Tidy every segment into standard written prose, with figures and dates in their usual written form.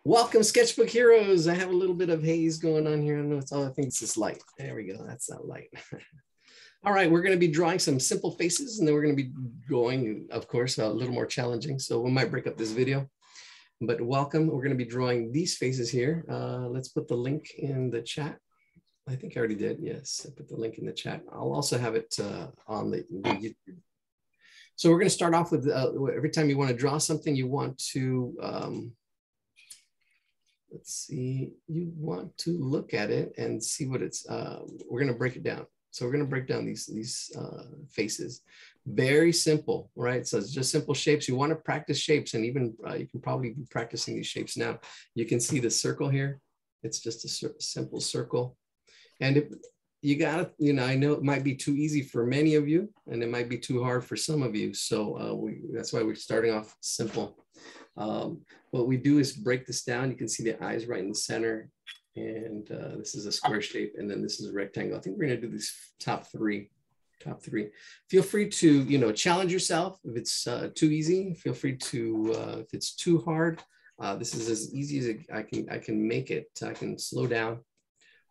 Welcome, Sketchbook Heroes. I have a little bit of haze going on here. I know it's all, I think it's this light. There we go. That's that light. All right, we're going to be drawing some simple faces, and then we're going to be going, of course, a little more challenging. So we might break up this video, but welcome. We're going to be drawing these faces here. Let's put the link in the chat. I think I already did. Yes, I put the link in the chat. I'll also have it on the YouTube. So we're going to start off with every time you want to draw something, you want to let's see, you want to look at it and see what it's, we're going to break it down. So we're going to break down these faces. Very simple, right? So it's just simple shapes. You want to practice shapes, and even you can probably be practicing these shapes now. You can see the circle here. It's just a simple circle. And if you got to, you know, I know it might be too easy for many of you, and it might be too hard for some of you. So that's why we're starting off simple. What we do is break this down. You can see the eyes right in the center, and this is a square shape, and then this is a rectangle. I think we're going to do these top three. Feel free to, you know, challenge yourself. If it's too easy, feel free to, if it's too hard, this is as easy as I can make it. I can slow down.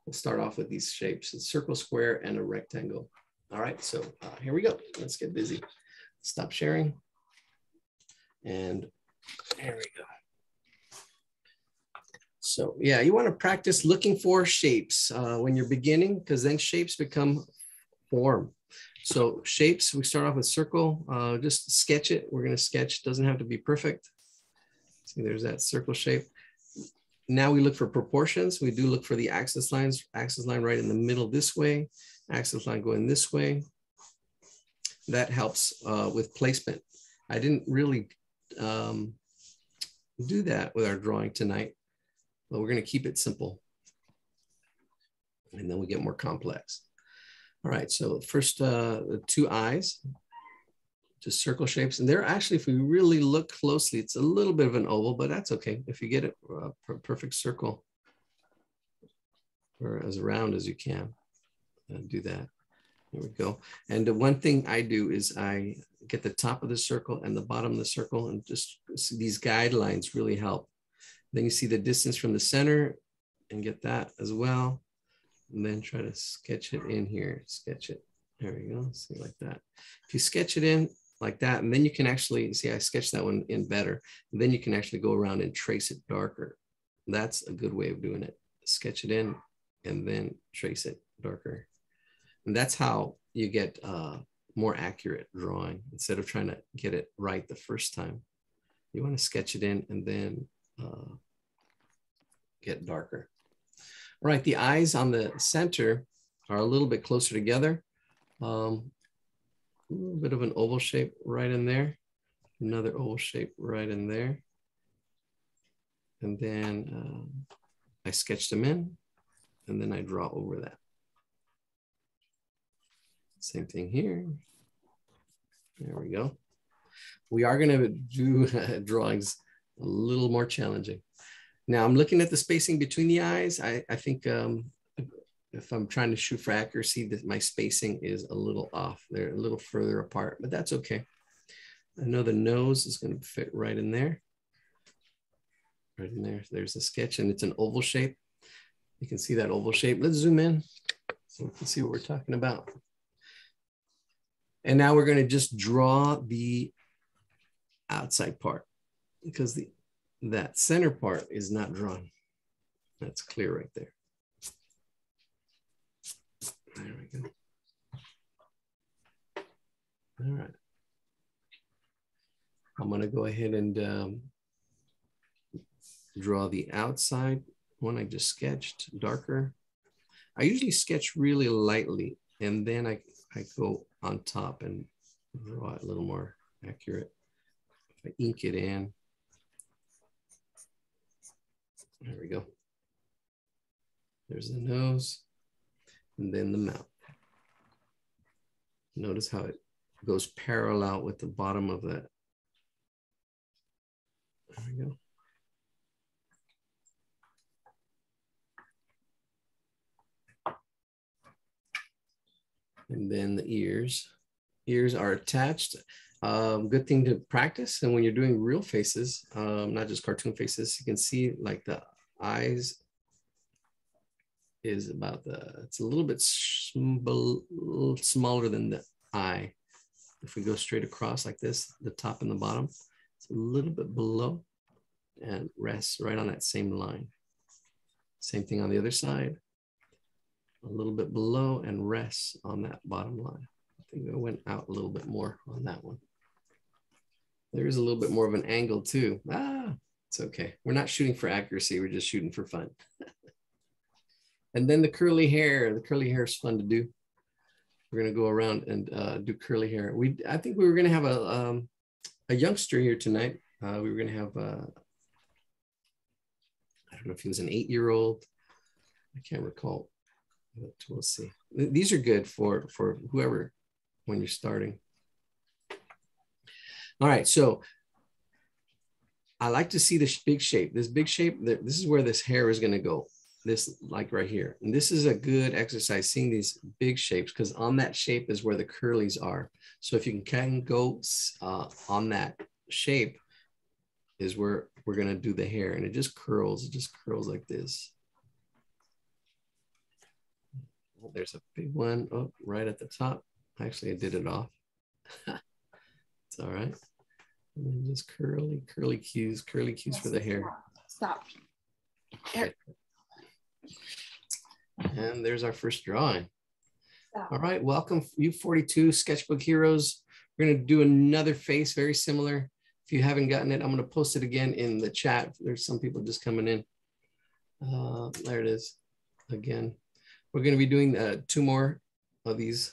We'll start off with these shapes: a circle, square, and a rectangle. All right, so here we go. Let's get busy. Stop sharing. And there we go. So yeah, you want to practice looking for shapes when you're beginning, because then shapes become form. So shapes, we start off with circle, just sketch it. We're going to sketch, doesn't have to be perfect. See, there's that circle shape. Now we look for proportions. We do look for the axis lines, axis line right in the middle this way, axis line going this way. That helps with placement. I didn't really do that with our drawing tonight, but we're going to keep it simple, and then we get more complex. All right, so first the two eyes, just circle shapes, and they're actually, if we really look closely, it's a little bit of an oval, but that's okay. If you get it a perfect circle, or as round as you can, do that. There we go. And the one thing I do is I get the top of the circle and the bottom of the circle, and just these guidelines really help. Then you see the distance from the center and get that as well. And then try to sketch it in here, sketch it. There we go, see, like that. If you sketch it in like that, and then you can actually, see I sketched that one in better, and then you can actually go around and trace it darker. That's a good way of doing it. Sketch it in and then trace it darker. And that's how you get more accurate drawing. Instead of trying to get it right the first time, you want to sketch it in and then get darker. All right, the eyes on the center are a little bit closer together. A little bit of an oval shape right in there. Another oval shape right in there. And then I sketch them in, and then I draw over that. Same thing here. There we go. We are going to do drawings a little more challenging. Now I'm looking at the spacing between the eyes. I think if I'm trying to shoot for accuracy, that my spacing is a little off. They're a little further apart, but that's okay. I know the nose is going to fit right in there. Right in there. There's a sketch, and it's an oval shape. You can see that oval shape. Let's zoom in so we can see what we're talking about. And now we're going to just draw the outside part, because that center part is not drawn. That's clear right there. There we go. All right. I'm going to go ahead and draw the outside one I just sketched darker. I usually sketch really lightly, and then I go on top and draw it a little more accurate. If I ink it in. There we go. There's the nose, and then the mouth. Notice how it goes parallel with the bottom of that. There we go. And then the ears. Ears are attached. Good thing to practice. And when you're doing real faces, not just cartoon faces, you can see like the eyes is about it's a little bit smaller than the eye. If we go straight across like this, the top and the bottom, it's a little bit below and rests right on that same line. Same thing on the other side, a little bit below and rests on that bottom line. I think I went out a little bit more on that one. There is a little bit more of an angle too. It's okay. We're not shooting for accuracy. We're just shooting for fun. And then the curly hair. The curly hair is fun to do. We're gonna go around and do curly hair. I think we were gonna have a youngster here tonight. We were gonna have I don't know if he was an 8-year-old. I can't recall. But we'll see. These are good for whoever when you're starting. All right, so I like to see this big shape. This big shape. This is where this hair is gonna go. This like right here. And this is a good exercise, seeing these big shapes, because on that shape is where the curlies are. So if you can go on that shape is where we're gonna do the hair, and it just curls like this. Oh, there's a big one right at the top. Actually, I did it off. It's all right. And then just curly cues for the hair. Stop. Okay. And there's our first drawing. All right, welcome U42 Sketchbook Heroes. We're gonna do another face very similar. If you haven't gotten it, I'm gonna post it again in the chat. There's some people just coming in. There it is again. We're gonna be doing 2 more of these,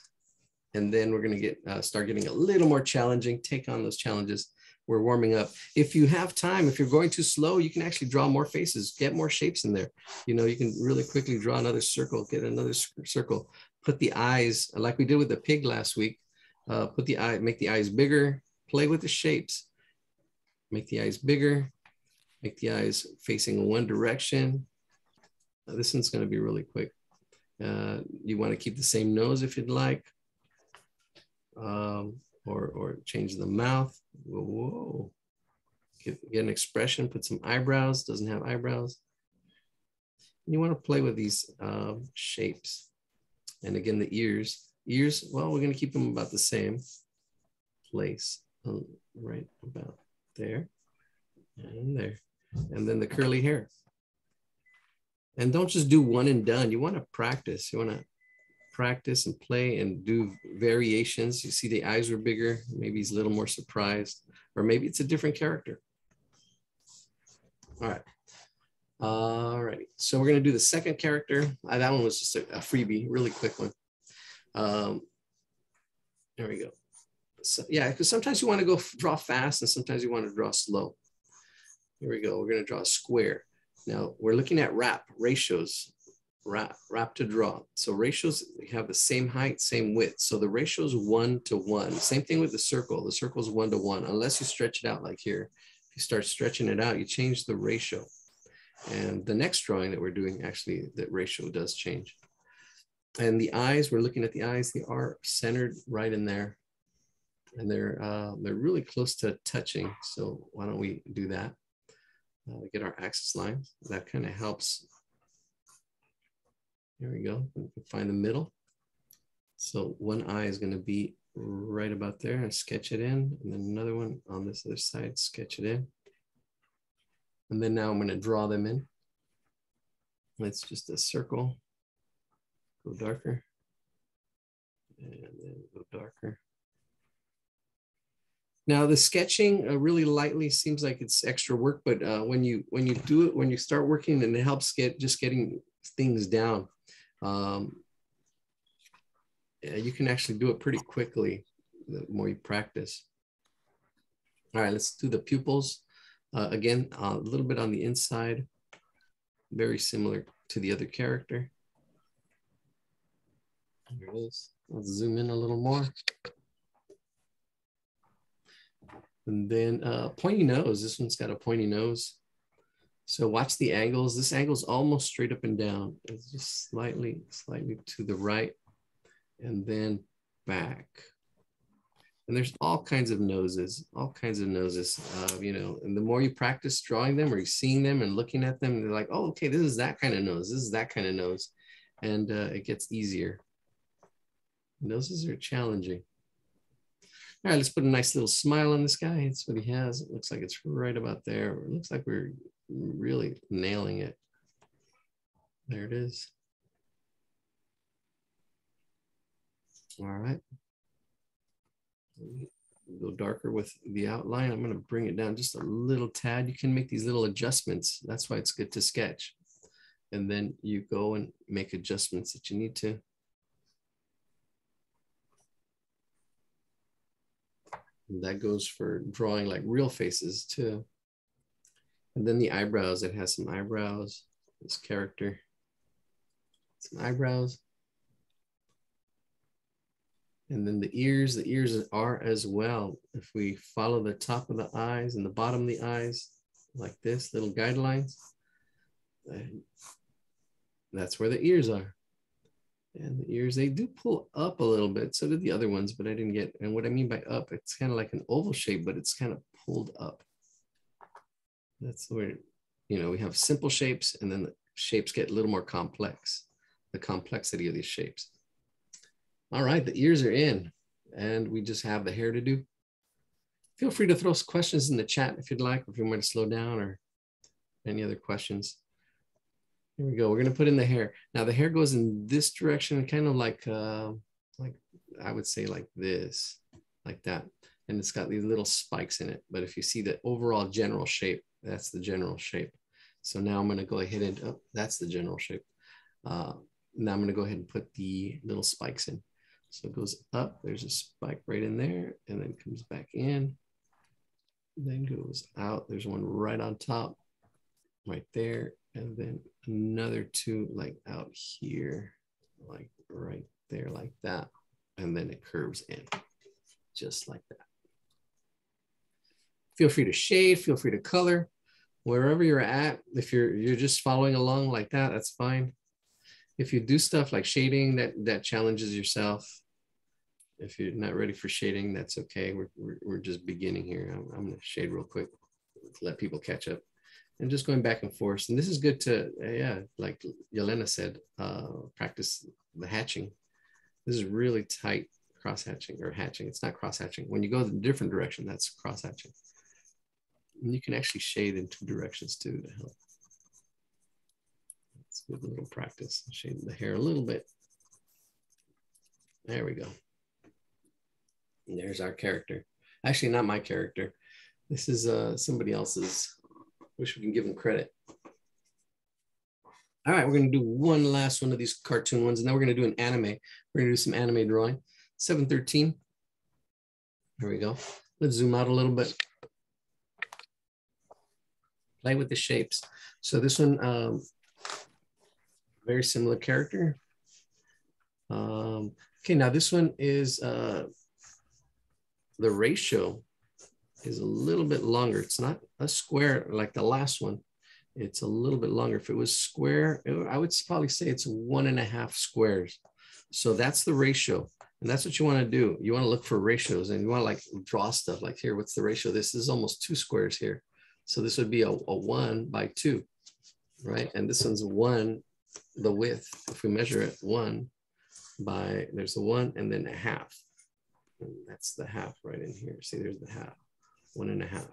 and then we're gonna start getting a little more challenging, take on those challenges. We're warming up. If you have time, if you're going too slow, you can actually draw more faces, get more shapes in there. You know, you can really quickly draw another circle, get another circle, put the eyes, like we did with the pig last week, put the eye, make the eyes bigger, play with the shapes, make the eyes bigger, make the eyes facing one direction. This one's gonna be really quick. You wanna keep the same nose if you'd like, or change the mouth. Whoa. Get an expression, put some eyebrows, doesn't have eyebrows. And you want to play with these shapes. And again, the ears, well, we're going to keep them about the same place, right about there and there. And then the curly hair. And don't just do one and done. You want to practice. You want to practice and play and do variations. You see the eyes were bigger, maybe he's a little more surprised, or maybe it's a different character. All right. All right. So we're going to do the second character. That one was just a freebie, really quick one. There we go. So, yeah, because sometimes you want to go draw fast and sometimes you want to draw slow. Here we go. We're going to draw a square. Now we're looking at ratios. Wrap to draw. So ratios have the same height, same width. So the ratio is 1 to 1. Same thing with the circle. The circle is 1 to 1, unless you stretch it out like here. If you start stretching it out, you change the ratio. And the next drawing that we're doing, actually, that ratio does change. And the eyes, we're looking at the eyes. They are centered right in there. And they're really close to touching. So why don't we do that? Get our axis lines. That kind of helps. Here we go. We can find the middle. So one eye is going to be right about there, and sketch it in. And then another one on this other side, sketch it in. And then now I'm going to draw them in. It's just a circle. Go darker. And then go darker. Now the sketching really lightly seems like it's extra work, but when you do it, when you start working, and it helps getting things down. You can actually do it pretty quickly the more you practice. All right, let's do the pupils. Again, a little bit on the inside, very similar to the other character. There it is. Let's zoom in a little more. And then pointy nose. This one's got a pointy nose. So watch the angles. This angle is almost straight up and down. It's just slightly to the right and then back. And there's all kinds of noses, you know, and the more you practice drawing them or you're seeing them and looking at them, they're like, oh, okay, this is that kind of nose. This is that kind of nose. And it gets easier. Noses are challenging. All right, let's put a nice little smile on this guy. That's what he has. It looks like it's right about there. It looks like we're really nailing it. There it is. All right. Go darker with the outline. I'm going to bring it down just a little tad. You can make these little adjustments. That's why it's good to sketch. And then you go and make adjustments that you need to. And that goes for drawing like real faces too. And then the eyebrows, it has some eyebrows, this character, some eyebrows. And then the ears are as well. If we follow the top of the eyes and the bottom of the eyes, like this, little guidelines, that's where the ears are. And the ears, they do pull up a little bit. So did the other ones, but I didn't get, and what I mean by up, it's kind of like an oval shape, but it's kind of pulled up. That's where, you know, we have simple shapes and then the shapes get a little more complex, the complexity of these shapes. All right, the ears are in and we just have the hair to do. Feel free to throw questions in the chat if you'd like, if you want to slow down or any other questions. Here we go. We're going to put in the hair. Now the hair goes in this direction, kind of like I would say like this, like that. And it's got these little spikes in it. But if you see the overall general shape, that's the general shape. So now I'm going to go ahead and, oh, that's the general shape. Now I'm going to go ahead and put the little spikes in. So it goes up, there's a spike right in there, and then comes back in, then goes out. There's one right on top, right there, and then another two like out here, like right there, like that. And then it curves in, just like that. Feel free to shade, feel free to color, wherever you're at. If you're just following along like that, that's fine. If you do stuff like shading, that challenges yourself. If you're not ready for shading, that's okay. We're just beginning here. I'm going to shade real quick to let people catch up. And just going back and forth. And this is good to, yeah, like Yelena said, practice the hatching. This is really tight cross hatching or hatching. It's not cross hatching. When you go in a different direction, that's cross hatching. And you can actually shade in two directions too to help. It's a good little practice. Shade the hair a little bit. There we go. And there's our character. Actually, not my character. This is somebody else's. Wish we can give him credit. All right, we're going to do one last one of these cartoon ones, and then we're going to do an anime. We're going to do some anime drawing. 713. There we go. Let's zoom out a little bit. Play with the shapes. So this one, very similar character. Okay, now this one is the ratio is a little bit longer. It's not a square like the last one. It's a little bit longer. If it was square, I would probably say it's 1.5 squares. So that's the ratio. And that's what you want to do. You want to look for ratios and you want to like draw stuff like here. What's the ratio? This is almost 2 squares here. So this would be a 1/2, right? And this one's 1, the width, if we measure it, 1 by, there's a 1 and then a 1/2. And that's the 1/2 right in here. See, there's the 1/2, 1.5.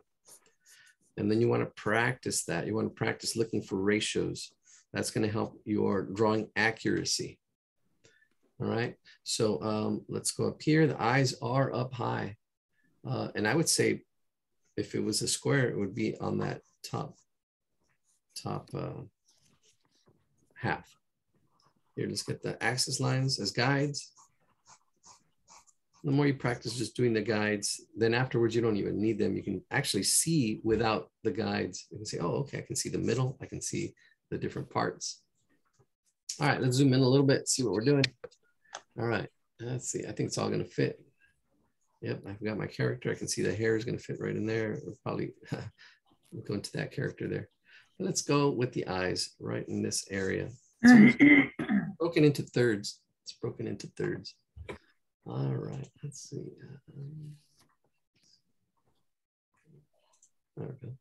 And then you want to practice that. You want to practice looking for ratios. That's going to help your drawing accuracy. All right. So let's go up here. The eyes are up high. And I would say if it was a square, it would be on that top 1/2. Here, let's get the axis lines as guides. The more you practice just doing the guides, then afterwards you don't even need them. You can actually see without the guides. You can say, oh, okay, I can see the middle. I can see the different parts. All right, let's zoom in a little bit, see what we're doing. All right, let's see. I think it's all gonna fit. Yep, I've got my character. I can see the hair is gonna fit right in there. We'll probably go into that character there. But let's go with the eyes right in this area. It's broken into thirds. It's broken into thirds. All right, let's see. There we go.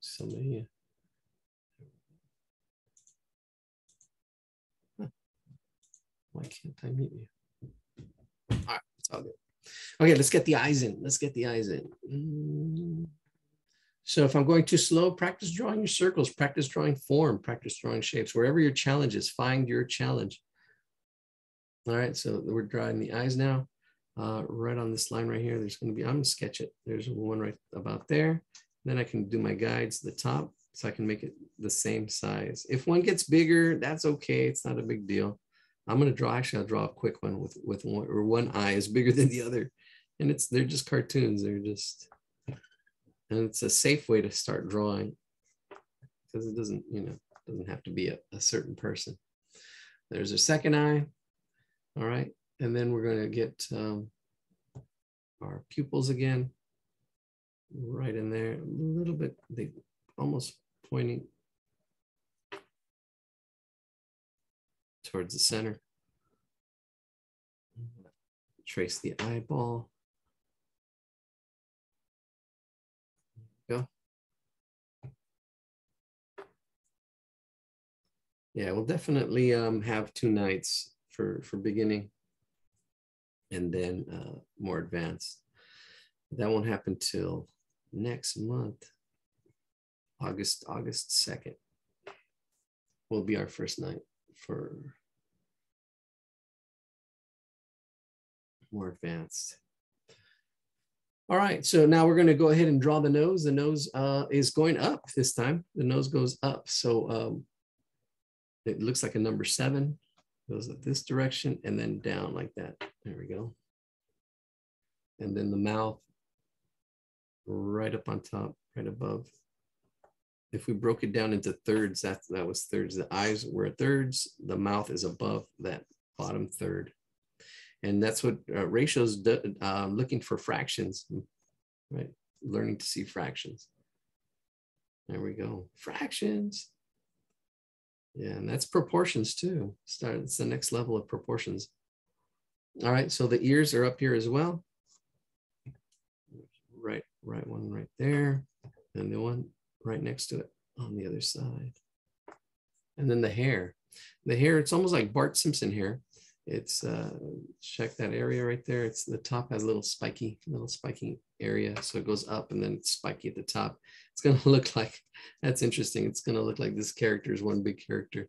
Somebody. Huh. Why can't I mute you? All right, it's all good. Okay, let's get the eyes in. Let's get the eyes in. So if I'm going too slow, practice drawing your circles, practice drawing form, practice drawing shapes. Wherever your challenge is, find your challenge. All right, so we're drawing the eyes now. Right on this line right here, there's going to be, I'm going to sketch it. There's one right about there. Then I can do my guides to the top so I can make it the same size. If one gets bigger, that's okay. It's not a big deal. I'm going to draw, actually, I'll draw a quick one with one, or one eye is bigger than the other. And they're just cartoons. They're just, and it's a safe way to start drawing because it doesn't, doesn't have to be a certain person. There's a second eye. All right. And then we're going to get our pupils again, right in there, a little bit, they almost pointing towards the center. Trace the eyeball. Go. Yeah, we'll definitely have 2 nights for beginning and then more advanced. That won't happen till next month. August 2nd will be our first night for more advanced. All right, so now we're going to go ahead and draw the nose. The nose is going up this time. The nose goes up. So it looks like a number 7. Goes up this direction and then down like that. There we go. And then the mouth right up on top, right above. If we broke it down into thirds, that was thirds. The eyes were thirds. The mouth is above that bottom third. And that's what ratios do, looking for fractions, right? Learning to see fractions. There we go. Fractions. Yeah, and that's proportions too. It's the next level of proportions. All right, so the ears are up here as well. Right one right there, and the one right next to it on the other side. And then the hair. The hair, it's almost like Bart Simpson hair. It's check that area right there. It's the top has a little spiky area, so it goes up and then it's spiky at the top. It's gonna look like, that's interesting. It's gonna look like this character is one big character.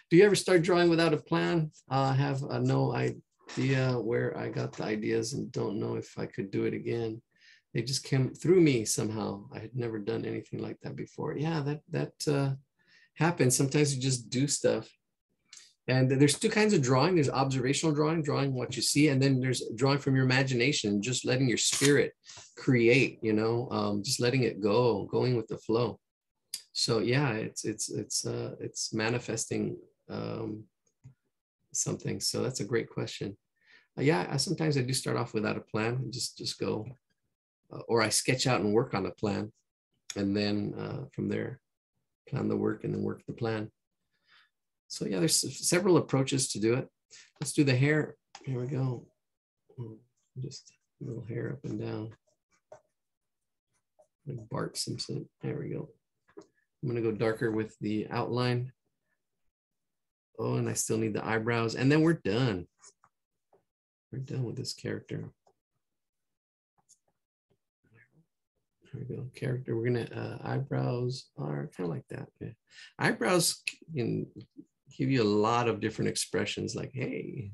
Do you ever start drawing without a plan? I have no idea where I got the ideas and don't know if I could do it again. They just came through me somehow. I had never done anything like that before. Yeah, that happens. Sometimes you just do stuff. And there's 2 kinds of drawing. There's observational drawing what you see, and then there's drawing from your imagination, just letting your spirit create, just letting it go, going with the flow. So yeah, it's manifesting something. So that's a great question. Yeah, sometimes I do start off without a plan and just go, or I sketch out and work on a plan, and then from there, plan the work and then work the plan. So yeah, there's several approaches to do it. Let's do the hair. Here we go. Just a little hair up and down. Like Bart Simpson. There we go. I'm gonna go darker with the outline. Oh, and I still need the eyebrows. And then we're done. We're done with this character. There we go. Character. We're gonna eyebrows are kind of like that. Yeah. Eyebrows can give you a lot of different expressions. Like, hey,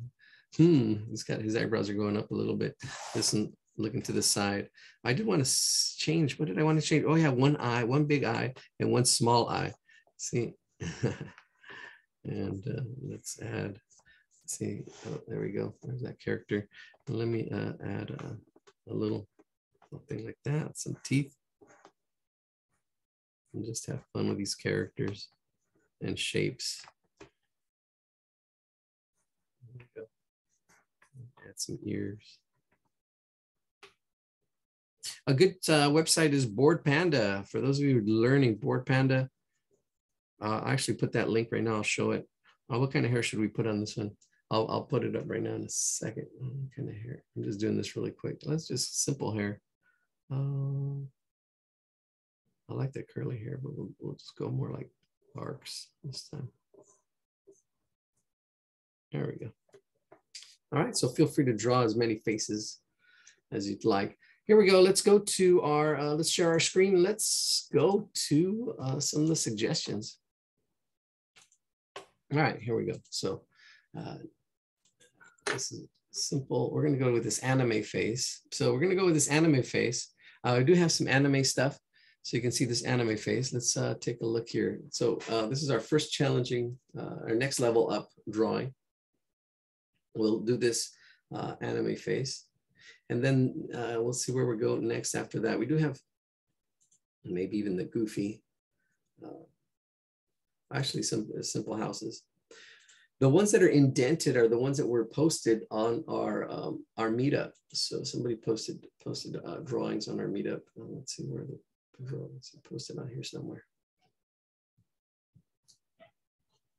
his eyebrows are going up a little bit. Listen, looking to the side. I did want to change. What did I want to change? Oh yeah, one eye, one big eye, and one small eye. See, and let's add. Let's see. Oh, there we go. There's that character. And let me add a little something like that. Some teeth. And just have fun with these characters and shapes. There we go. Add some ears. A good website is Board Panda. For those of you learning Board Panda, I actually put that link right now. I'll show it. What kind of hair should we put on this one? I'll put it up right now in a second. Kind of hair. I'm just doing this really quick. Let's just simple hair. I like that curly hair, but we'll just go more like arcs this time. There we go. All right, so feel free to draw as many faces as you'd like. Here we go. Let's go to our, let's share our screen. Let's go to some of the suggestions. All right, here we go. So this is simple. We're going to go with this anime face. So we're going to go with this anime face. I do have some anime stuff, so you can see this anime face. Let's take a look here. So this is our first challenging, our next level up drawing. We'll do this anime face. And then we'll see where we go next after that. We do have maybe even the goofy, actually some simple houses. The ones that are indented are the ones that were posted on our meetup. So somebody posted drawings on our meetup. Let's see where the drawings are posted on here somewhere,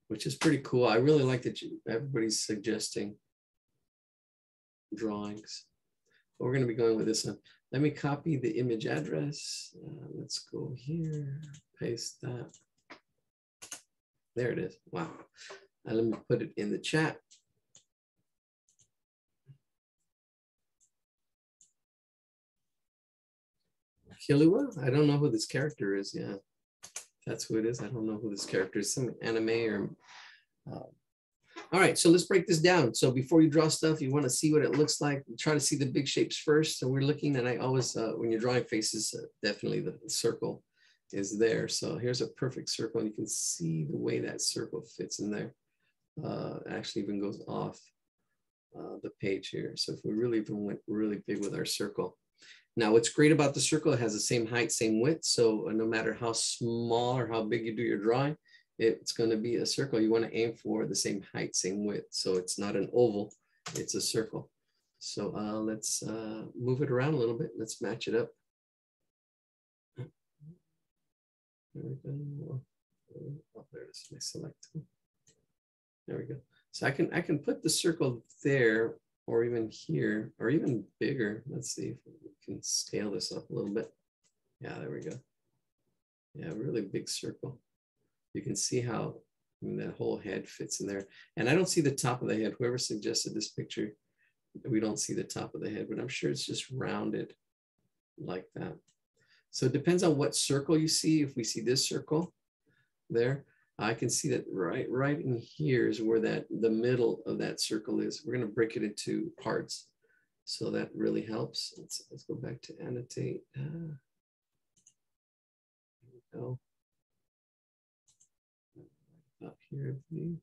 which is pretty cool. I really like that everybody's suggesting drawings. But we're going to be going with this one. Let me copy the image address. Let's go here, paste that. There it is. Wow. Let me put it in the chat. Killua? I don't know who this character is. Yeah, that's who it is. I don't know who this character is. Some anime or. All right, so let's break this down. So before you draw stuff, you want to see what it looks like. Try to see the big shapes first. So we're looking, and I always, when you're drawing faces, definitely the circle is there. So here's a perfect circle, and you can see the way that circle fits in there. Actually even goes off the page here. So if we really even went really big with our circle. Now what's great about the circle, it has the same height, same width. So no matter how small or how big you do your drawing, it's going to be a circle. You want to aim for the same height, same width. So it's not an oval, it's a circle. So let's move it around a little bit. Let's match it up. There we go. Oh, there it is. I select. There we go. So I can put the circle there, or even here, or even bigger. Let's see if we can scale this up a little bit. Yeah, there we go. Yeah, really big circle. You can see how, I mean, that whole head fits in there. And I don't see the top of the head. Whoever suggested this picture, we don't see the top of the head, but I'm sure it's just rounded like that. So it depends on what circle you see. If we see this circle there, I can see that right in here is where the middle of that circle is. We're going to break it into parts. So that really helps. Let's go back to annotate. There we go. Up here, I believe.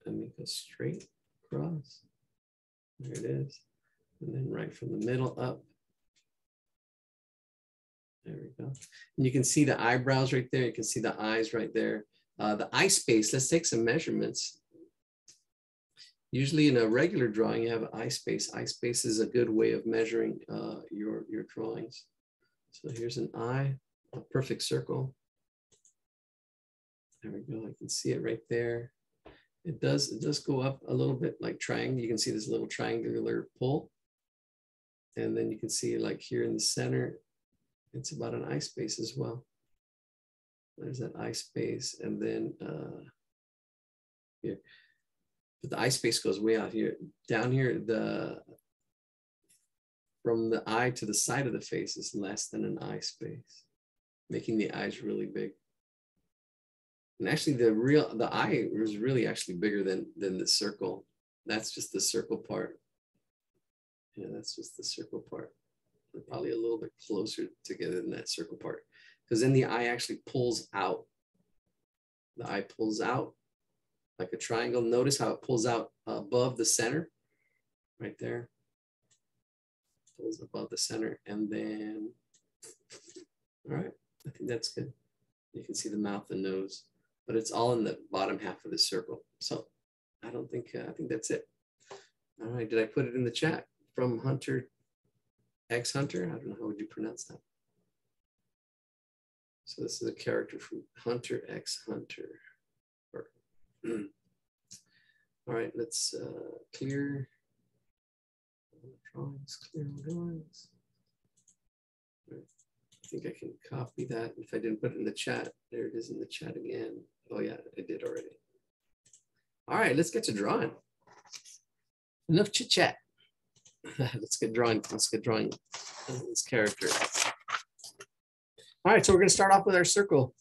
And make a straight across. There it is. And then right from the middle up. There we go. And you can see the eyebrows right there. You can see the eyes right there. The eye space, let's take some measurements. Usually in a regular drawing, you have eye space. Eye space is a good way of measuring your drawings. So here's an eye, a perfect circle. There we go, I can see it right there. It does go up a little bit like triangle. You can see this little triangular pull. And then you can see like here in the center, it's about an eye space as well. There's that eye space, and then here. But the eye space goes way out here. Down here, from the eye to the side of the face is less than an eye space, making the eyes really big. And actually, the eye is really actually bigger than the circle. That's just the circle part. Yeah, that's just the circle part. They're probably a little bit closer together than that circle part, because then the eye actually pulls out. The eye pulls out like a triangle. Notice how it pulls out above the center, right there. Pulls above the center, and then, all right, I think that's good. You can see the mouth and nose, but it's all in the bottom half of the circle. So I don't think, I think that's it. All right, did I put it in the chat from Hunter X Hunter? I don't know, how would you pronounce that? So this is a character from Hunter X Hunter. All right, let's clear drawings, clear drawings. Right. I think I can copy that. If I didn't put it in the chat, there it is in the chat again. Oh yeah, I did already. All right, let's get to drawing. Enough chit chat. Let's get drawing. Let's get drawing this character. All right, so we're going to start off with our circle.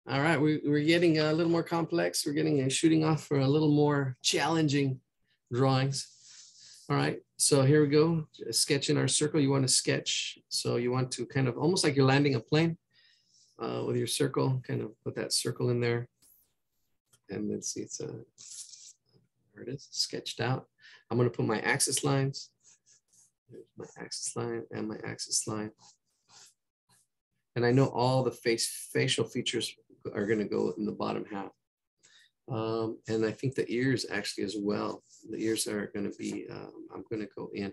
All right, we're getting a little more complex. We're getting shooting off for a little more challenging drawings. All right, so here we go. Sketching our circle. You want to sketch. So you want to kind of almost like you're landing a plane with your circle. Kind of put that circle in there. And let's see, it's there it is, sketched out. I'm going to put my axis lines. There's my axis line and my axis line. And I know all the facial features are going to go in the bottom half. And I think the ears actually as well. The ears are going to be, I'm going to go in.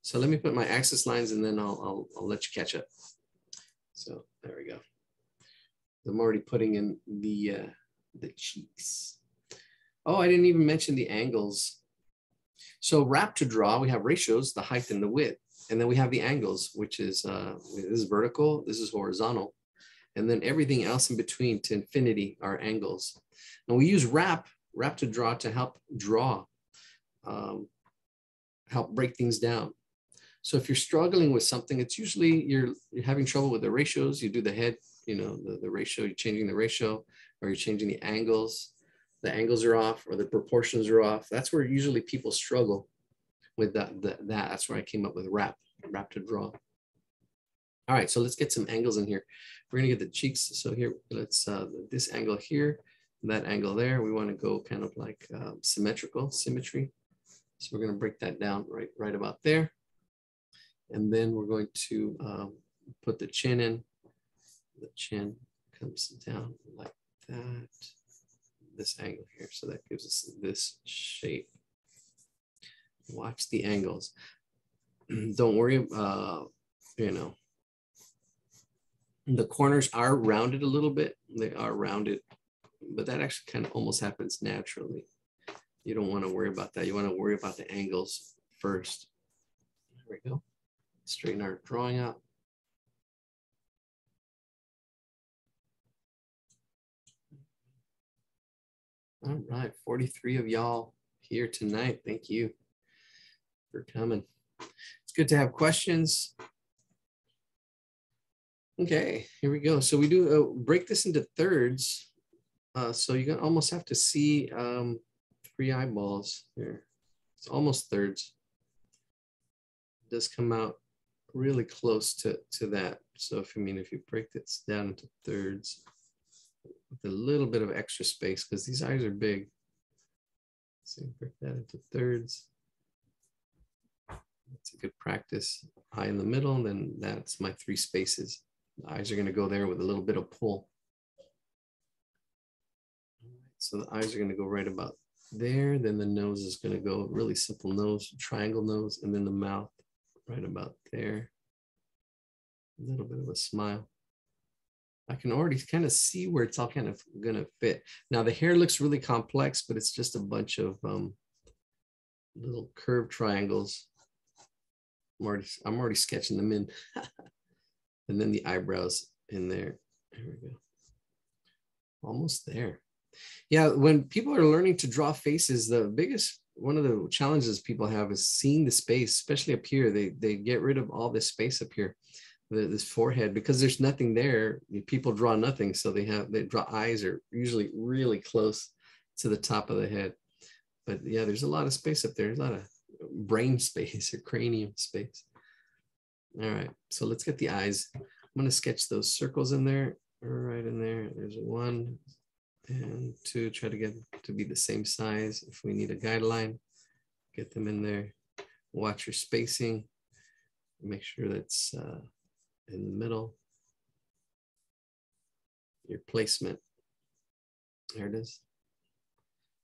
So let me put my axis lines and then I'll let you catch up. So there we go. I'm already putting in the cheeks. Oh, I didn't even mention the angles. So wrap to draw, we have ratios, the height and the width. And then we have the angles, which is, this is vertical, this is horizontal. And then everything else in between to infinity are angles. And we use wrap to draw to help draw, help break things down. So if you're struggling with something, it's usually you're having trouble with the ratios. You do the head, you know, the ratio, you're changing the ratio, or you're changing the angles. The angles are off or the proportions are off. That's where usually people struggle with that's where I came up with wrap to draw. All right, so let's get some angles in here. We're gonna get the cheeks. So here, let's this angle here, that angle there. We want to go kind of like symmetry. So we're gonna break that down right about there. And then we're going to put the chin in. The chin comes down like that. This angle here, so that gives us this shape. Watch the angles. Don't worry, you know, the corners are rounded a little bit. They are rounded, but that actually kind of almost happens naturally. You don't want to worry about that. You want to worry about the angles first. There we go. Straighten our drawing out. All right, 43 of y'all here tonight. Thank you for coming. It's good to have questions. Okay, here we go. So we do break this into thirds. So you're gonna almost have to see 3 eyeballs here. It's almost thirds. It does come out really close to that. So if you break this down into thirds, with a little bit of extra space because these eyes are big. So break that into thirds. That's a good practice. Eye in the middle, and then that's my 3 spaces. The eyes are going to go there with a little bit of pull. So the eyes are going to go right about there. Then the nose is going to go really simple nose, triangle nose, and then the mouth right about there. A little bit of a smile. I can already kind of see where it's all kind of gonna fit. Now the hair looks really complex, but it's just a bunch of little curved triangles. I'm already sketching them in. And then the eyebrows in there. There we go. Almost there. Yeah, when people are learning to draw faces, one of the challenges people have is seeing the space, especially up here. They get rid of all this space up here. This forehead, because there's nothing there. People draw nothing, so they draw eyes are usually really close to the top of the head. But yeah, there's a lot of space up there. There's a lot of brain space or cranium space. All right, so let's get the eyes. I'm going to sketch those circles in there, right in there. There's 1 and 2. Try to get to be the same size. If we need a guideline, get them in there. Watch your spacing. Make sure that's in the middle, your placement. There it is.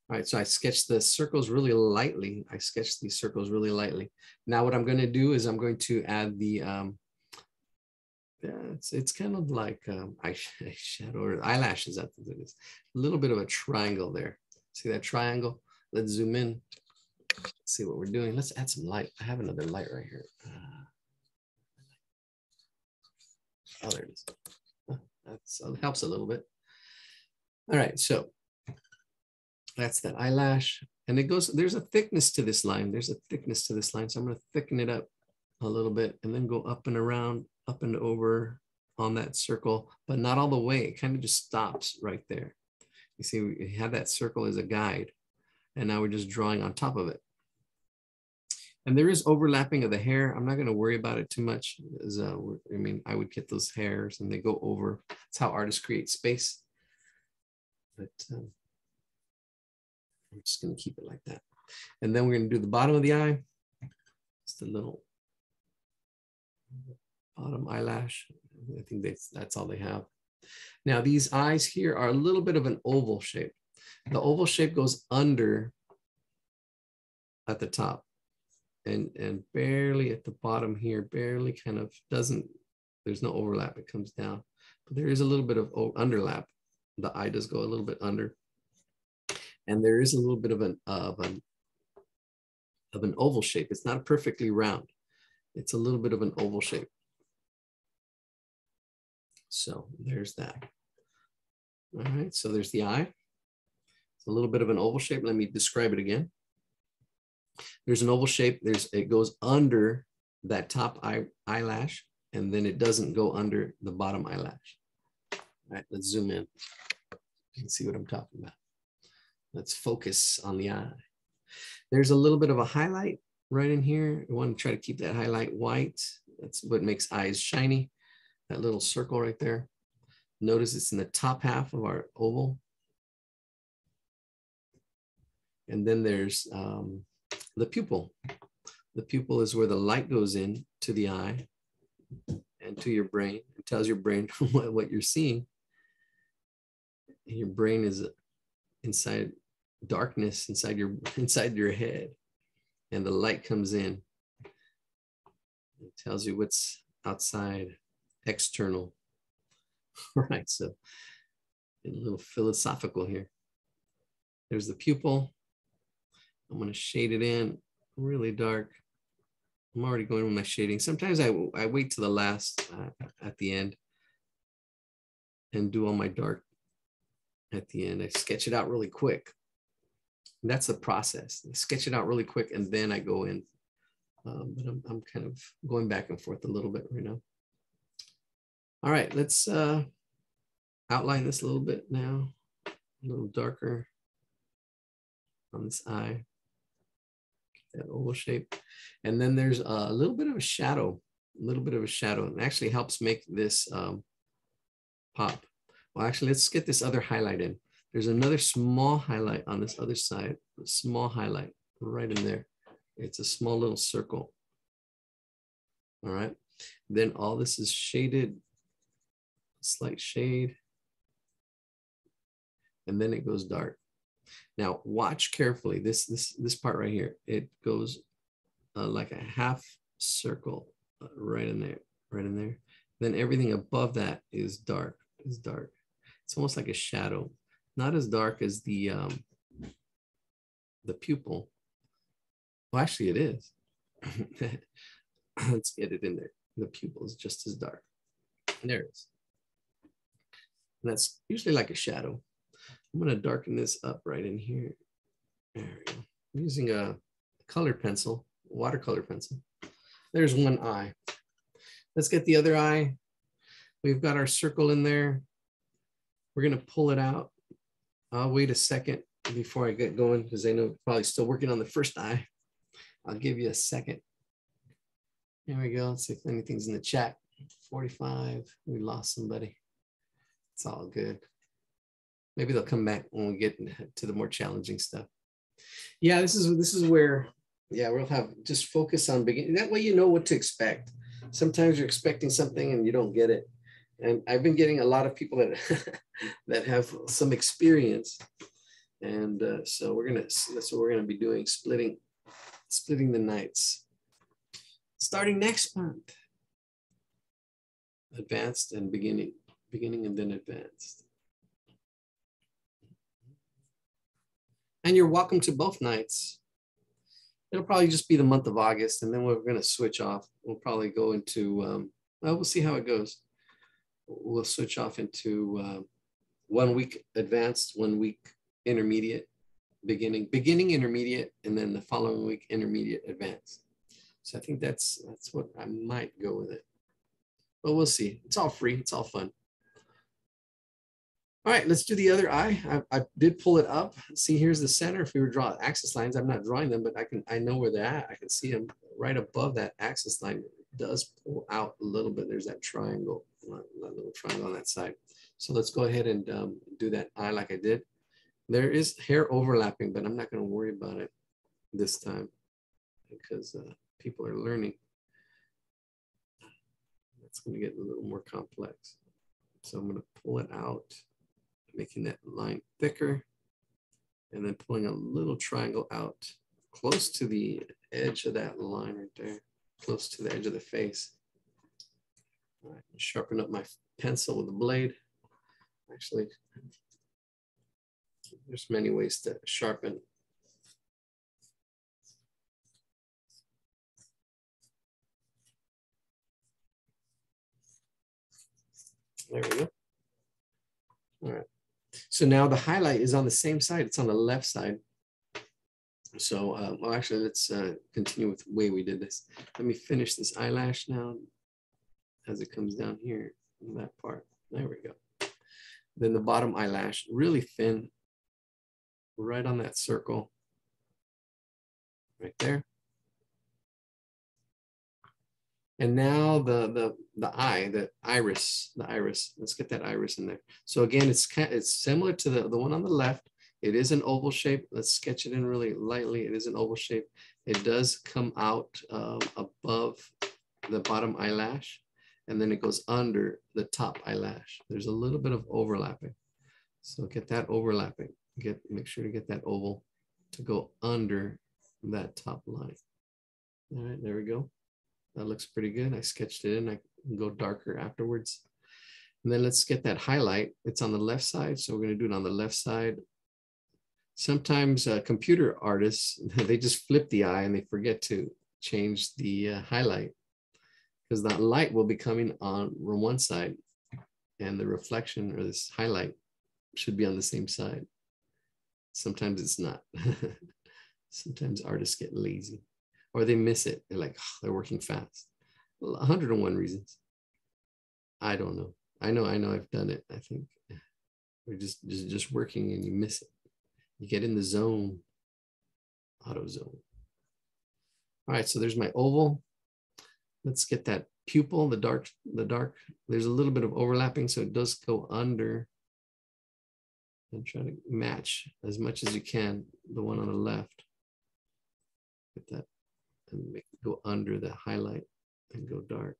All right, so I sketched the circles really lightly. I sketched these circles really lightly. Now what I'm going to do is I'm going to add the, it's kind of like eyeshadow or eyelashes, I think it is. A little bit of a triangle there. See that triangle? let's zoom in. Let's see what we're doing. Let's add some light. I have another light right here. Oh, there it is. That helps a little bit. All right, so that's that eyelash. And it goes, there's a thickness to this line. There's a thickness to this line. So I'm going to thicken it up a little bit and then go up and around, up and over on that circle, but not all the way. It kind of just stops right there. You see, we have that circle as a guide, and now we're just drawing on top of it. And there is overlapping of the hair. I'm not going to worry about it too much. As, I mean, I would get those hairs and they go over. That's how artists create space. But I'm just going to keep it like that. And then we're going to do the bottom of the eye. Just a little bottom eyelash. I think that's all they have. Now these eyes here are a little bit of an oval shape. The oval shape goes under at the top and barely at the bottom here, barely kind of doesn't, there's no overlap, it comes down. But there is a little bit of underlap. The eye does go a little bit under. And there is a little bit of an oval shape. It's not perfectly round. It's a little bit of an oval shape. So there's that. All right, so there's the eye. It's a little bit of an oval shape. Let me describe it again. There's an oval shape. It goes under that top eyelash, and then it doesn't go under the bottom eyelash. All right, let's zoom in. You can see what I'm talking about. Let's focus on the eye. There's a little bit of a highlight right in here. I want to try to keep that highlight white. That's what makes eyes shiny. That little circle right there. Notice it's in the top half of our oval. And then there's the pupil. The pupil is where the light goes in to the eye and to your brain. It tells your brain what you're seeing. And your brain is inside darkness, inside your head. And the light comes in. It tells you what's outside, external. All right, so a little philosophical here. There's the pupil. I'm going to shade it in really dark. I'm already going with my shading. Sometimes I wait to the last at the end and do all my dark at the end. I sketch it out really quick. And that's the process. I sketch it out really quick and then I go in. But I'm kind of going back and forth a little bit right now. All right, let's outline this a little bit now. A little darker on this eye. That oval shape. And then there's a little bit of a shadow, and actually helps make this pop. Well, actually, let's get this other highlight in. There's another small highlight on this other side, a small highlight right in there. It's a small little circle. All right. Then all this is shaded, slight shade. And then it goes dark. Now watch carefully. This part right here. It goes like a half circle right in there, right in there. Then everything above that is dark. It's almost like a shadow. Not as dark as the pupil. Well, actually, it is. Let's get it in there. The pupil is just as dark. And there it is. And that's usually like a shadow. I'm going to darken this up right in here. There we go. I'm using a colored pencil, watercolor pencil. There's one eye. Let's get the other eye. We've got our circle in there. We're going to pull it out. I'll wait a second before I get going because I know I'm probably still working on the first eye. I'll give you a second. There we go. Let's see if anything's in the chat. 45. We lost somebody. It's all good. Maybe they'll come back when we get to the more challenging stuff. Yeah, this is where, yeah, we'll have just focus on beginning. That way you know what to expect. Sometimes you're expecting something and you don't get it. And I've been getting a lot of people that that have some experience. And so that's what we're gonna be doing, splitting the nights. Starting next month. Advanced and beginning and then advanced. And you're welcome to both nights. It'll probably just be the month of August, and then we're going to switch off. We'll probably go into, well, we'll see how it goes. We'll switch off into 1 week advanced, 1 week intermediate, beginning, intermediate, and then the following week intermediate advanced. So I think that's what I might go with it. But we'll see. It's all free. It's all fun. All right, let's do the other eye. I did pull it up. See, here's the center. If we were drawing axis lines, I'm not drawing them, but I know where they're at. I can see them right above that axis line. It does pull out a little bit. There's that triangle, that little triangle on that side. So let's go ahead and do that eye like I did. There is hair overlapping, but I'm not going to worry about it this time because people are learning. It's going to get a little more complex. So I'm going to pull it out, making that line thicker, and then pulling a little triangle out close to the edge of that line right there, close to the edge of the face. All right, sharpen up my pencil with the blade. Actually, there's many ways to sharpen. There we go. All right. So now the highlight is on the same side. It's on the left side. So, well, actually, let's continue with the way we did this. Let me finish this eyelash now as it comes down here in that part. There we go. Then the bottom eyelash, really thin, right on that circle, right there. And now the eye, the iris. Let's get that iris in there. So again, it's similar to the one on the left. It is an oval shape. Let's sketch it in really lightly. It is an oval shape. It does come out above the bottom eyelash, and then it goes under the top eyelash. There's a little bit of overlapping. So get that overlapping. Make sure to get that oval to go under that top line. All right, there we go. That looks pretty good. I sketched it in. I can go darker afterwards. And then let's get that highlight. It's on the left side, so we're going to do it on the left side. Sometimes computer artists, they just flip the eye and they forget to change the highlight because that light will be coming on one side and the reflection or this highlight should be on the same side. Sometimes it's not. Sometimes artists get lazy or they miss it. They're like, oh, they're working fast. 101 reasons. I don't know. I know I've done it. I think we're just working and you miss it. You get in the zone, auto zone. All right, so there's my oval. Let's get that pupil, the dark. There's a little bit of overlapping, so it does go under. And try to match as much as you can the one on the left. Get that and make it go under the highlight and go dark.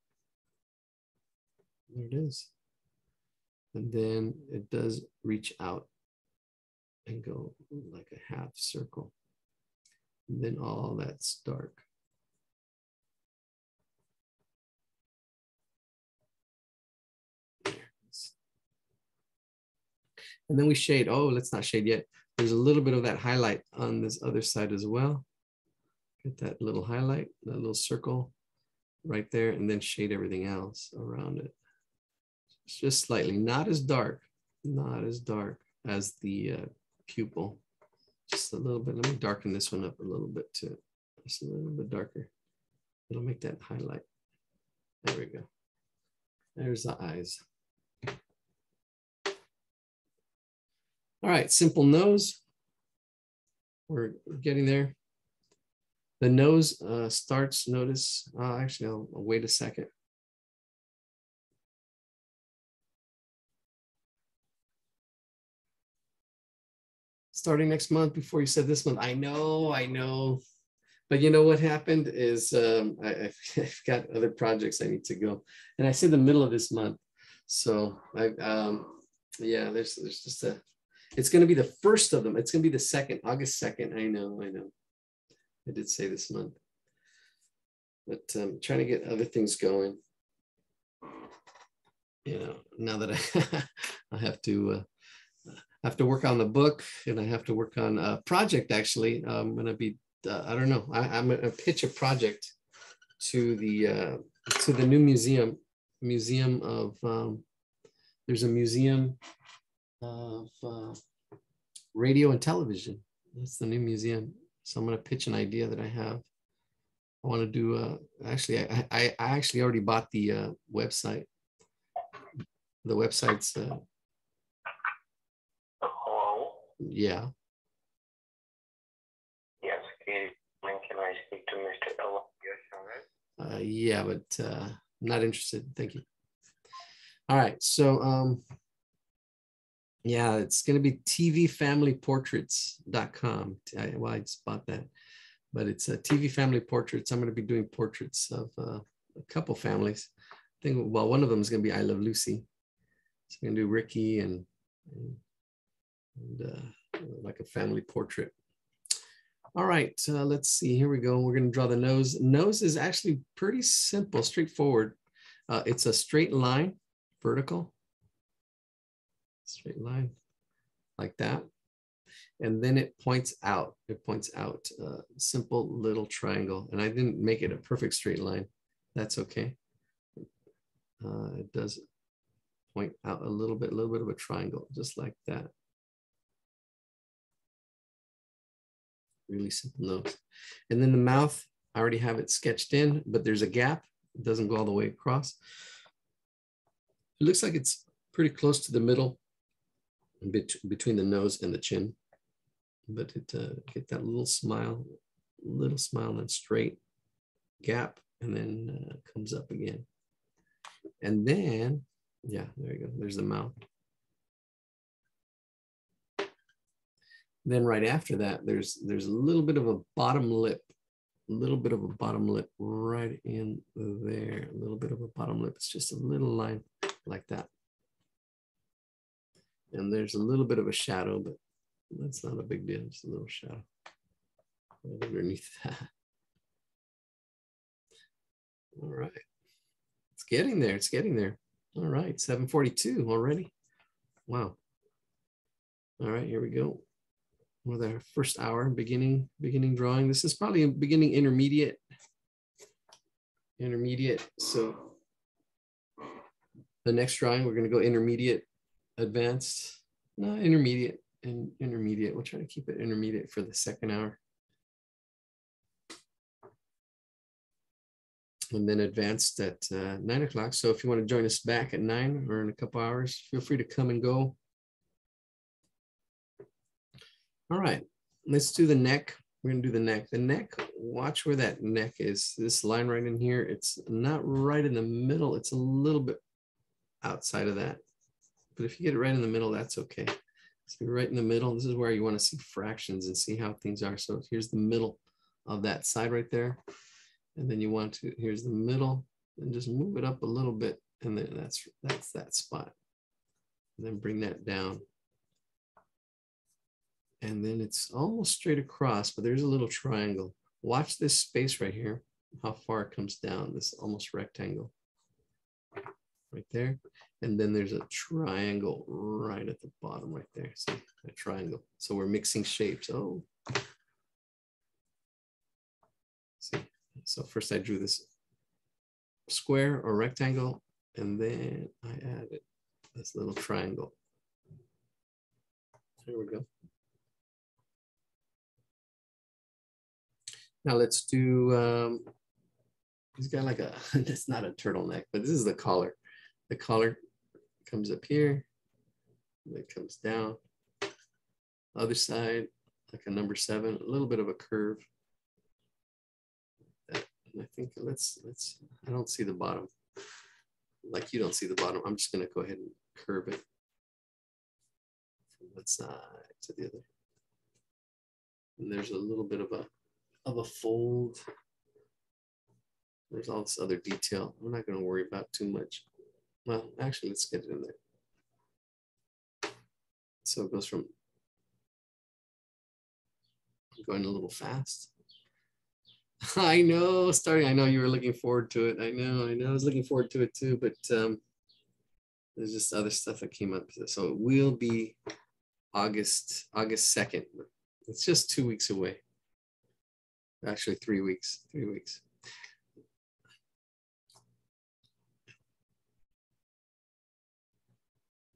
There it is. And then it does reach out and go like a half circle. And then all that's dark. And then we shade. Oh, let's not shade yet. There's a little bit of that highlight on this other side as well. Get that little highlight, that little circle right there, and then shade everything else around it. It's just slightly, not as dark as the pupil. Just a little bit. Let me darken this one up a little bit too. Just a little bit darker. It'll make that highlight. There we go. There's the eyes. All right, simple nose. We're getting there. The nose starts, notice, actually, I'll wait a second. Starting next month before you said this month. I know. But you know what happened is I've got other projects I need to go. And I said the middle of this month. So yeah, there's just a, it's going to be the first of them. It's going to be the second, August 2nd. I know. I did say this month. But trying to get other things going. You know, now that I have to, have to work on the book, and I have to work on a project. Actually, I'm going to be, I don't know, I'm going to pitch a project to the new museum of, there's a museum of radio and television. That's the new museum. So I'm going to pitch an idea that I have. I want to do, actually, I actually already bought the website. The website's, hello? Yeah. Yes, when can I speak to Mr. Ella? Yeah, but not interested. Thank you. All right. So, yeah, it's going to be tvfamilyportraits.com. Well, I just bought that, but it's a TV Family Portraits. I'm going to be doing portraits of a couple families. I think, well, one of them is going to be I Love Lucy. So I'm going to do Ricky and like a family portrait. All right, let's see. Here we go. We're going to draw the nose. Nose is actually pretty simple, straightforward. It's a straight line, vertical. Straight line like that. And then it points out. It points out a simple little triangle. And I didn't make it a perfect straight line. That's okay. It does point out a little bit of a triangle, just like that. Really simple nose. And then the mouth, I already have it sketched in, but there's a gap. It doesn't go all the way across. It looks like it's pretty close to the middle between the nose and the chin. But it get that little smile, and then straight gap, and then comes up again. And then, yeah, there you go. There's the mouth. Then right after that, there's a little bit of a bottom lip, right in there. A little bit of a bottom lip. It's just a little line like that. And there's a little bit of a shadow, but that's not a big deal. Just a little shadow underneath that. All right. It's getting there. It's getting there. All right. 7:42 already. Wow. All right. Here we go. With our first hour, beginning drawing. This is probably a beginning intermediate. So the next drawing, we're going to go intermediate, advanced, no, intermediate and intermediate. We'll try to keep it intermediate for the second hour. And then advanced at 9 o'clock. So if you want to join us back at 9 or in a couple hours, feel free to come and go. All right, let's do the neck. We're gonna do the neck. The neck, watch where that neck is. This line right in here, it's not right in the middle. It's a little bit outside of that. But if you get it right in the middle, that's okay. So right in the middle, this is where you wanna see fractions and see how things are. So here's the middle of that side right there. And then you want to, here's the middle, and just move it up a little bit. And then that's that spot. And then bring that down. And then it's almost straight across, but there's a little triangle. Watch this space right here, how far it comes down, this almost rectangle right there. And then there's a triangle right at the bottom right there. See, a triangle. So we're mixing shapes. Oh. See, so first I drew this square or rectangle, and then I added this little triangle. There we go. Now let's do, he's got like a, that's not a turtleneck, but this is the collar. The collar comes up here, and it comes down. Other side, like a number 7, a little bit of a curve. And I think I don't see the bottom. Like you don't see the bottom. I'm just gonna go ahead and curve it from one side to the other. And there's a little bit of a fold. There's all this other detail. I'm not going to worry about too much. Well, actually, let's get it in there. So it goes from going a little fast. I know, I know you were looking forward to it. I know, I was looking forward to it too, but there's just other stuff that came up. So it will be August 2nd. It's just 2 weeks away. Actually, 3 weeks. 3 weeks.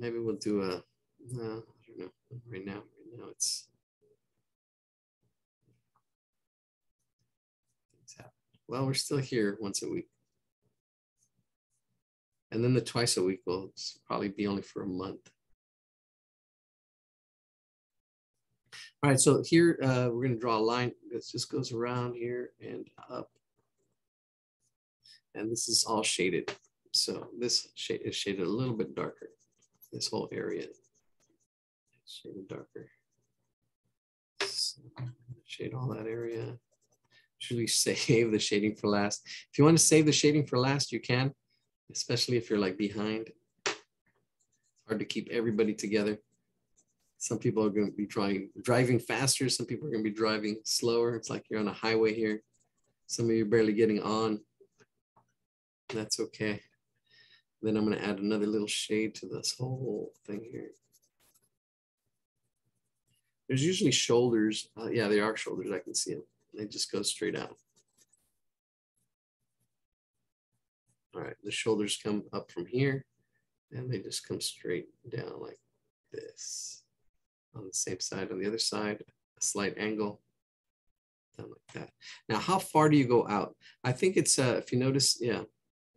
Maybe we'll do a, no, I don't know. Right now it's, well, we're still here once a week. And then the twice a week will probably be only for a month. All right, so here we're going to draw a line that just goes around here and up. And this is all shaded. So this shade is shaded a little bit darker. This whole area is shaded darker. So shade all that area. Usually save the shading for last. If you want to save the shading for last, you can, especially if you're like behind. Hard to keep everybody together. Some people are going to be driving faster. Some people are going to be driving slower. It's like you're on a highway here. Some of you are barely getting on. That's okay. Then I'm going to add another little shade to this whole thing here. There's usually shoulders. Yeah, they are shoulders. I can see them. They just go straight out. All right, the shoulders come up from here and they just come straight down like this. On the same side, on the other side, a slight angle, down like that. Now, how far do you go out? I think it's, if you notice, yeah,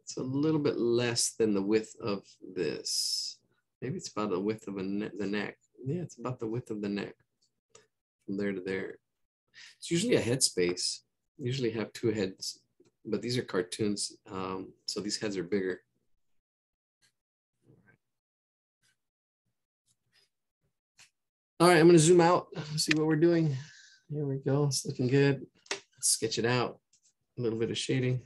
it's a little bit less than the width of this. Maybe it's about the width of the neck. Yeah, it's about the width of the neck from there to there. It's usually a head space. Usually have two heads, but these are cartoons, so these heads are bigger. All right, I'm going to zoom out, see what we're doing. Here we go. It's looking good. Let's sketch it out. A little bit of shading.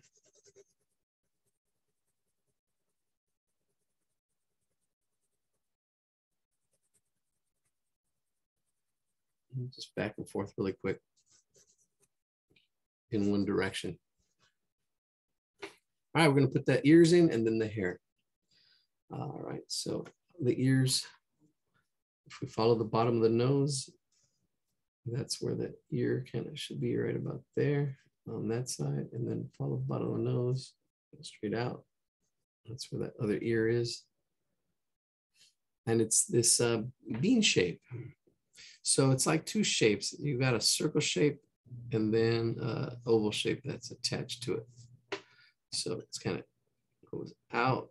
Just back and forth really quick in one direction. All right, we're going to put the ears in and then the hair. All right, so the ears, if we follow the bottom of the nose, that's where the ear kind of should be, right about there on that side, and then follow the bottom of the nose, go straight out. That's where that other ear is. And it's this bean shape. So it's like two shapes. You've got a circle shape and then oval shape that's attached to it. So it's kind of goes out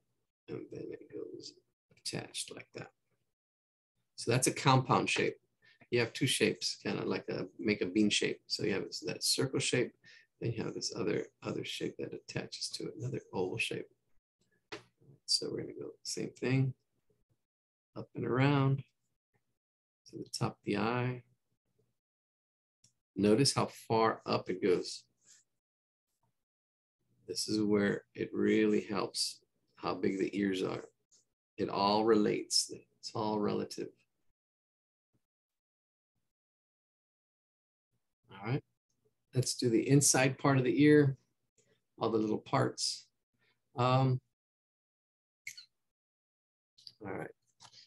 and then it goes attached like that. So that's a compound shape. You have two shapes, kind of like make a bean shape. So you have that circle shape, then you have this other shape that attaches to it, another oval shape. So we're gonna go same thing, up and around to the top of the eye. Notice how far up it goes. This is where it really helps how big the ears are. It all relates. It's all relative. All right, let's do the inside part of the ear, all the little parts. All right,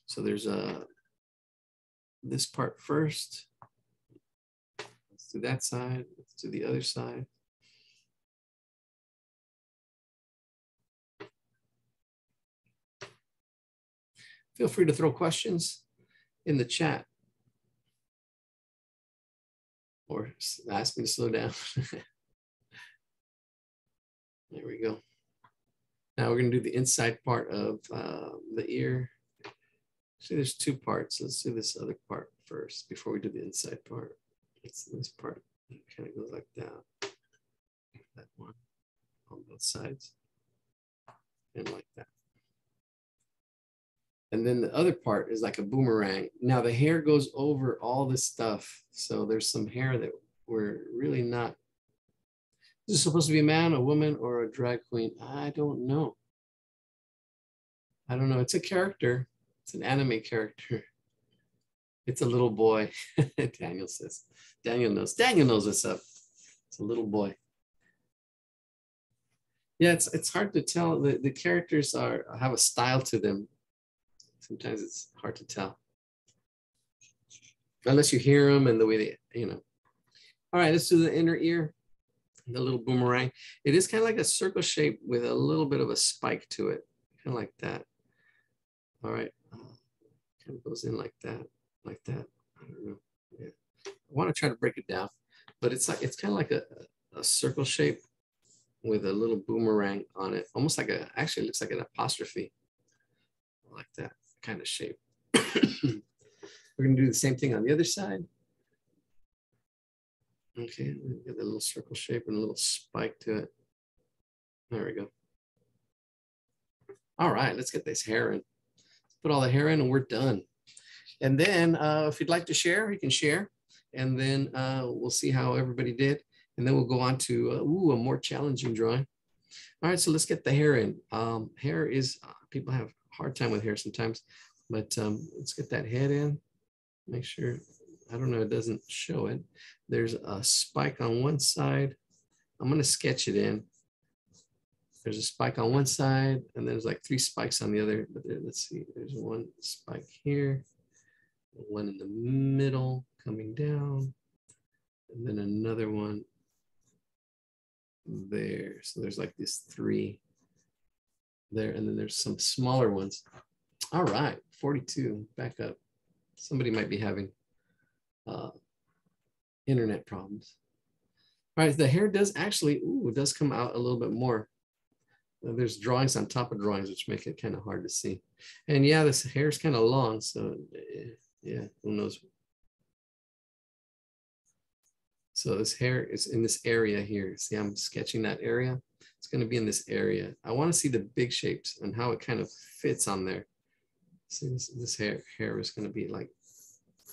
so there's this part first. Let's do that side. Let's do the other side. Feel free to throw questions in the chat or ask me to slow down. There we go. Now we're going to do the inside part of the ear. See, there's two parts. Let's do this other part first before we do the inside part. It's this part. It kind of goes like that. That one on both sides. And like that. And then the other part is like a boomerang. Now the hair goes over all this stuff. So there's some hair that we're really not. Is this supposed to be a man, a woman, or a drag queen? I don't know. I don't know. It's a character. It's an anime character. It's a little boy. Daniel says. Daniel knows what's up. It's a little boy. Yeah, it's hard to tell. The characters have a style to them. Sometimes it's hard to tell. unless you hear them and the way they, you know. All right, let's do the inner ear, the little boomerang. It is kind of like a circle shape with a little bit of a spike to it, kind of like that. All right, kind of goes in like that, like that. I don't know. Yeah. I want to try to break it down, but it's like, it's kind of like a circle shape with a little boomerang on it, almost like a, actually looks like an apostrophe, like that kind of shape. We're gonna do the same thing on the other side. Okay, get the little circle shape and a little spike to it. There we go. All right, let's get this hair in. Let's put all the hair in and we're done. And then if you'd like to share, you can share. And then we'll see how everybody did. And then we'll go on to a more challenging drawing. All right, so let's get the hair in. Hair is, people have a hard time with hair sometimes, but let's get that head in. Make sure, I don't know, it doesn't show it. There's a spike on one side. I'm gonna sketch it in. There's a spike on one side and there's like 3 spikes on the other, but there, let's see, there's one spike here, one in the middle coming down, and then another one there. So there's like these 3 there, and then there's some smaller ones. All right, 42, back up. Somebody might be having internet problems. All right, the hair does actually, it does come out a little bit more. There's drawings on top of drawings, which make it kind of hard to see. And yeah, this hair is kind of long, so yeah, who knows? So this hair is in this area here. See, I'm sketching that area. It's going to be in this area. I want to see the big shapes and how it kind of fits on there. See, this hair is going to be like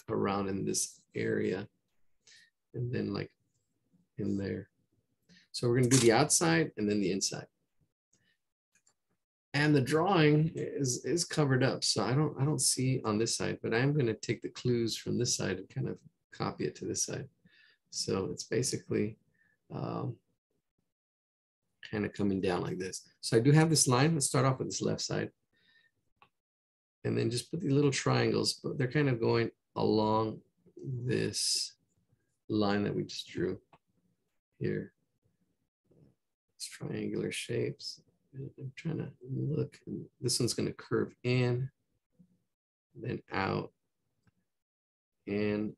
around in this area and then like in there. So we're going to do the outside and then the inside. And the drawing is covered up, so I don't see on this side, but I'm going to take the clues from this side and kind of copy it to this side. So it's basically kind of coming down like this. So I do have this line. Let's start off with this left side. And then just put these little triangles, but they're kind of going along this line that we just drew here. It's triangular shapes. I'm trying to look. This one's going to curve in, then out, in,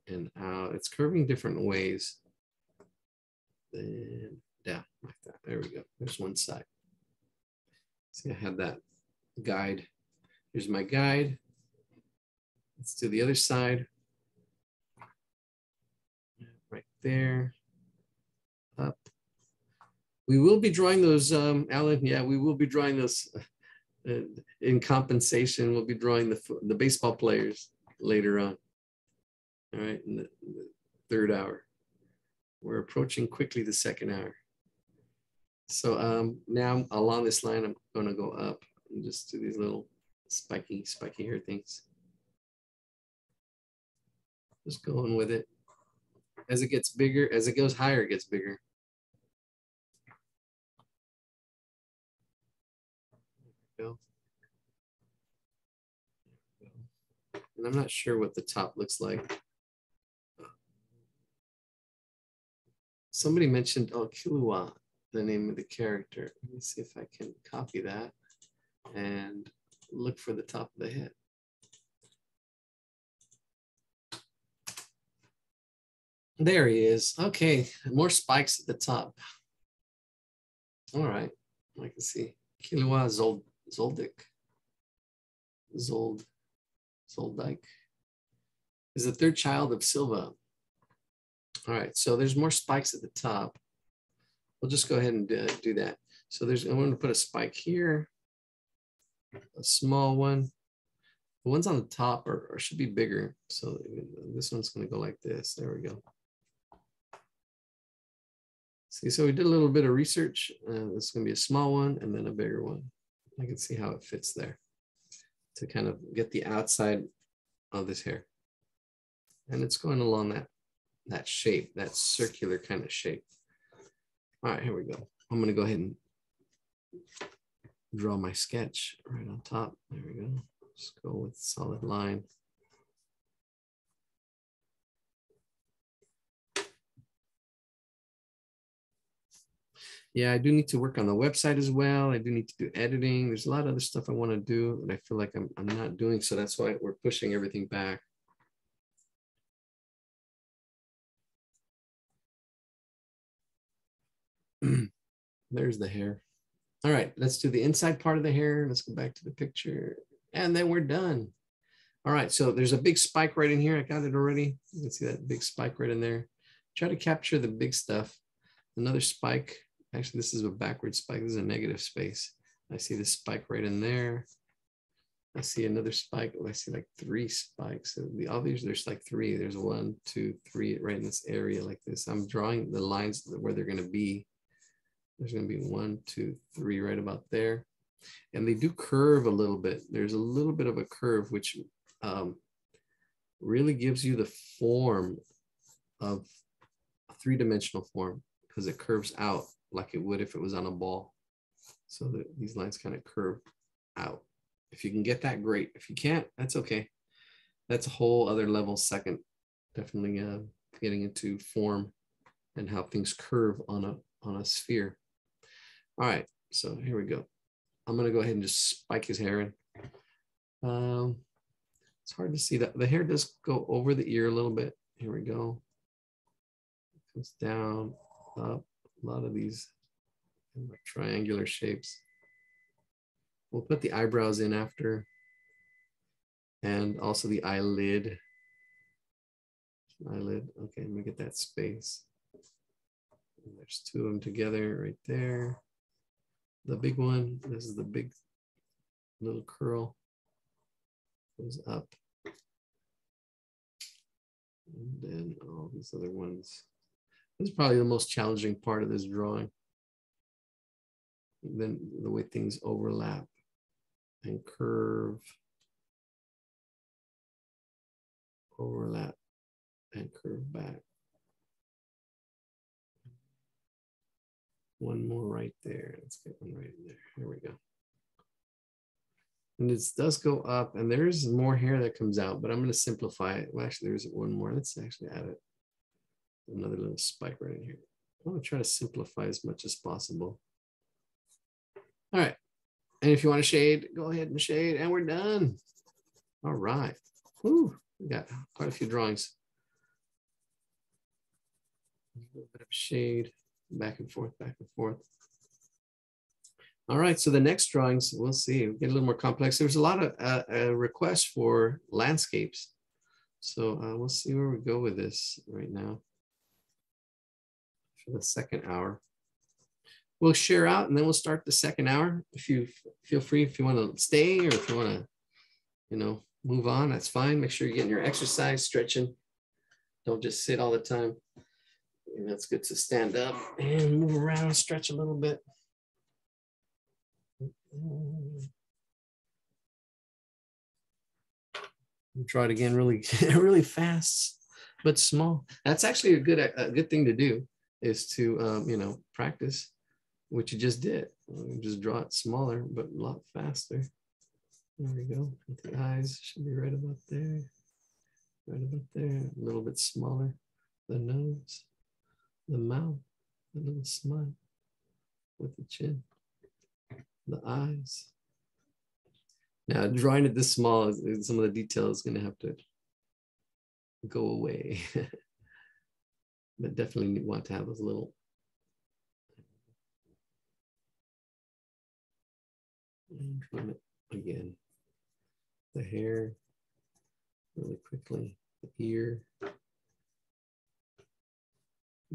and out. It's curving different ways. Then down like that. There we go. There's one side. See, I had that guide. Here's my guide. Let's do the other side. Right there. Up. We will be drawing those, Alan. Yeah, we will be drawing those in compensation. We'll be drawing the baseball players later on. All right, in the 3rd hour. We're approaching quickly the 2nd hour. So now along this line, I'm going to go up and just do these little spiky hair things. Just going with it. As it gets bigger, as it goes higher, it gets bigger. And I'm not sure what the top looks like. Somebody mentioned, oh, Kilua, the name of the character. Let me see if I can copy that and look for the top of the head. There he is. Okay, more spikes at the top. All right, I can see. Kilua Zoldike is the 3rd child of Silva. All right, so there's more spikes at the top. We'll just go ahead and do that. So I'm going to put a spike here, a small one. The ones on the top should be bigger. So this one's going to go like this. There we go. See, so we did a little bit of research. This is going to be a small one and then a bigger one. I can see how it fits there to kind of get the outside of this hair. And it's going along that shape, that circular kind of shape. All right, here we go. I'm going to go ahead and draw my sketch right on top. There we go. Just go with solid line. Yeah, I do need to work on the website as well. I do need to do editing. There's a lot of other stuff I want to do that I feel like I'm not doing. So that's why we're pushing everything back. There's the hair. All right, let's do the inside part of the hair. Let's go back to the picture. And then we're done. All right, so there's a big spike right in here. I got it already. You can see that big spike right in there. Try to capture the big stuff. Another spike. Actually, this is a backward spike. This is a negative space. I see the spike right in there. I see another spike. Oh, I see like 3 spikes. So all these, there's like 3. There's 1, 2, 3 right in this area like this. I'm drawing the lines where they're going to be. There's going to be 1, 2, 3 right about there. And they do curve a little bit. There's a little bit of a curve, which really gives you the form of a 3-dimensional form because it curves out like it would if it was on a ball. So that these lines kind of curve out. If you can get that, great. If you can't, that's okay. That's a whole other level second. Definitely getting into form and how things curve on a sphere. All right, so here we go. I'm gonna go ahead and just spike his hair in. It's hard to see that the hair does go over the ear a little bit. Here we go. It comes down, up. A lot of these triangular shapes. We'll put the eyebrows in after, and also the eyelid. Eyelid. Okay, let me get that space. And there's 2 of them together right there. The big one. This is the big little curl. Goes up. And then all these other ones. This is probably the most challenging part of this drawing. And then the way things overlap and curve, overlap and curve back. One more right there. Let's get one right in there. Here we go. And this does go up, and there's more hair that comes out, but I'm going to simplify it. Well, actually, there's one more. Let's actually add it. Another little spike right in here. I want to try to simplify as much as possible. All right. And if you want to shade, go ahead and shade, and we're done. All right. Whew, we got quite a few drawings. A little bit of shade, back and forth, back and forth. All right, so the next drawings, we'll see. We'll get a little more complex. There's a lot of requests for landscapes. So we'll see where we go with this right now for the second hour. We'll share out and then we'll start the second hour. If you feel free, if you want to stay or if you want to, move on, that's fine. Make sure you're getting your exercise, stretching. Don't just sit all the time. And it's good to stand up and move around, stretch a little bit. Try it again really, really fast, but small. That's actually a good thing to do is to, practice what you just did. Just draw it smaller, but a lot faster. There we go. The eyes should be right about there. Right about there. A little bit smaller. The nose, the mouth, a little smile with the chin, the eyes. Now, drawing it this small, some of the detail is going to have to go away. But definitely want to have those little. And drawing it again. The hair, really quickly. The ear.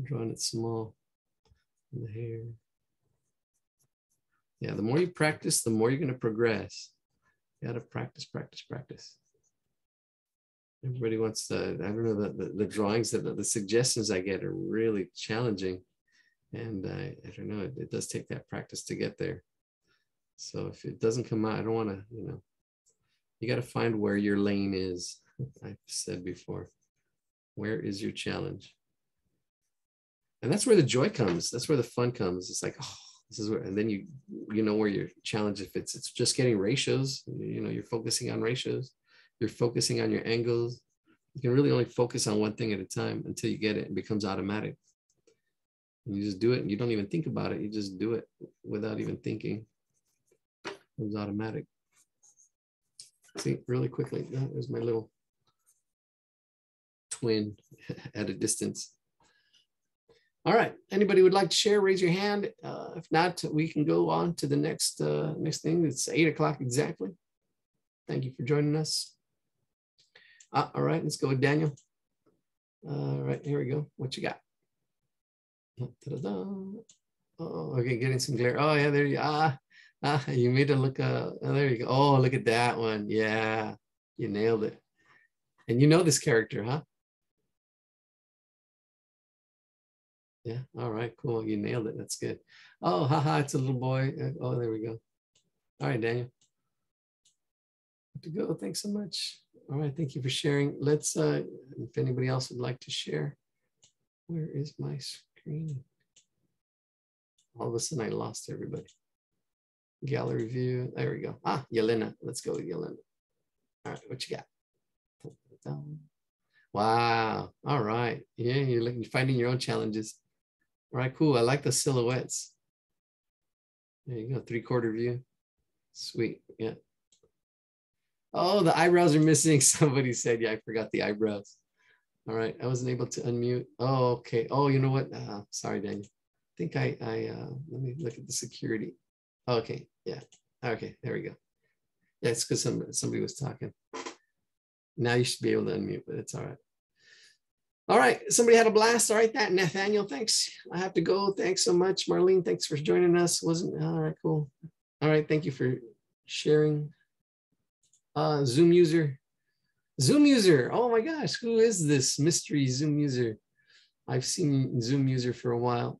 Drawing it small. And the hair. Yeah, the more you practice, the more you're going to progress. You got to practice, practice, practice. Everybody wants to, I don't know, the drawings, the suggestions I get are really challenging. And I don't know, it does take that practice to get there. So if it doesn't come out, I don't want to, you got to find where your lane is. I've said before, where is your challenge? And that's where the joy comes. That's where the fun comes. It's like, oh, this is where, and then you know where your challenge, if it's just getting ratios, you're focusing on ratios, you're focusing on your angles. You can really only focus on one thing at a time until you get it and becomes automatic. You just do it and you don't even think about it. You just do it without even thinking. It was automatic. See, really quickly, there's my little twin at a distance. All right, anybody would like to share, raise your hand. If not, we can go on to the next thing. It's 8 o'clock exactly. Thank you for joining us. All right, let's go with Daniel. All right, here we go. What you got? Oh, okay, getting some glare. Oh yeah, there you you made it look. Oh, there you go. Oh, look at that one. Yeah, you nailed it. And you know this character, huh? Yeah. All right. Cool. You nailed it. That's good. Oh, haha! It's a little boy. Oh, there we go. All right, Daniel. Good to go. Thanks so much. All right. Thank you for sharing. Let's. If anybody else would like to share, where is my screen? All of a sudden, I lost everybody. Gallery view. There we go. Ah, Yelena. Let's go with Yelena. All right. What you got? Wow. All right. Yeah, you're finding your own challenges. All right, cool. I like the silhouettes. There you go. 3/4 view. Sweet. Yeah. Oh, the eyebrows are missing. Somebody said, yeah, I forgot the eyebrows. All right. I wasn't able to unmute. Oh, okay. Oh, you know what? Sorry, Daniel. I think let me look at the security. Okay. Yeah. Okay. There we go. Yeah, it's because somebody was talking. Now you should be able to unmute, but it's all right. All right, somebody had a blast. All right, that Nathaniel, thanks. I have to go. Thanks so much. Marlene, thanks for joining us. All right, cool. All right, thank you for sharing. Zoom user. Zoom user. Oh my gosh, who is this mystery Zoom user? I've seen Zoom user for a while.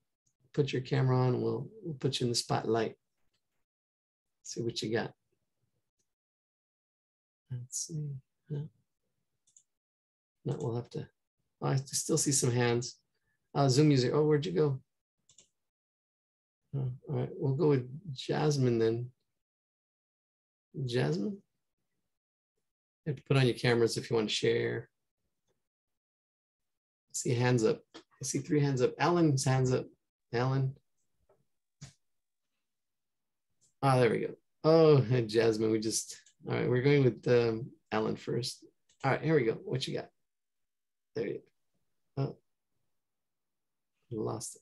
Put your camera on, we'll put you in the spotlight. See what you got. Let's see. No, we'll have to. Oh, I still see some hands. Zoom user. Oh, where'd you go? Oh, all right, we'll go with Jasmine then. Jasmine? You have to put on your cameras if you want to share. I see hands up. I see 3 hands up. Alan's hands up. Alan. Oh, there we go. Oh, Jasmine, all right, we're going with Alan first. All right, here we go. What you got? There you go. Oh, lost it.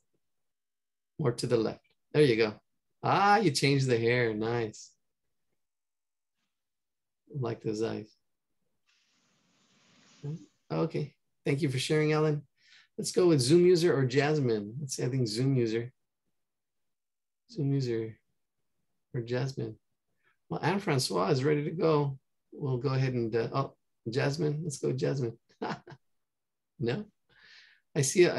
More to the left. There you go. Ah, you changed the hair. Nice. I like those eyes. Okay. Thank you for sharing, Ellen. Let's go with Zoom user or Jasmine. Let's see, I think Zoom user. Zoom user or Jasmine. Well, Anne-Francois is ready to go. We'll go ahead and, oh, Jasmine. Let's go, Jasmine. No? I see a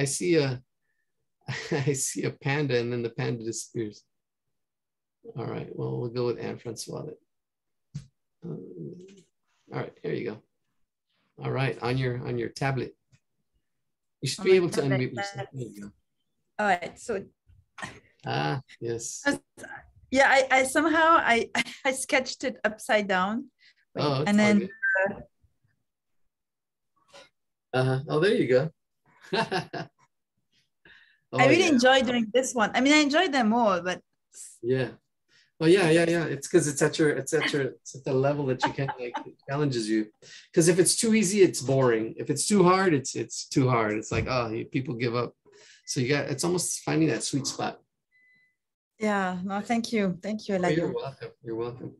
panda and then the panda disappears. All right, well, we'll go with Anne-Francois. All right, there you go. All right, on your tablet. You should be able to unmute yourself. There you go. All right, so. Yes. Yeah, I somehow I sketched it upside down. Oh, and then. Oh, there you go. Oh, I really enjoy doing this one. I mean, I enjoy them all, but. Yeah. Well, yeah. It's because it's at the level that you can, like, it challenges you. Because if it's too easy, it's boring. If it's too hard, it's too hard. It's like, oh, people give up. So it's almost finding that sweet spot. Yeah. No, thank you. I like You're welcome. You're welcome.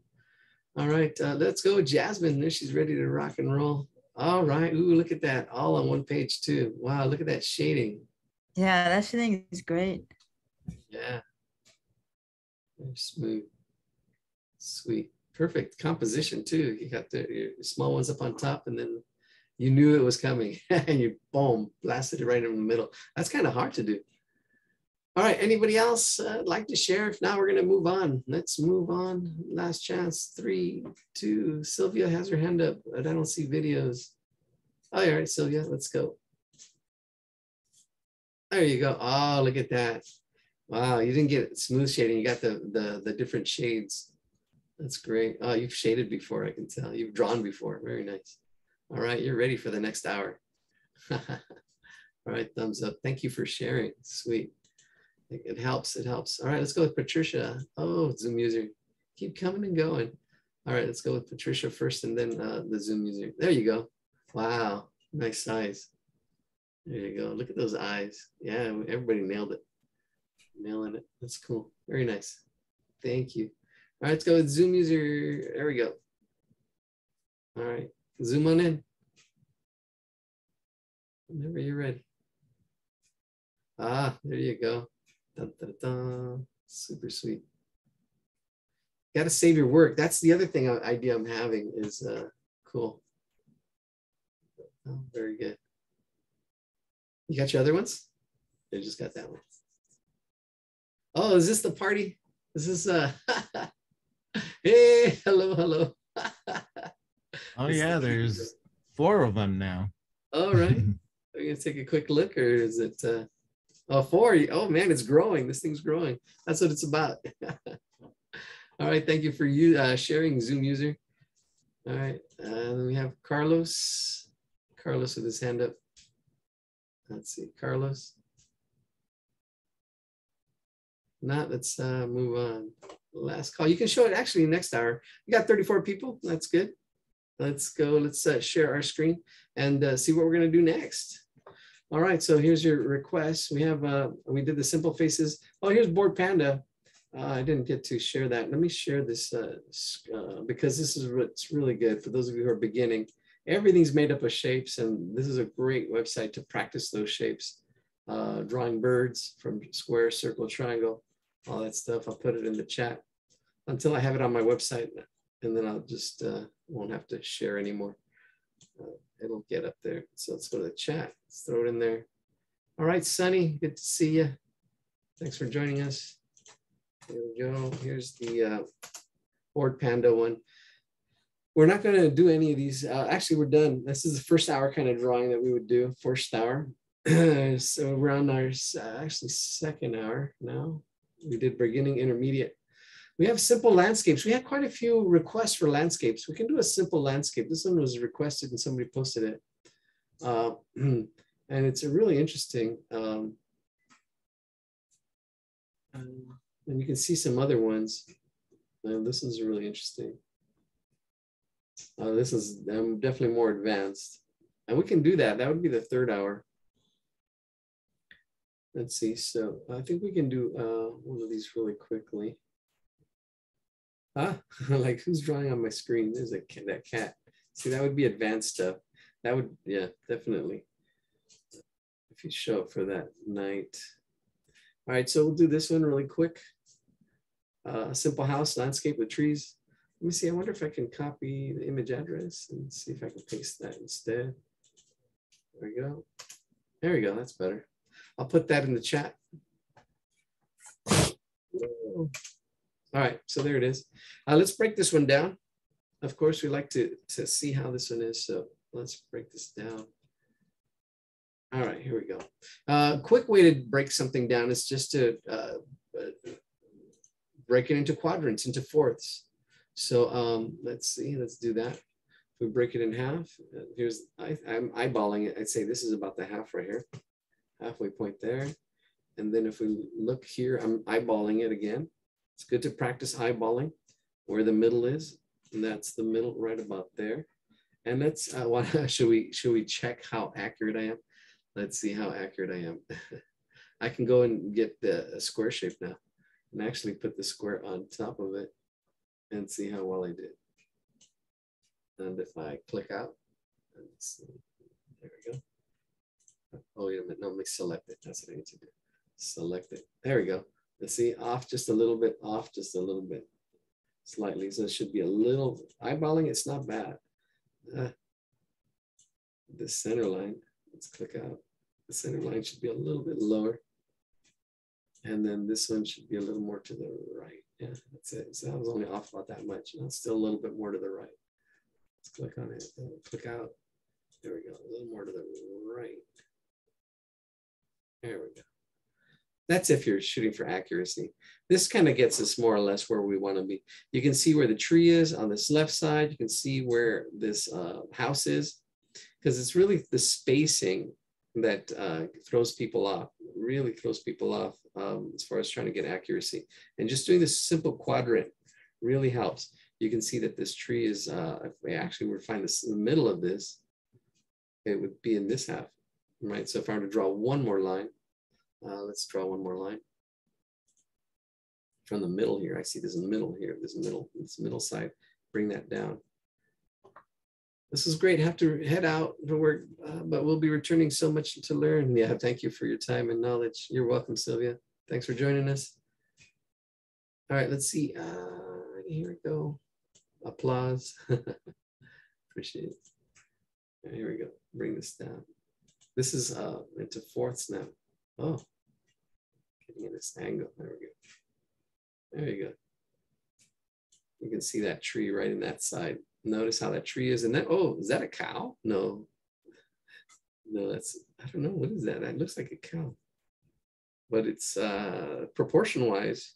All right, let's go, Jasmine. There, she's ready to rock and roll. All right. Ooh, look at that. All on one page too. Wow, look at that shading. Yeah, that shading is great. Yeah. Very smooth. Sweet. Perfect composition too. You got your small ones up on top, and then you knew it was coming and you boom, blasted it right in the middle. That's kind of hard to do. All right, anybody else like to share? If not, we're going to move on. Let's move on. Last chance. 3, 2. Sylvia has her hand up, but I don't see videos. Oh, all right, Sylvia, let's go. There you go. Oh, look at that. Wow, you didn't get smooth shading. You got the different shades. That's great. Oh, you've shaded before, I can tell. You've drawn before. Very nice. All right, you're ready for the next hour. All right, thumbs up. Thank you for sharing. Sweet. It helps. It helps. All right, let's go with Patricia. Oh, Zoom user. Keep coming and going. All right, let's go with Patricia first and then the Zoom user. There you go. Wow, nice size. There you go. Look at those eyes. Yeah, everybody nailed it. Nailing it. That's cool. Very nice. Thank you. All right, let's go with Zoom user. There we go. All right, zoom on in. Whenever you're ready. Ah, there you go. Dun, dun, dun. Super sweet. Got to save your work. That's the other thing idea I'm having is cool. Oh, very good. You got your other ones? I just got that one. Oh, is this the party? Is this hey, hello, hello. Oh yeah, there's 4 of them now. All right. Are you gonna take a quick look, or is it oh, 4? Oh man, it's growing. This thing's growing. That's what it's about. All right, thank you for you sharing, Zoom user. All right, then we have Carlos. Carlos with his hand up. Let's see, Carlos. Not, let's move on. Last call. You can show it actually next hour. We got 34 people. That's good. Let's go. Let's share our screen and see what we're going to do next. All right. So here's your request. We have, we did the simple faces. Oh, here's Board Panda. I didn't get to share that. Let me share this because this is what's really good for those of you who are beginning. Everything's made up of shapes, and this is a great website to practice those shapes. Drawing birds from square, circle, triangle, all that stuff. I'll put it in the chat until I have it on my website, and then I'll just won't have to share anymore. It'll get up there. So let's go to the chat. Let's throw it in there. All right, Sunny, good to see you. Thanks for joining us. Here we go. Here's the Board Panda one. We're not going to do any of these. Actually, we're done. This is the first hour kind of drawing that we would do, first hour. So we're on our actually second hour now. We did beginning, intermediate. We have simple landscapes. We had quite a few requests for landscapes. We can do a simple landscape. This one was requested and somebody posted it. And it's a really interesting. And you can see some other ones. This is really interesting. This is definitely more advanced. And we can do that. That would be the third hour. Let's see. So I think we can do one of these really quickly. Like who's drawing on my screen? There's that cat. See, that would be advanced stuff. That would, yeah, definitely. If you show up for that night. All right, so we'll do this one really quick. A simple house landscape with trees. Let me see. I wonder if I can copy the image address and see if I can paste that instead. There we go. There we go. That's better. I'll put that in the chat. Whoa. All right, so there it is. Let's break this one down. Of course, we like to see how this one is. So let's break this down. All right, here we go. Quick way to break something down is just to break it into quadrants, into fourths. So let's see, let's do that. If we break it in half, here's, I'm eyeballing it. I'd say this is about the half right here. Halfway point there. And then if we look here, I'm eyeballing it again. It's good to practice eyeballing where the middle is. And that's the middle right about there. And let's, should we check how accurate I am? Let's see how accurate I am. I can go and get the square shape now and actually put the square on top of it and see how well I did. And if I click out, let's see, there we go. Oh, wait a minute, no, let me select it. That's what I need to do. Select it. There we go. Let's see, off just a little bit, off just a little bit, slightly. So it should be a little, eyeballing, it's not bad. The center line, let's click out. The center line should be a little bit lower. And then this one should be a little more to the right. Yeah, that's it. So I was only off about that much. Now it's still a little bit more to the right. Let's click on it, click out. There we go, a little more to the right. There we go. That's if you're shooting for accuracy. This kind of gets us more or less where we want to be. You can see where the tree is on this left side. You can see where this house is, because it's really the spacing that throws people off, really throws people off as far as trying to get accuracy. And just doing this simple quadrant really helps. You can see that this tree is, if we actually were to find this in the middle of this, it would be in this half, right? So if I were to draw one more line, let's draw one more line. From the middle here, I see this middle here, this middle side, bring that down. This is great. Have to head out to work, but we'll be returning so much to learn. Yeah, thank you for your time and knowledge. You're welcome, Sylvia. Thanks for joining us. All right, let's see. Here we go. Applause. Appreciate it. Right, here we go. Bring this down. This is into fourths now. Oh, getting in this angle. There we go. There you go. You can see that tree right in that side. Notice how that tree is. And then, oh, is that a cow? No. No, that's, I don't know. What is that? That looks like a cow. But it's proportion wise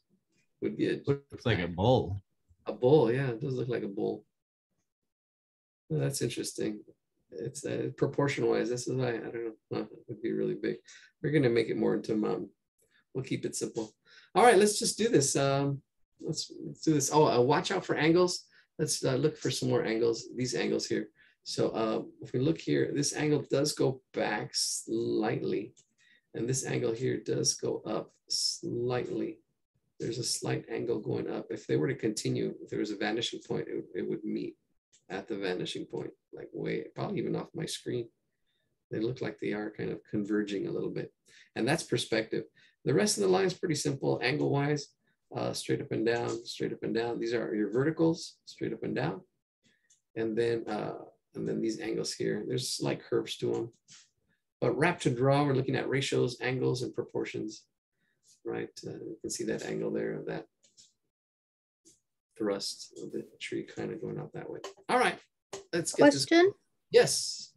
would be a. Looks like a bull. A bull, yeah. It does look like a bull. Well, that's interesting. It's proportion wise. This is why, I don't know. It would be really big. We're going to make it more into a mountain. We'll keep it simple. All right, let's just do this. Let's do this. Oh, watch out for angles. Let's look for some more angles, these angles here. So if we look here, this angle does go back slightly. And this angle here does go up slightly. There's a slight angle going up. If they were to continue, if there was a vanishing point, it would meet at the vanishing point, like way, probably even off my screen. They look like they are kind of converging a little bit. And that's perspective. The rest of the line is pretty simple, angle-wise, straight up and down, straight up and down. These are your verticals, straight up and down. And then these angles here, there's slight curves to them. But wrap to draw, we're looking at ratios, angles, and proportions, right? You can see that angle there of that thrust of the tree kind of going out that way. All right, let's get Question? this. Yes.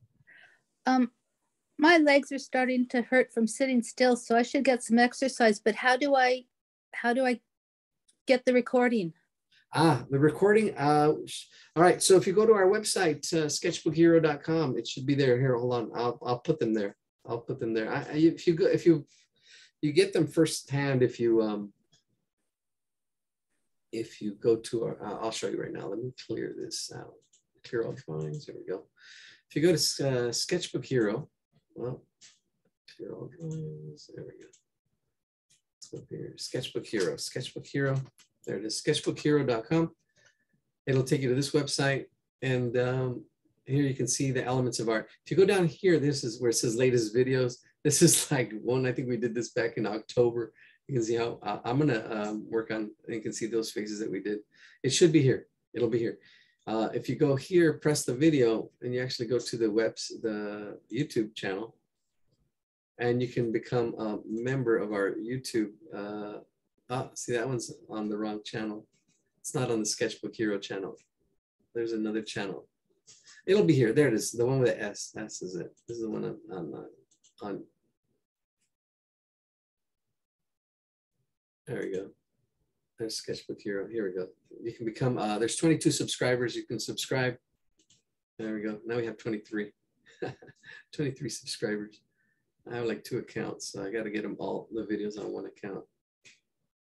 My legs are starting to hurt from sitting still, so I should get some exercise, but how do I get the recording? The recording. All right. So if you go to our website, sketchbookhero.com, it should be there. Here, hold on. I'll put them there. I'll put them there. If you get them firsthand, if you go to our, I'll show you right now. Let me clear this out. Clear all drawings. There we go. If you go to Sketchbook Hero, well, clear all drawings. There we go. Let's go up here. Sketchbook Hero. Sketchbook Hero. There it is, sketchbookhero.com. It'll take you to this website. And here you can see the elements of art. If you go down here, this is where it says latest videos. This is like one, I think we did this back in October. You can see how I'm gonna work on, you can see those faces that we did. It should be here, it'll be here. If you go here, press the video, and you actually go to the YouTube channel, and you can become a member of our YouTube. See, that one's on the wrong channel. It's not on the Sketchbook Hero channel. There's another channel. It'll be here. There it is. The one with the S. S is it. This is the one on. There we go. There's Sketchbook Hero. Here we go. You can become, there's 22 subscribers. You can subscribe. There we go. Now we have 23. 23 subscribers. I have like 2 accounts, so I got to get them all, the videos on one account.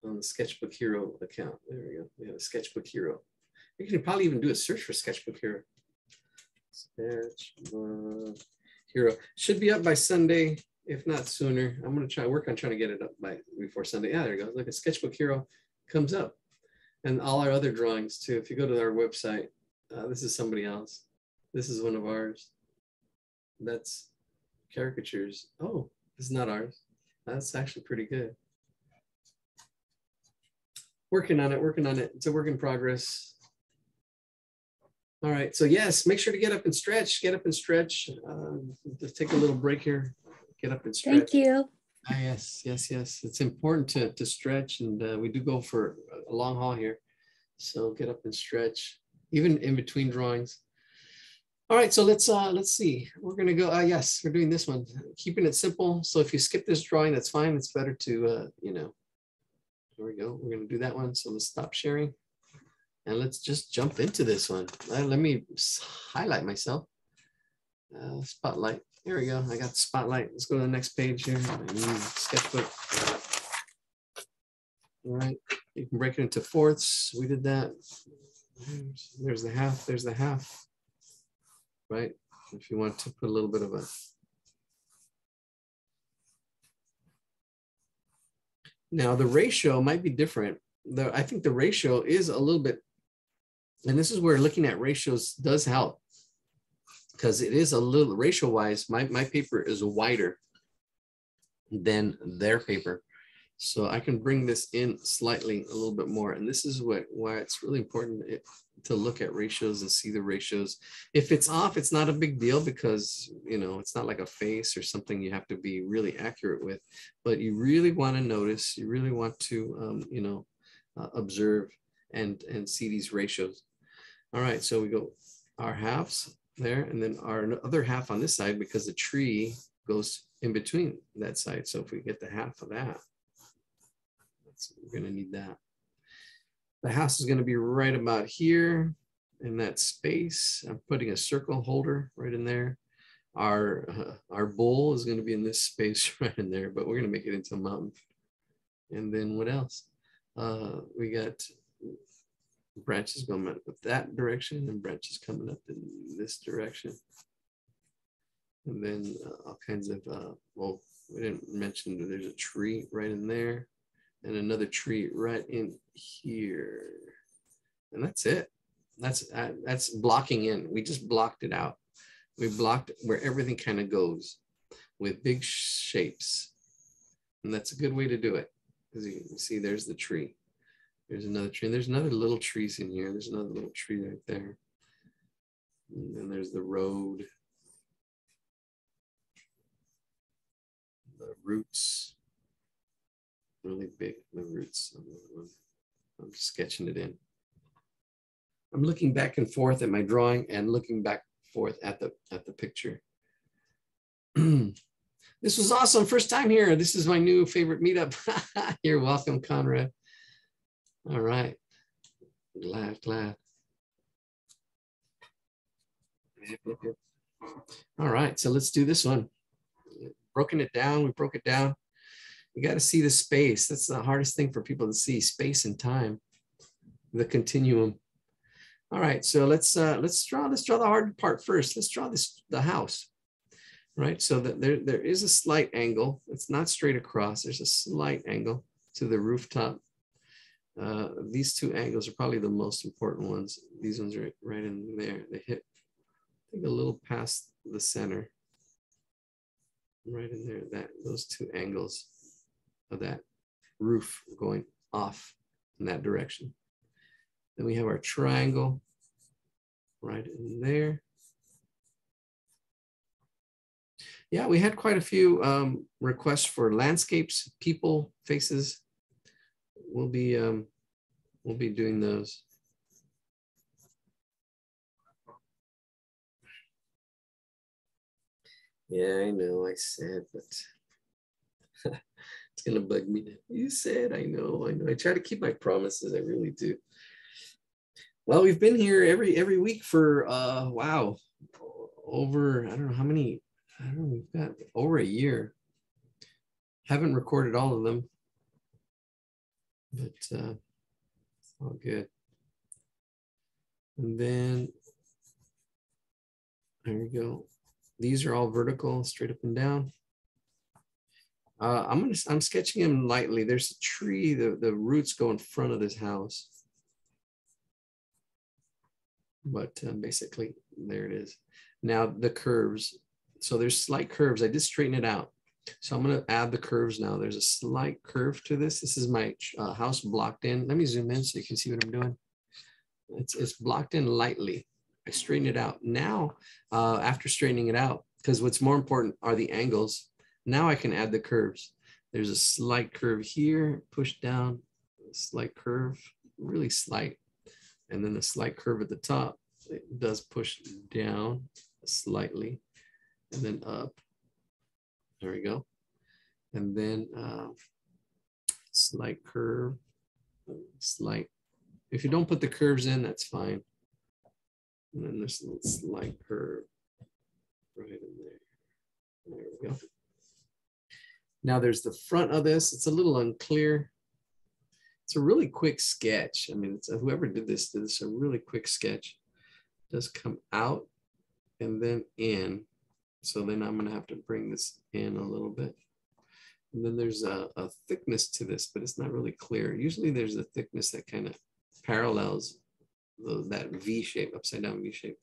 On the Sketchbook Hero account. There we go. We have a Sketchbook Hero. You can probably even do a search for Sketchbook Hero. Sketchbook Hero. Should be up by Sunday, if not sooner. I'm going to work on trying to get it up before Sunday. Yeah, there you go. Look at Sketchbook Hero comes up. And all our other drawings too. If you go to our website, this is somebody else. This is one of ours. That's caricatures. Oh, this is not ours. That's actually pretty good. Working on it, working on it. It's a work in progress. All right, so yes, make sure to get up and stretch. Get up and stretch. Just take a little break here. Get up and stretch. Thank you. Yes, yes, yes. It's important to stretch, and we do go for a long haul here. So get up and stretch, even in between drawings. All right, so let's see. We're gonna go. Yes, we're doing this one. Keeping it simple. So if you skip this drawing, that's fine. It's better to There we go. We're going to do that one. So let's stop sharing and let's just jump into this one. Let me highlight myself. Spotlight. Here we go. I got the spotlight. Let's go to the next page here. Sketchbook. All right. You can break it into fourths. We did that. There's the half. There's the half. Right. If you want to put a little bit of a. Now the ratio might be different. I think the ratio is a little bit, and this is where looking at ratios does help, because it is a little ratio wise. My paper is wider than their paper, so I can bring this in slightly a little bit more. And this is why it's really important to look at ratios and see the ratios. If it's off, it's not a big deal, because it's not like a face or something you have to be really accurate with. But you really want to notice. You really want to observe and see these ratios. All right, so we go our halves there, and then our other half on this side, because the tree goes in between that side. So if we get the half of that, we're going to need that. The house is going to be right about here in that space. I'm putting a circle holder right in there. Our bowl is going to be in this space right in there, but we're going to make it into a mountain. And then what else? We got branches going up that direction and branches coming up in this direction. And then all kinds of, well, we didn't mention that there's a tree right in there and another tree right in here. And that's it. That's blocking in. We just blocked it out. We blocked where everything kind of goes with big shapes. And that's a good way to do it. As you can see, there's the tree. There's another tree. And there's another little trees in here. There's another little tree right there. And then there's the road. The roots. Really big, the roots. I'm just sketching it in. I'm looking back and forth at my drawing and looking back and forth at the picture. This was awesome. First time here. This is my new favorite meetup. You're welcome, Conrad. All right. Glad. All right. So let's do this one. Broken it down. We broke it down. You got to see the space. That's the hardest thing for people to see, space and time, the continuum. All right. So let's draw the hard part first. Let's draw the house. Right, so that there is a slight angle. It's not straight across. There's a slight angle to the rooftop. These two angles are probably the most important ones. These ones are right in there. They hit, I think, a little past the center. Right in there. Those two angles of that roof going off in that direction. Then we have our triangle right in there. Yeah, we had quite a few requests for landscapes, people, faces. We'll be doing those. Yeah, I know. I said, but it's gonna bug me. You said, I know. I try to keep my promises. I really do. Well, we've been here every week for wow, over I don't know how many. I don't know, we've got over a year. Haven't recorded all of them, but it's all good. And then there we go. These are all vertical, straight up and down. I'm sketching them lightly. There's a tree. The roots go in front of this house, but basically there it is. Now the curves. So there's slight curves. I did straighten it out. So I'm going to add the curves now. There's a slight curve to this. This is my house blocked in. Let me zoom in so you can see what I'm doing. It's blocked in lightly. I straightened it out. Now, after straightening it out, because what's more important are the angles. Now I can add the curves. There's a slight curve here, push down, a slight curve, really slight. And then a slight curve at the top. It does push down slightly. And then up, there we go. And then slight curve, slight. If you don't put the curves in, that's fine. And then there's a little slight curve right in there. There we go. Now there's the front of this. It's a little unclear. It's a really quick sketch. I mean, it's whoever did this a really quick sketch. It does come out and then in. So then I'm gonna have to bring this in a little bit. And then there's a thickness to this, but it's not really clear. Usually there's a thickness that kind of parallels that V shape, upside down V shape,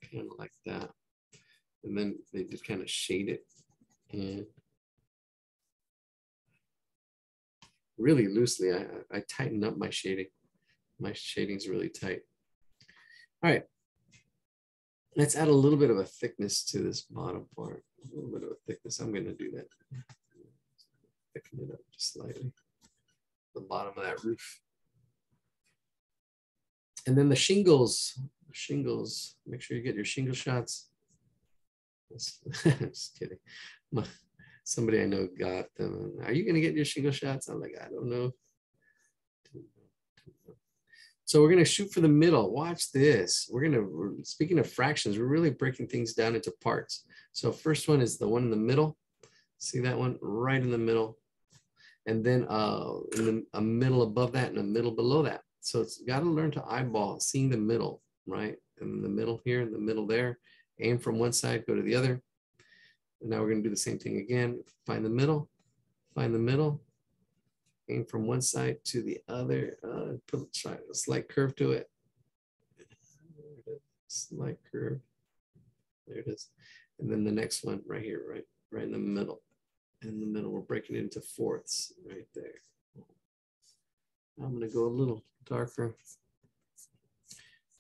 kind of like that. And then they just kind of shade it in really loosely. I tighten up my shading. My shading's really tight. All right. Let's add a little bit of a thickness to this bottom part. A little bit of a thickness. I'm going to do that. Thicken it up just slightly. The bottom of that roof. And then the shingles. Make sure you get your shingle shots. Just kidding. Somebody I know got them. Are you going to get your shingle shots? I'm like, I don't know. So we're going to shoot for the middle. Watch this. Speaking of fractions, we're really breaking things down into parts. So first one is the one in the middle. See that one right in the middle. And then a middle above that and a middle below that. So it's got to learn to eyeball seeing the middle, right? And the middle here, and the middle there. Aim from one side, go to the other. And now we're going to do the same thing again. Find the middle, aim from one side to the other, put a slight curve to it. Slight curve. There it is. And then the next one right here, right in the middle. In the middle, we're breaking it into fourths right there. I'm going to go a little darker.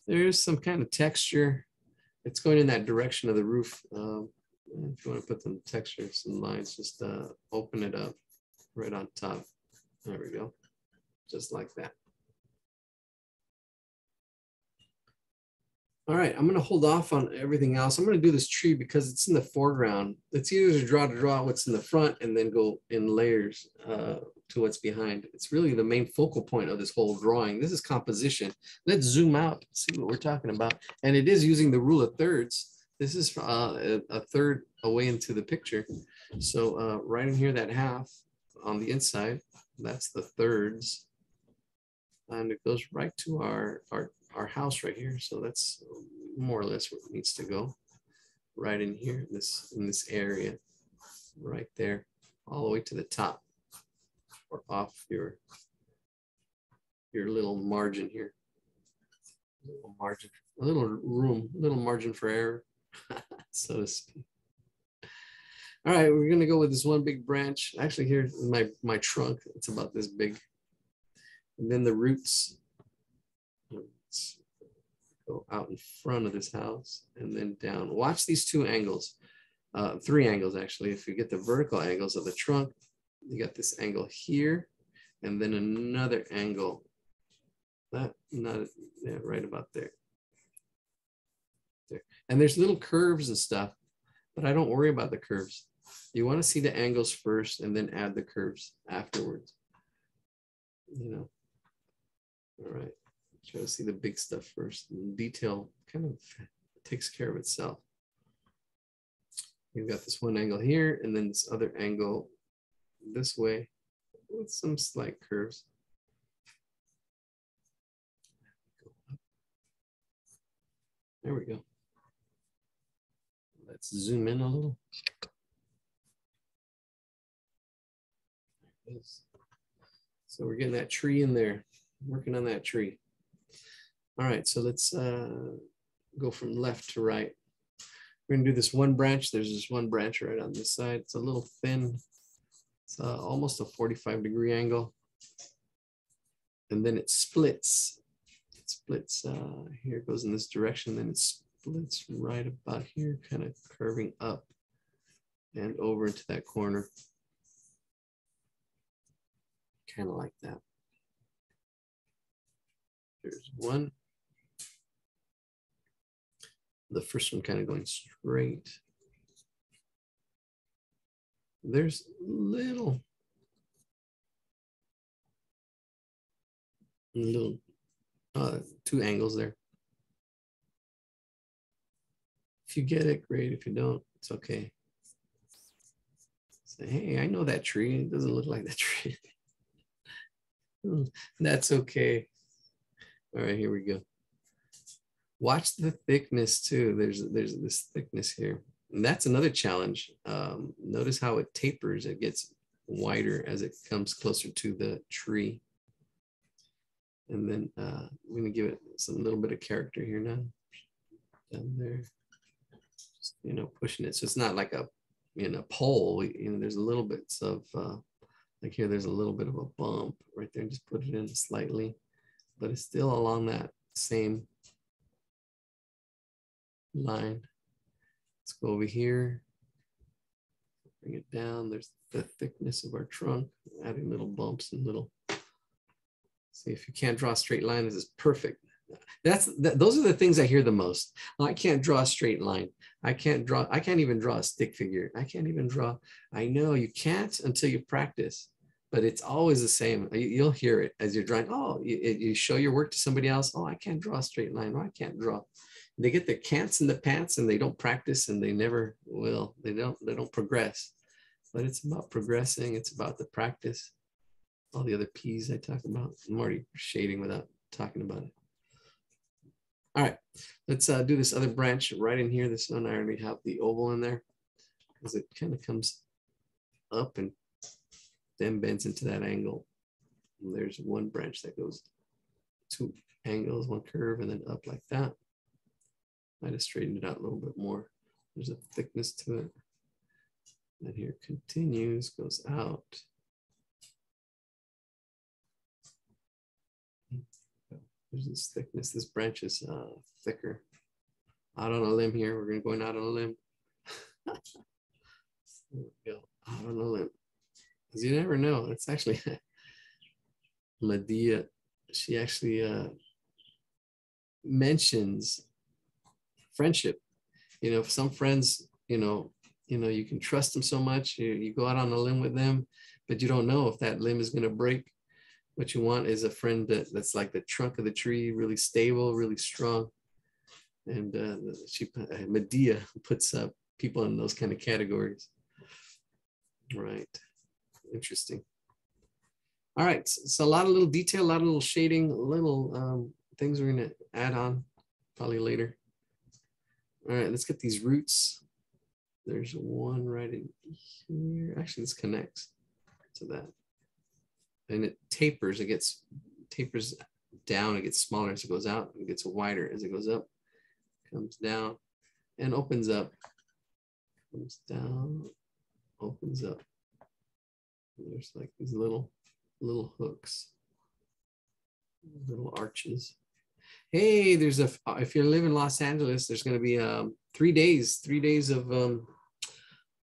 There's some kind of texture. It's going in that direction of the roof. If you want to put some texture, some lines, just open it up right on top. There we go. Just like that. All right, I'm going to hold off on everything else. I'm going to do this tree because it's in the foreground. It's easier to draw what's in the front and then go in layers to what's behind. It's really the main focal point of this whole drawing. This is composition. Let's zoom out, see what we're talking about. And it is using the rule of thirds. This is a third away into the picture. So right in here, that half on the inside, that's the thirds. And it goes right to our house right here. So that's more or less where it needs to go. Right in here, in this area, right there, all the way to the top or off your little margin here. A little room, a little margin for error, so to speak. All right, we're gonna go with this one big branch. Actually, here's my trunk. It's about this big. And then the roots. Let's go out in front of this house and then down. Watch these two angles, 3 angles actually. If you get the vertical angles of the trunk, you got this angle here, and then another angle. Right about there. And there's little curves and stuff, but I don't worry about the curves. You want to see the angles first and then add the curves afterwards. You know. All right. Try to see the big stuff first. And detail kind of takes care of itself. You've got this one angle here and then this other angle this way with some slight curves. There we go. Let's zoom in a little. So we're getting that tree in there, working on that tree. All right, so let's go from left to right. We're gonna do this one branch. There's this one branch right on this side. It's a little thin. It's almost a 45-degree angle. And then it splits. It splits, here it goes in this direction, then it splits right about here, kind of curving up and over into that corner. Kind of like that. Here's one. The first one kind of going straight. There's little 2 angles there. If you get it, great. If you don't, it's okay. Say, hey, I know that tree. It doesn't look like that tree. That's okay. All right, here we go. Watch the thickness too. There's this thickness here. And that's another challenge. Notice how it tapers. It gets wider as it comes closer to the tree. And then I'm gonna give it some little bit of character here now. Down there, just, pushing it. So it's not like a, pole. There's a little bits of, like here, there's a little bit of a bump right there. Just put it in slightly, but it's still along that same line. Let's go over here, bring it down. There's the thickness of our trunk, adding little bumps and little, see if you can't draw a straight line, this is perfect. Those are the things I hear the most. I can't draw a straight line. I can't even draw a stick figure. I can't even draw. I know you can't until you practice, but it's always the same. You'll hear it as you're drawing. Oh, you show your work to somebody else. Oh, I can't draw a straight line. Oh, I can't draw. They get the can'ts in the pants and they don't practice and they never will. They don't progress. But it's about progressing. It's about the practice. All the other P's I talk about. I'm already shading without talking about it. All right, let's do this other branch right in here. This one, I already have the oval in there because it kind of comes up and then bends into that angle. And there's one branch that goes 2 angles, 1 curve, and then up like that. I just straightened it out a little bit more. There's a thickness to it. And here it continues, goes out. There's this thickness. This branch is thicker. Out on a limb here. We're going out on a limb. There we go. Out on a limb. Because you never know. It's actually Medea. She actually mentions friendship. Some friends, you can trust them so much. You go out on a limb with them, but you don't know if that limb is going to break. What you want is a friend that's like the trunk of the tree, really stable, really strong. And Medea puts people in those kind of categories. Right. Interesting. All right. So a lot of little detail, a lot of little shading, little things we're going to add on probably later. All right. Let's get these roots. There's one right in here. Actually, this connects to that. And it tapers, tapers down, it gets smaller as it goes out, it gets wider as it goes up, comes down and opens up, comes down, opens up. And there's like these little hooks, little arches. Hey, there's if you live in Los Angeles, there's going to be 3 days of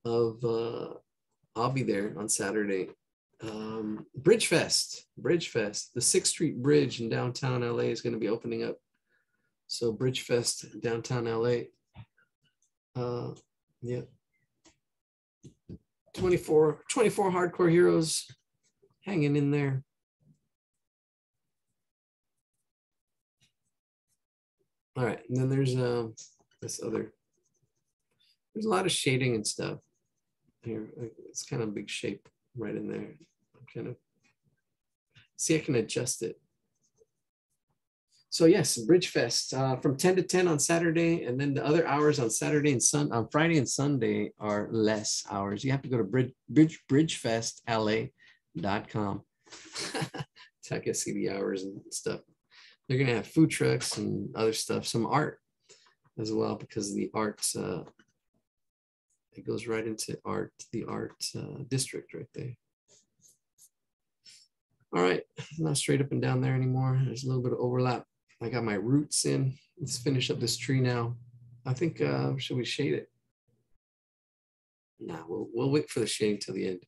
I'll be there on Saturday. Bridge Fest, the 6th Street Bridge in downtown LA is going to be opening up. So Bridge Fest, downtown LA. Yeah. 24 hardcore heroes hanging in there. All right, and then there's there's a lot of shading and stuff here. It's kind of a big shape right in there. Kind of see, I can adjust it. So yes, Bridge Fest from 10 to 10 on Saturday, and then the other hours on Saturday and on Friday and Sunday are less hours. You have to go to bridgefestla.com so I can see the hours and stuff. They're gonna have food trucks and other stuff, some art as well, because the art it goes right into the art district right there. All right, not straight up and down there anymore. There's a little bit of overlap. I got my roots in. Let's finish up this tree now. I think, should we shade it? No, we'll wait for the shading till the end.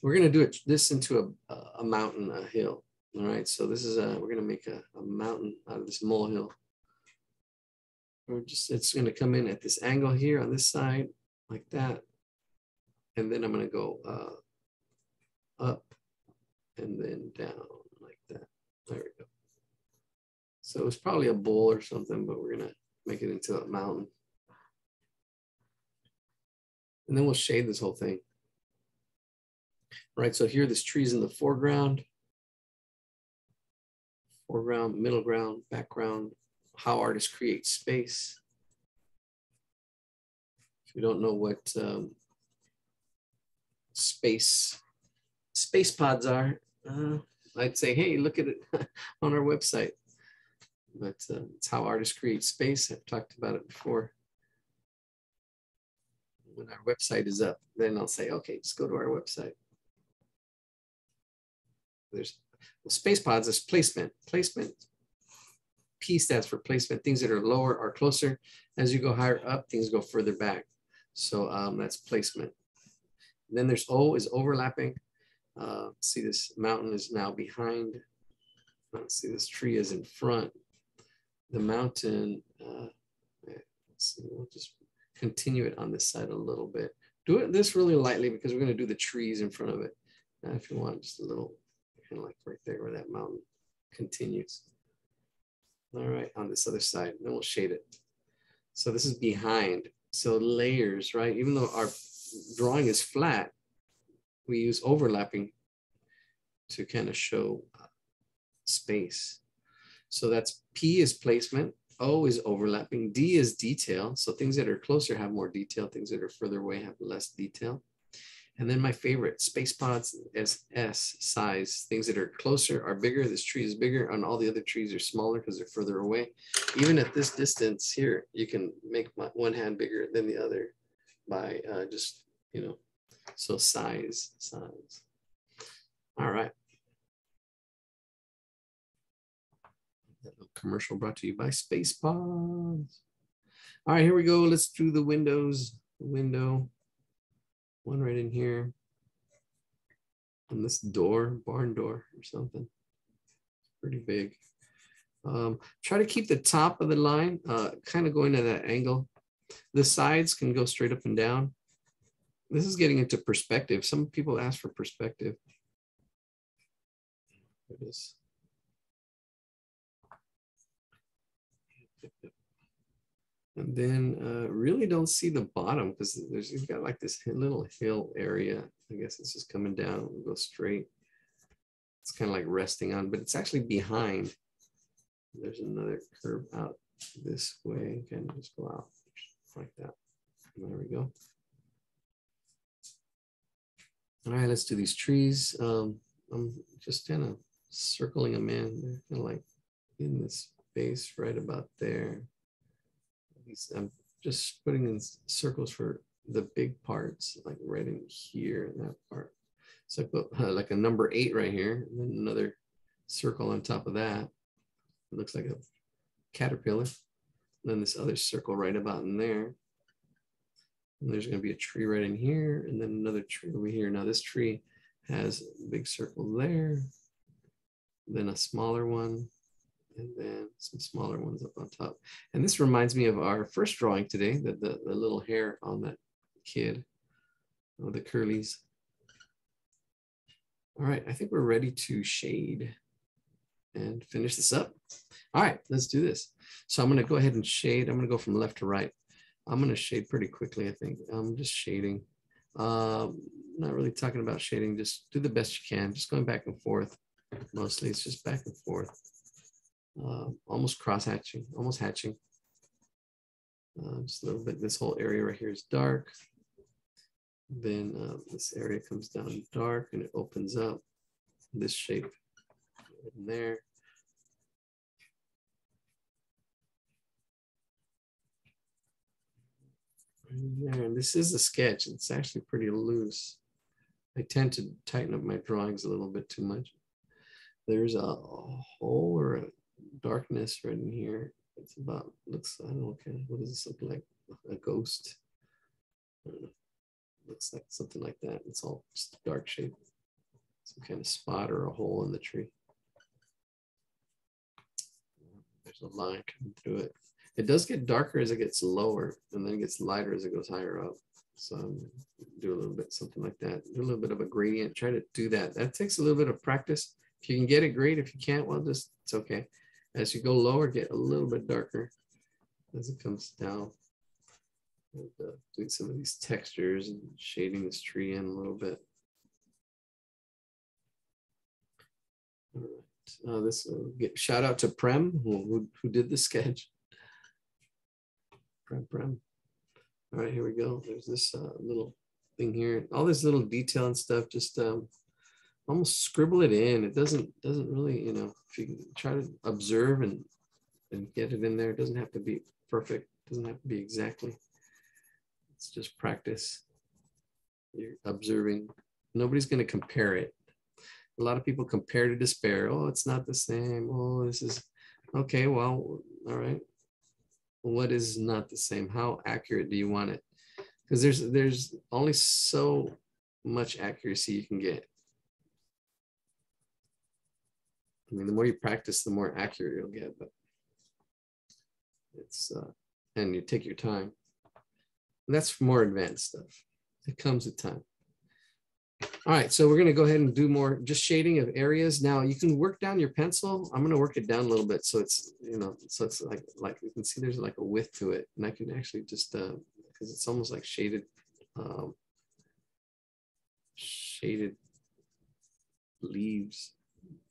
We're gonna do this into a mountain, a hill. All right, so this is we're gonna make a mountain out of this molehill. It's gonna come in at this angle here on this side, like that. And then I'm gonna go up and then down like that. There we go. So it's probably a bowl or something, but we're gonna make it into a mountain. And then we'll shade this whole thing. Right, so here this tree's in the foreground, middle ground, background, how artists create space. If you don't know what space pods are, I'd say, hey, look at it on our website. But it's how artists create space. I've talked about it before. When our website is up, then I'll say, okay, just go to our website. There's space pods is placement. Placement. P stands for placement. Things that are lower are closer. As you go higher up, things go further back. So that's placement. And then there's O is overlapping. See, this mountain is now behind. See, this tree is in front. The mountain, let's see, we'll just continue it on this side a little bit. Do it this really lightly because we're going to do the trees in front of it. Now, if you want, just a little, kind of like right there where that mountain continues. All right, on this other side, then we'll shade it. So this is behind. So layers, right? Even though our drawing is flat, we use overlapping to kind of show space. So that's P is placement, O is overlapping, D is detail. So things that are closer have more detail, things that are further away have less detail. And then my favorite, space pods is S, size. Things that are closer are bigger. This tree is bigger, and all the other trees are smaller because they're further away. Even at this distance here, you can make one hand bigger than the other by just, you know, so size. All right. Commercial brought to you by Space Pods. All right, here we go. Let's do the windows. Window, one right in here. And this door, barn door or something. Pretty big. Try to keep the top of the line kind of going at that angle. The sides can go straight up and down. This is getting into perspective. Some people ask for perspective. There it is. And then really don't see the bottom because you've got like this little hill area. I guess it's just coming down. We'll go straight. It's kind of like resting on, but it's actually behind. There's another curve out this way. Kind of just go out like that. And there we go. All right, let's do these trees. I'm just kind of circling them in. They're kind of like in this space right about there. I'm just putting in circles for the big parts, like right in here in that part. So I put like a number 8 right here, and then another circle on top of that. It looks like a caterpillar. And then this other circle right about in there. And there's going to be a tree right in here, and then another tree over here. Now this tree has a big circle there, then a smaller one, and then some smaller ones up on top. And this reminds me of our first drawing today, the little hair on that kid, the curlies. All right, I think we're ready to shade and finish this up. All right, let's do this. So I'm gonna go ahead and shade. I'm gonna go from left to right. I'm gonna shade pretty quickly, I think. I'm just shading. Not really talking about shading, just do the best you can. Just going back and forth. Mostly it's just back and forth. Almost cross hatching, almost hatching. Just a little bit. This whole area right here is dark. Then this area comes down dark and it opens up this shape in there. And this is a sketch. It's actually pretty loose. I tend to tighten up my drawings a little bit too much. There's a hole or a darkness right in here. It's about, looks, I don't know, okay, what does this look like? A ghost? I don't know. Looks like something like that. It's all just a dark shape. Some kind of spot or a hole in the tree. There's a line coming through it. It does get darker as it gets lower, and then it gets lighter as it goes higher up. So do a little bit, something like that. Do a little bit of a gradient. Try to do that. That takes a little bit of practice. If you can get it, great. If you can't, well, just, it's okay. As you go lower, get a little bit darker as it comes down. And, doing some of these textures and shading this tree in a little bit. All right. This shout out to Prem who did the sketch. Prem. All right, here we go. There's this little thing here. All this little detail and stuff. Just almost scribble it in. It doesn't really, you know, if you can try to observe and get it in there, it doesn't have to be perfect. It doesn't have to be exactly. It's just practice. You're observing. Nobody's going to compare it. A lot of people compare to despair. Oh, it's not the same. Oh, this is okay. Well, all right. What is not the same? How accurate do you want it? Because there's only so much accuracy you can get. I mean, the more you practice, the more accurate you'll get. But it's and you take your time. And that's more advanced stuff. It comes with time. All right, so we're going to go ahead and do more just shading of areas. Now you can work down your pencil. I'm going to work it down a little bit so it's, you know, so it's like you can see there's like a width to it, and I can actually just because it's almost like shaded shaded leaves,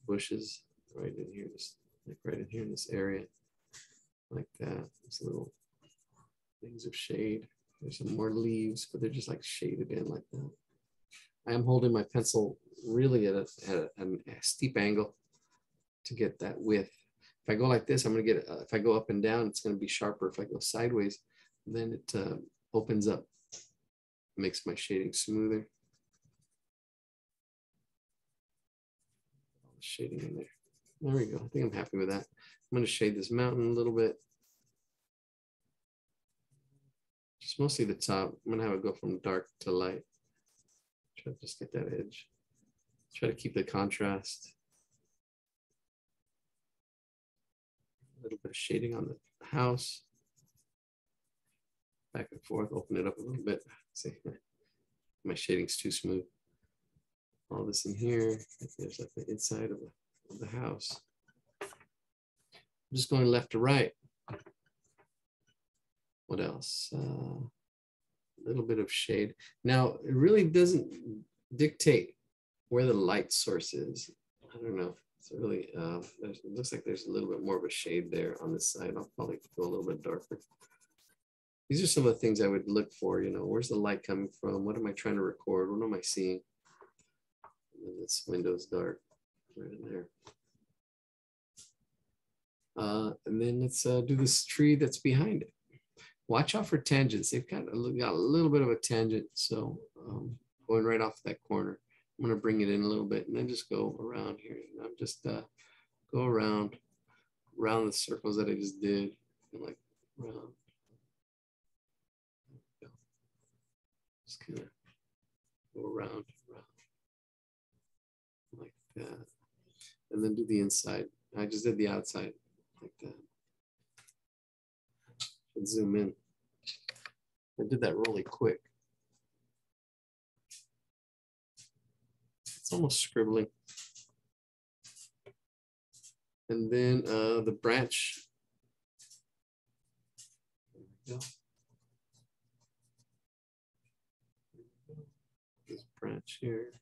bushes right in here, just like right in here in this area, like that. These little things of shade. There's some more leaves, but they're just like shaded in like that. I am holding my pencil really at a steep angle to get that width. If I go like this, I'm going to get, if I go up and down, it's going to be sharper. If I go sideways, then it opens up, makes my shading smoother. Shading in there. There we go. I think I'm happy with that. I'm going to shade this mountain a little bit. Just mostly the top. I'm going to have it go from dark to light. Try to just get that edge. Try to keep the contrast. A little bit of shading on the house. Back and forth, open it up a little bit. See, my shading's too smooth. All this in here, there's like the inside of the house. I'm just going left to right. What else? A little bit of shade. Now, it really doesn't dictate where the light source is. I don't know. It's really, it looks like there's a little bit more of a shade there on this side. I'll probably go a little bit darker. These are some of the things I would look for, you know, where's the light coming from? What am I trying to record? What am I seeing? And this window's dark right in there. And then let's do this tree that's behind it. Watch out for tangents. They've got a little bit of a tangent. So going right off that corner, I'm going to bring it in a little bit and then just go around here. And I'm just go around the circles that I just did. And like around. Just kind of go around like that. And then do the inside. I just did the outside like that. And zoom in. I did that really quick. It's almost scribbling. And then the branch. There we go. This branch here.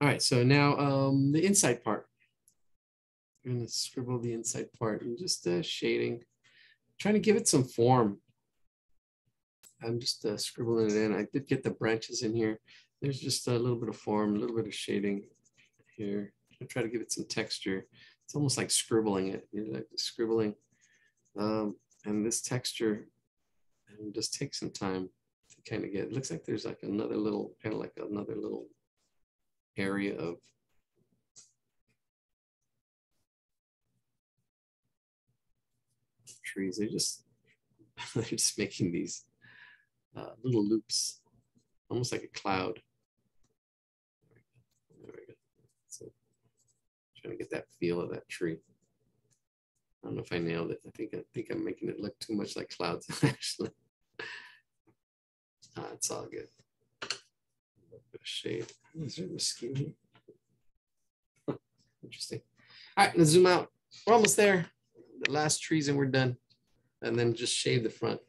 All right, so now the inside part. I'm gonna scribble the inside part and just shading, trying to give it some form. I'm just scribbling it in. I did get the branches in here. There's just a little bit of form, a little bit of shading here. I try to give it some texture. It's almost like scribbling it, you know, like scribbling. And this texture, and just take some time to kind of get, it looks like there's like another little, kind of like another little area of trees. They're just making these little loops, almost like a cloud. There we go. So trying to get that feel of that tree. I don't know if I nailed it. I think I'm making it look too much like clouds actually. It's all good. A little bit of shade. Is there a mosquito? Interesting. All right, let's zoom out. We're almost there. The last trees and we're done. And then just shade the front.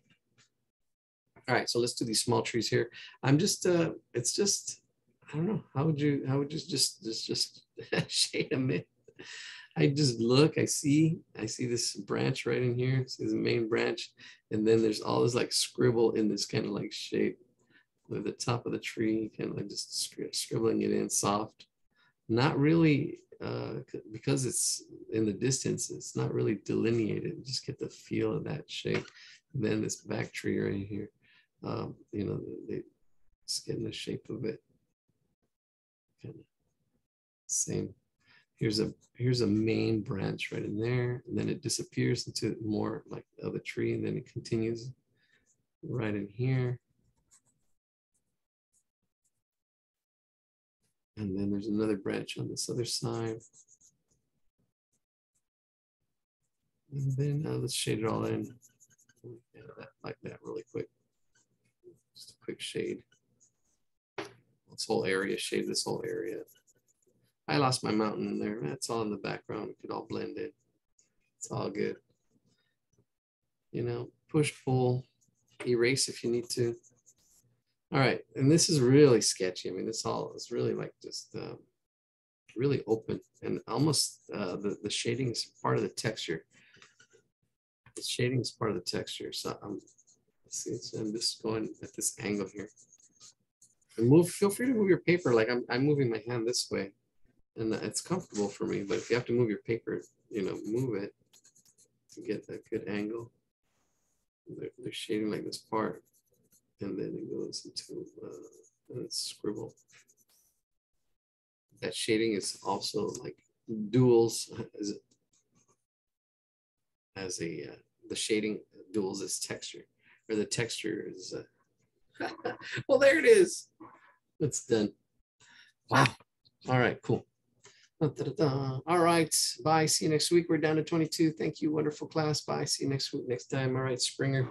All right, so let's do these small trees here. I'm just, it's just, I don't know. How would you just shade them in? I just look, I see this branch right in here. See the main branch. And then there's all this like scribble in this kind of like shape with the top of the tree, kind of like just scribbling it in soft. Not really, because it's in the distance, it's not really delineated. Just get the feel of that shape. And then this back tree right here, you know, just getting the shape of it. Kind of same. Here's a main branch right in there, and then it disappears into more like the other tree, and then it continues right in here. And then there's another branch on this other side. And then let's shade it all in. Yeah, like that really quick. Just a quick shade. This whole area, shade this whole area. I lost my mountain in there. That's all in the background. It could all blend in. It's all good. You know, push, pull, erase if you need to. All right, and this is really sketchy. I mean, this all is really like just really open, and almost the shading is part of the texture. The shading is part of the texture. So let's see, so I'm just going at this angle here. And feel free to move your paper. Like I'm moving my hand this way, and it's comfortable for me. But if you have to move your paper, you know, move it to get a good angle. They're shading like this part. And then it goes into scribble. That shading is also like duals as the shading duals as texture, or the texture is. Well, there it is. It's done. Wow. All right, cool. All right, bye. See you next week. We're down to 22. Thank you, wonderful class. Bye. See you next week, next time. All right, Springer.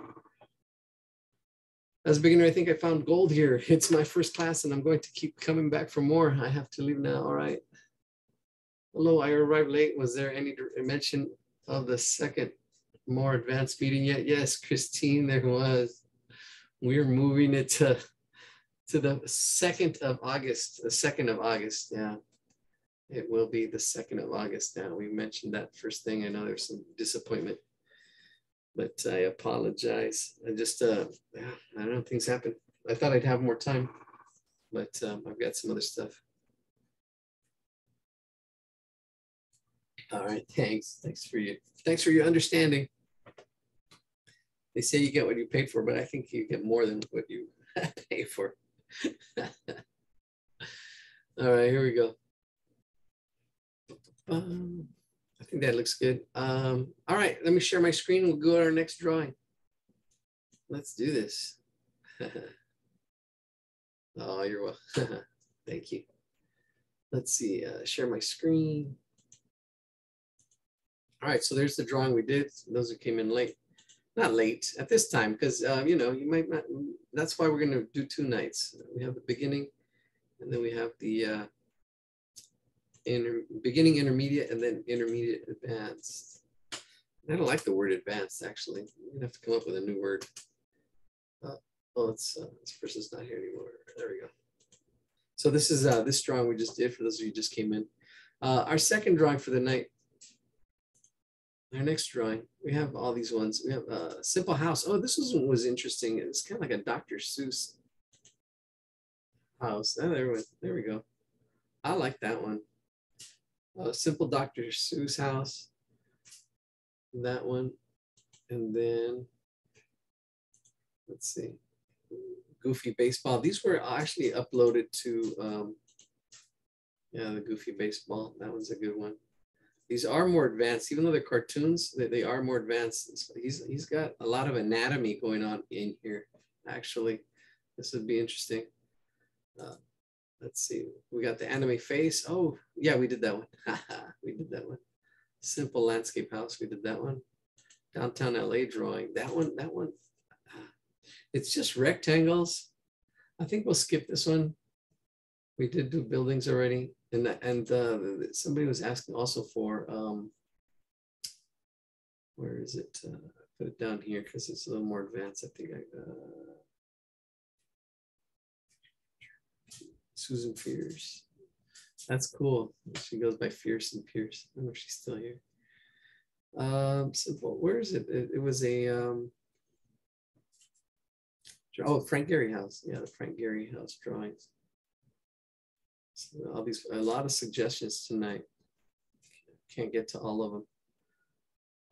As a beginner, I think I found gold here. It's my first class and I'm going to keep coming back for more. I have to leave now, all right. Hello, I arrived late. Was there any mention of the second more advanced meeting yet? Yes, Christine, there was. We're moving it to the 2nd of August, the 2nd of August, yeah. It will be the 2nd of August now. We mentioned that first thing. I know there's some disappointment. But I apologize. I just, I don't know, things happen. I thought I'd have more time, but I've got some other stuff. All right, thanks. Thanks for your understanding. They say you get what you pay for, but I think you get more than what you pay for. All right, here we go. I think that looks good. All right, let me share my screen. We'll go to our next drawing. Let's do this. Oh, you're welcome. Thank you. Let's see, share my screen. All right, so there's the drawing we did. Those who came in late, not late at this time, because you know, you might not, that's why we're gonna do 2 nights. We have the beginning, and then we have the beginning, intermediate, and then intermediate advanced. I don't like the word advanced, actually. We're gonna have to come up with a new word. Oh, this person's not here anymore. There we go. So this is this drawing we just did for those of you who just came in. Our second drawing for the night. Our next drawing, we have all these ones. We have a simple house. Oh, this one was interesting. It's kind of like a Dr. Seuss house. Oh, there we go. I like that one. Simple Dr. Seuss house, that one, and then let's see, Goofy Baseball. These were actually uploaded to, yeah, the Goofy Baseball. That one's a good one. these are more advanced, even though they're cartoons, they are more advanced. He's got a lot of anatomy going on in here, actually. This would be interesting. Let's see, we got the anime face. Oh, yeah, we did that one. We did that one. Simple landscape house, we did that one. Downtown LA drawing, that one. It's just rectangles. I think we'll skip this one. We did do buildings already. And somebody was asking also for, where is it? Put it down here because it's a little more advanced. I think Susan Fierce. That's cool. She goes by Fierce and Pierce. I don't know if she's still here. Simple. Where is it? It was a Frank Gehry house. Yeah, the Frank Gehry house drawings. So a lot of suggestions tonight. Can't get to all of them.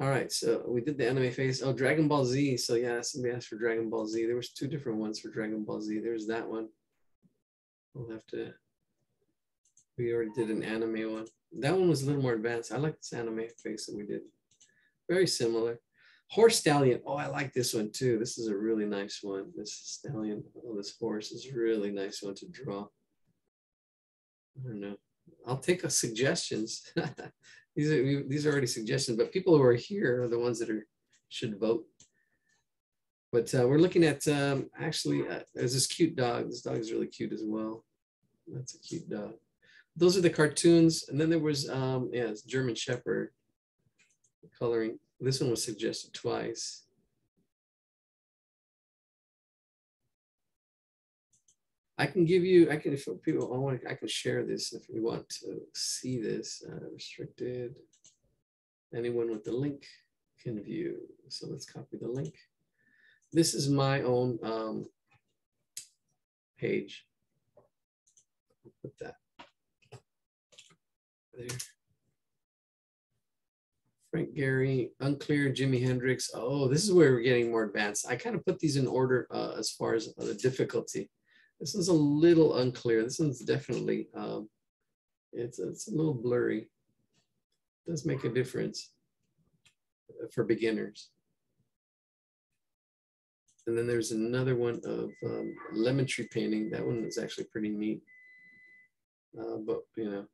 All right, so we did the anime face. Oh, Dragon Ball Z. So yeah, somebody asked for Dragon Ball Z. There was 2 different ones for Dragon Ball Z. There's that one. We'll have to. We already did an anime one. That one was a little more advanced. I like this anime face that we did. Very similar. Horse Stallion. Oh, I like this one too. This is a really nice one. This stallion. Oh, this horse is a really nice one to draw. I don't know. I'll take suggestions. these are already suggestions, but people who are here are the ones that should vote. But we're looking at actually there's this cute dog. This dog is really cute as well. That's a cute dog. Those are the cartoons, and then there was it's German Shepherd coloring. This one was suggested twice. I can give you, if people I can share this if you want to see this. Restricted. Anyone with the link can view. So let's copy the link. This is my own page. I'll put that there. Frank Gehry, unclear, Jimi Hendrix. Oh, this is where we're getting more advanced. I kind of put these in order as far as the difficulty. This is a little unclear. This one's definitely, it's a little blurry. It does make a difference for beginners. And then there's another one of lemon tree painting. That one is actually pretty neat. But, you know,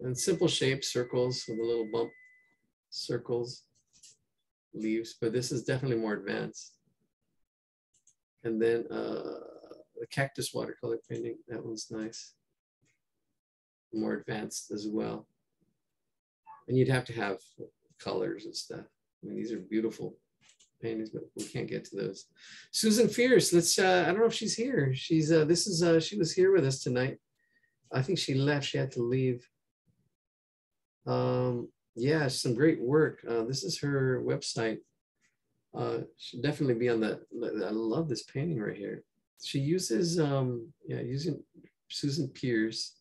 and simple shapes, circles with a little bump, circles, leaves, but this is definitely more advanced. And then the cactus watercolor painting, that one's nice. More advanced as well. And you'd have to have colors and stuff. I mean, these are beautiful paintings, but we can't get to those. Susan Fierce, let's, I don't know if she's here. She's, she was here with us tonight. I think she left, she had to leave. Yeah, some great work. This is her website. Should definitely be on the, I love this painting right here. She uses, using Susan Pierce,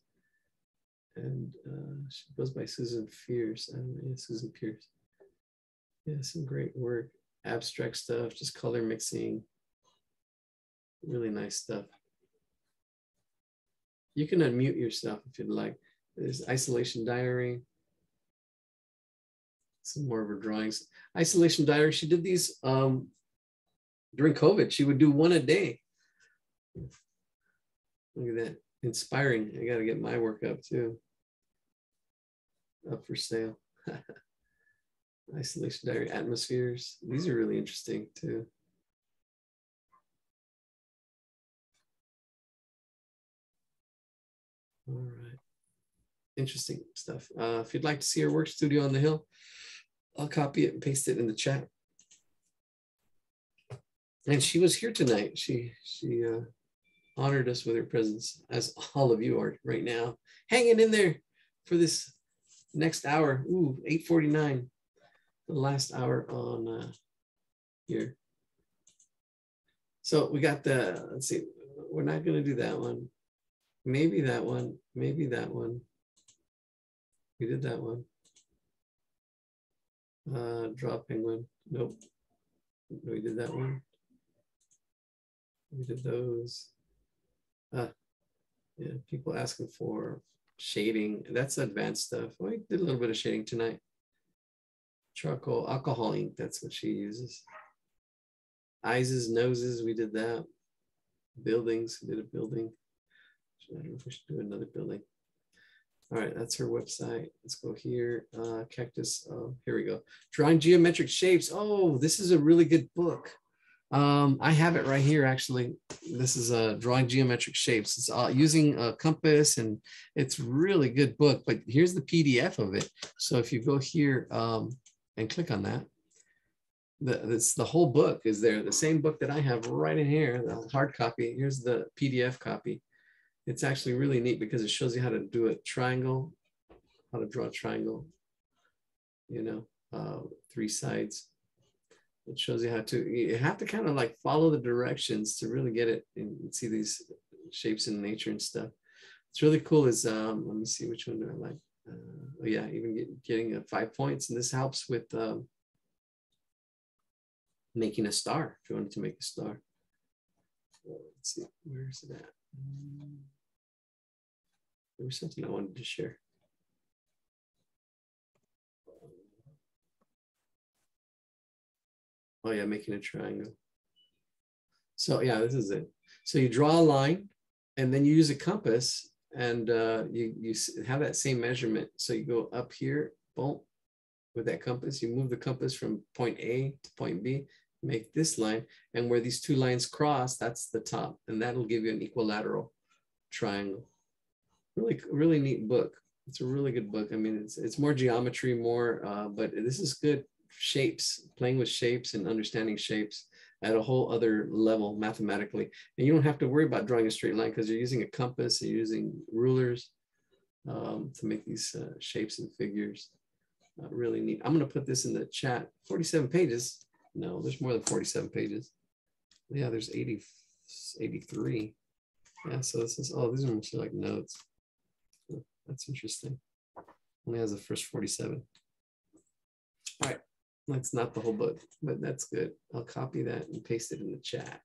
and she goes by Susan Fierce. Susan Pierce. Yeah, some great work. Abstract stuff, just color mixing. Really nice stuff. You can unmute yourself if you'd like. There's Isolation Diary. Some more of her drawings. Isolation Diary, she did these during COVID. She would do one a day. Look at that, inspiring. I gotta get my work up too. Up for sale. Isolation Diary, Atmospheres. These are really interesting too. All right, interesting stuff. If you'd like to see her work, Studio on the Hill, I'll copy it and paste it in the chat. And she was here tonight. She honored us with her presence, as all of you are right now. Hanging in there for this next hour. Ooh, 8:49, the last hour on here. So we got the, let's see, we're not gonna do that one. Maybe that one, maybe that one. We did that one. Draw penguin, nope. We did that one. We did those. Yeah, people asking for shading. That's advanced stuff. We did a little bit of shading tonight. Charcoal, alcohol ink, that's what she uses. Eyes, noses, we did that. Buildings, we did a building. I don't know if we should do another building. All right, that's her website. Let's go here. Cactus. Here we go. Drawing geometric shapes. Oh, this is a really good book. I have it right here, actually. This is Drawing Geometric Shapes. It's using a compass, and it's really good book. But here's the PDF of it. So if you go here and click on that, the whole book is there. The same book that I have right in here, the hard copy. Here's the PDF copy. It's actually really neat because it shows you how to do a triangle, how to draw a triangle, you know, 3 sides. It shows you how to, you have to kind of like follow the directions to really get it and see these shapes in nature and stuff. It's really cool is, let me see, which one do I like? Oh yeah, even getting 5 points. And this helps with making a star, if you wanted to make a star. Let's see, where is it at? There was something I wanted to share. Oh yeah, making a triangle. So yeah, this is it. So you draw a line and then you use a compass and you have that same measurement. So you go up here, boom, with that compass, you move the compass from point A to point B, make this line, and where these 2 lines cross, that's the top, and that'll give you an equilateral triangle. Really neat book. It's a really good book. I mean, it's more geometry, but this is good shapes, playing with shapes and understanding shapes at a whole other level mathematically. And you don't have to worry about drawing a straight line because you're using a compass, you're using rulers to make these shapes and figures. Really neat. I'm going to put this in the chat. 47 pages. No, there's more than 47 pages. Yeah, there's 83. Yeah, so this is, oh, these are mostly like notes. That's interesting. Only has the first 47. All right, that's not the whole book, but that's good. I'll copy that and paste it in the chat.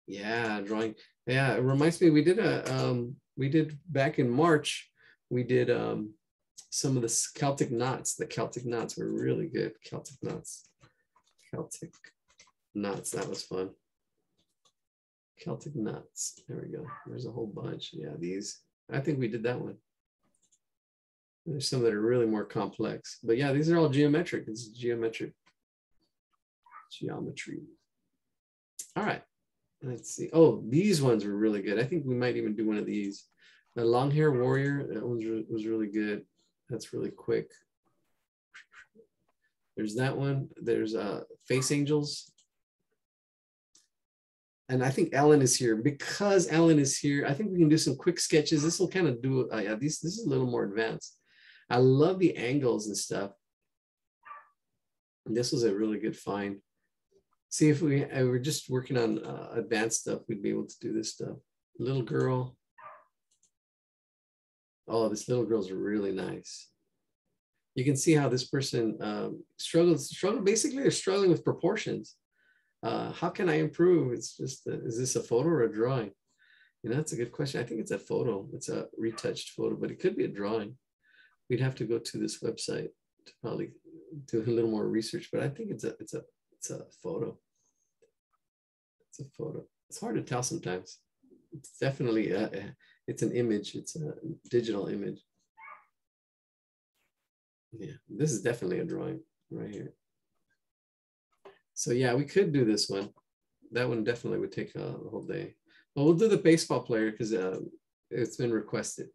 Yeah, drawing. Yeah, it reminds me, we did back in March, we did some of the Celtic knots. The Celtic knots were really good. Celtic knots, that was fun. Celtic knots, there we go. There's a whole bunch. Yeah, these, I think we did that one. There's some that are really more complex, but yeah, these are all geometric. It's geometry. All right, let's see. Oh, these ones were really good. I think we might even do one of these. The long hair warrior, that one was really good. That's really quick. There's that one. There's face angels. And I think Ellen is here. Because Ellen is here, I think we can do some quick sketches. This will kind of do, yeah, this is a little more advanced. I love the angles and stuff. And this was a really good find. See, if we were just working on advanced stuff, we'd be able to do this stuff. Little girl. Oh, this little girl's really nice. You can see how this person basically they're struggling with proportions. How can I improve? It's just, is this a photo or a drawing? You know, that's a good question. I think it's a photo. It's a retouched photo, but it could be a drawing. We'd have to go to this website to probably do a little more research, but I think it's a photo. It's a photo. It's hard to tell sometimes. It's definitely, it's an image. It's a digital image. Yeah, this is definitely a drawing right here. So yeah, we could do this one. That one definitely would take a whole day. But we'll do the baseball player because it's been requested.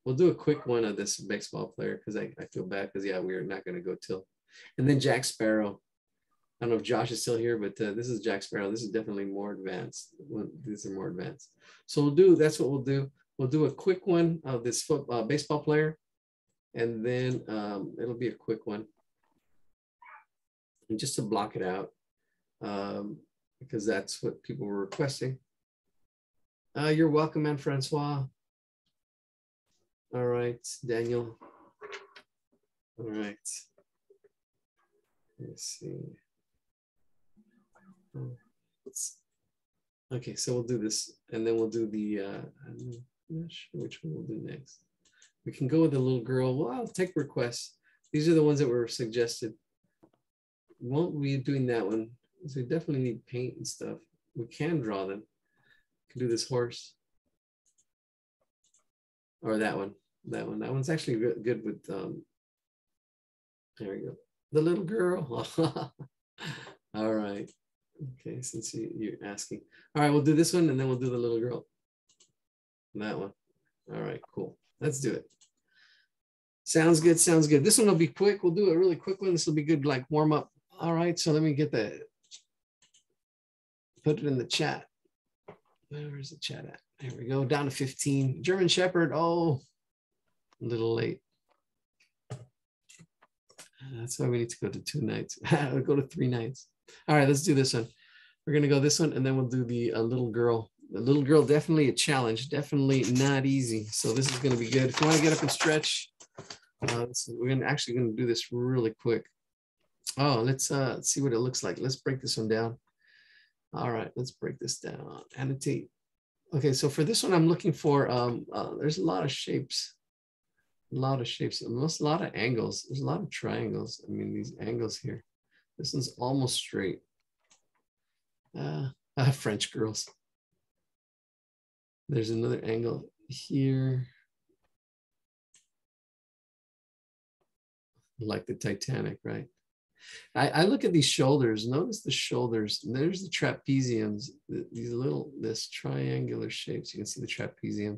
We'll do a quick one of this baseball player because I feel bad because yeah, we're not going to go till. And then Jack Sparrow. I don't know if Josh is still here, but this is Jack Sparrow. This is definitely more advanced. These are more advanced. So we'll do, that's what we'll do. We'll do a quick one of this baseball player. And then it'll be a quick one. And just to block it out. Because that's what people were requesting. You're welcome, man, Francois. All right, Daniel. All right. Let's see. Okay, so we'll do this, and then we'll do the, I'm not sure which one we'll do next. We can go with the little girl. Well, I'll take requests. These are the ones that were suggested. Won't be doing that one. So we definitely need paint and stuff. We can draw them. We can do this horse. Or that one. That one. That one's actually good with, there we go. The little girl. All right. Okay, since you're asking. All right, we'll do this one and then we'll do the little girl. That one. All right, cool. Let's do it. Sounds good, sounds good. This one will be quick. We'll do a really quick one. This will be good, like warm up. All right, so let me get the, put it in the chat. Where's the chat at? There we go, down to 15. German Shepherd, oh, a little late. That's why we need to go to 2 nights. We'll go to 3 nights. All right, let's do this one. We're gonna go this one and then we'll do the little girl. The little girl, definitely a challenge, definitely not easy. So this is gonna be good. If you wanna get up and stretch, we're actually gonna do this really quick. Oh, let's see what it looks like. Let's break this one down. All right, let's break this down. Annotate. Okay, so for this one, I'm looking for, there's a lot of shapes. A lot of shapes, a lot of angles. There's a lot of triangles. I mean, these angles here. This one's almost straight. French girls. There's another angle here. Like the Titanic, right? I look at these shoulders. Notice the shoulders. There's the trapeziums. These little, this triangular shapes. You can see the trapezium.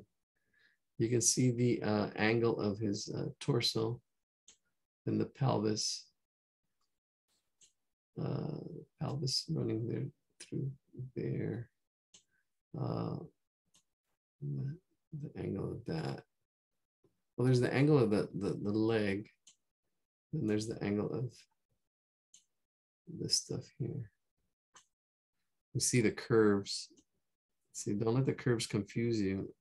You can see the angle of his torso and the pelvis. Pelvis running there through there. The angle of that. Well, there's the angle of the leg. And there's the angle of this stuff here. You see the curves. See, don't let the curves confuse you.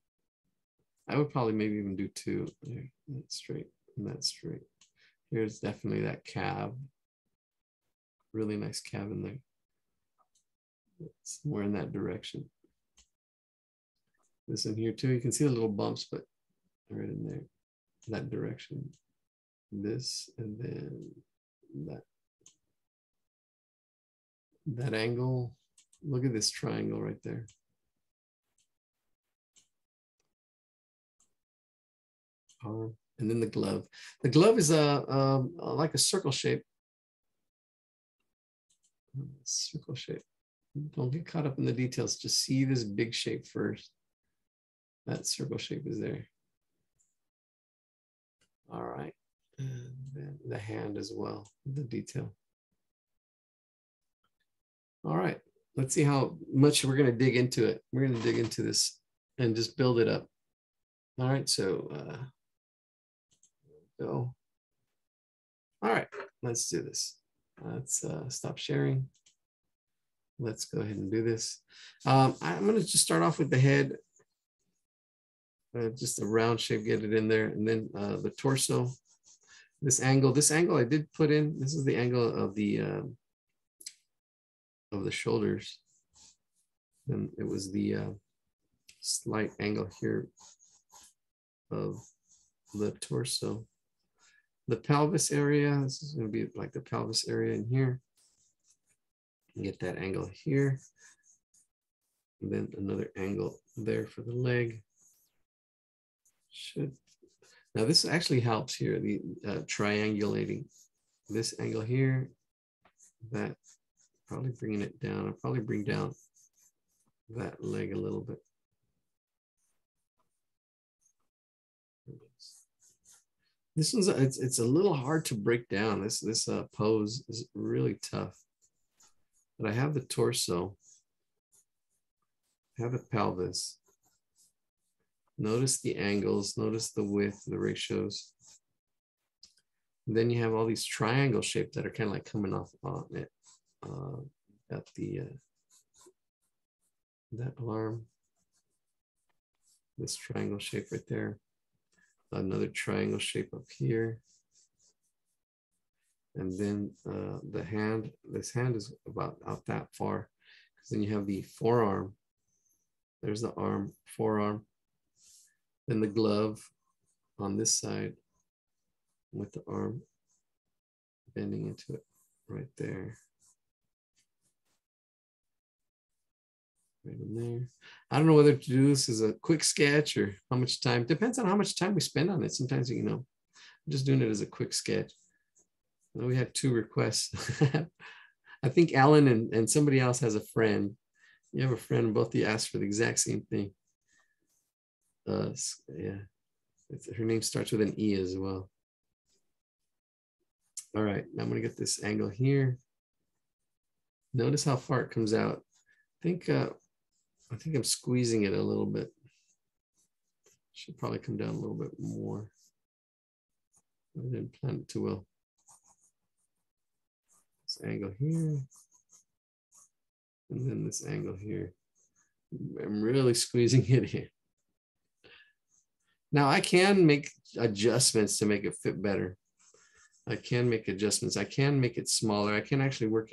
I would probably maybe even do 2. There, that's straight and that's straight. Here's definitely that calf. Really nice calf in there. It's more in that direction. This in here too. You can see the little bumps, but right in there, that direction. This and then that angle. Look at this triangle right there. And then the glove. The glove is like a circle shape. Circle shape. Don't get caught up in the details. Just see this big shape first. That circle shape is there. All right. And then the hand as well, the detail. All right. Let's see how much we're going to dig into it. We're going to dig into this and just build it up. All right. So, go. All right. Let's do this. Let's stop sharing. Let's go ahead and do this. I'm going to just start off with the head. Just a round shape, get it in there. And then the torso. This angle I did put in. This is the angle of the shoulders. And it was the slight angle here of the torso. The pelvis area, this is going to be like the pelvis area in here. Get that angle here. And then another angle there for the leg. Now this actually helps here, the triangulating. This angle here, that, probably bringing it down. I'll probably bring down that leg a little bit. This one's, it's a little hard to break down. This pose is really tough. But I have the torso, I have the pelvis. Notice the angles, notice the width, the ratios. And then you have all these triangle shapes that are kind of like coming off on it. Got the that arm, this triangle shape right there. Another triangle shape up here. And then the hand, this hand is about out that far. Because then you have the forearm. There's the arm, forearm. Then the glove on this side with the arm. bending into it right there. Right in there. I don't know whether to do this as a quick sketch or how much time. Depends on how much time we spend on it. Sometimes, you know, I'm just doing it as a quick sketch. Well, we have 2 requests. I think Alan and somebody else has a friend. You have a friend, and both of you asked for the exact same thing. Yeah, her name starts with an E as well. All right, now I'm gonna get this angle here. Notice how far it comes out. I think I'm squeezing it a little bit. Should probably come down a little bit more. I didn't plan it too well. This angle here. And then this angle here. I'm really squeezing it here. Now I can make adjustments to make it fit better. I can make adjustments. I can make it smaller. I can actually work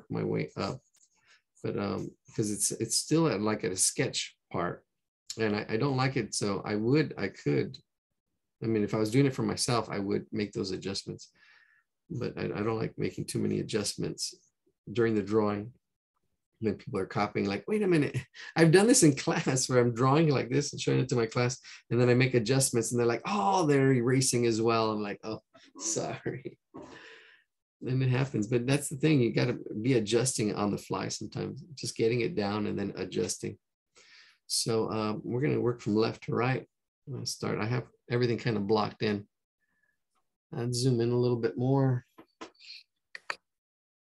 my way up, but because it's still at a sketch part, and I don't like it. So I could. I mean, if I was doing it for myself, I would make those adjustments, but I don't like making too many adjustments during the drawing. When people are copying, like, wait a minute, I've done this in class where I'm drawing like this and showing it to my class, and then I make adjustments and they're like, oh, they're erasing as well. I'm like, oh, sorry. And it happens, but that's the thing. You got to be adjusting on the fly sometimes, just getting it down and then adjusting. So we're going to work from left to right. I'm going to start. I have everything kind of blocked in. I'd zoom in a little bit more.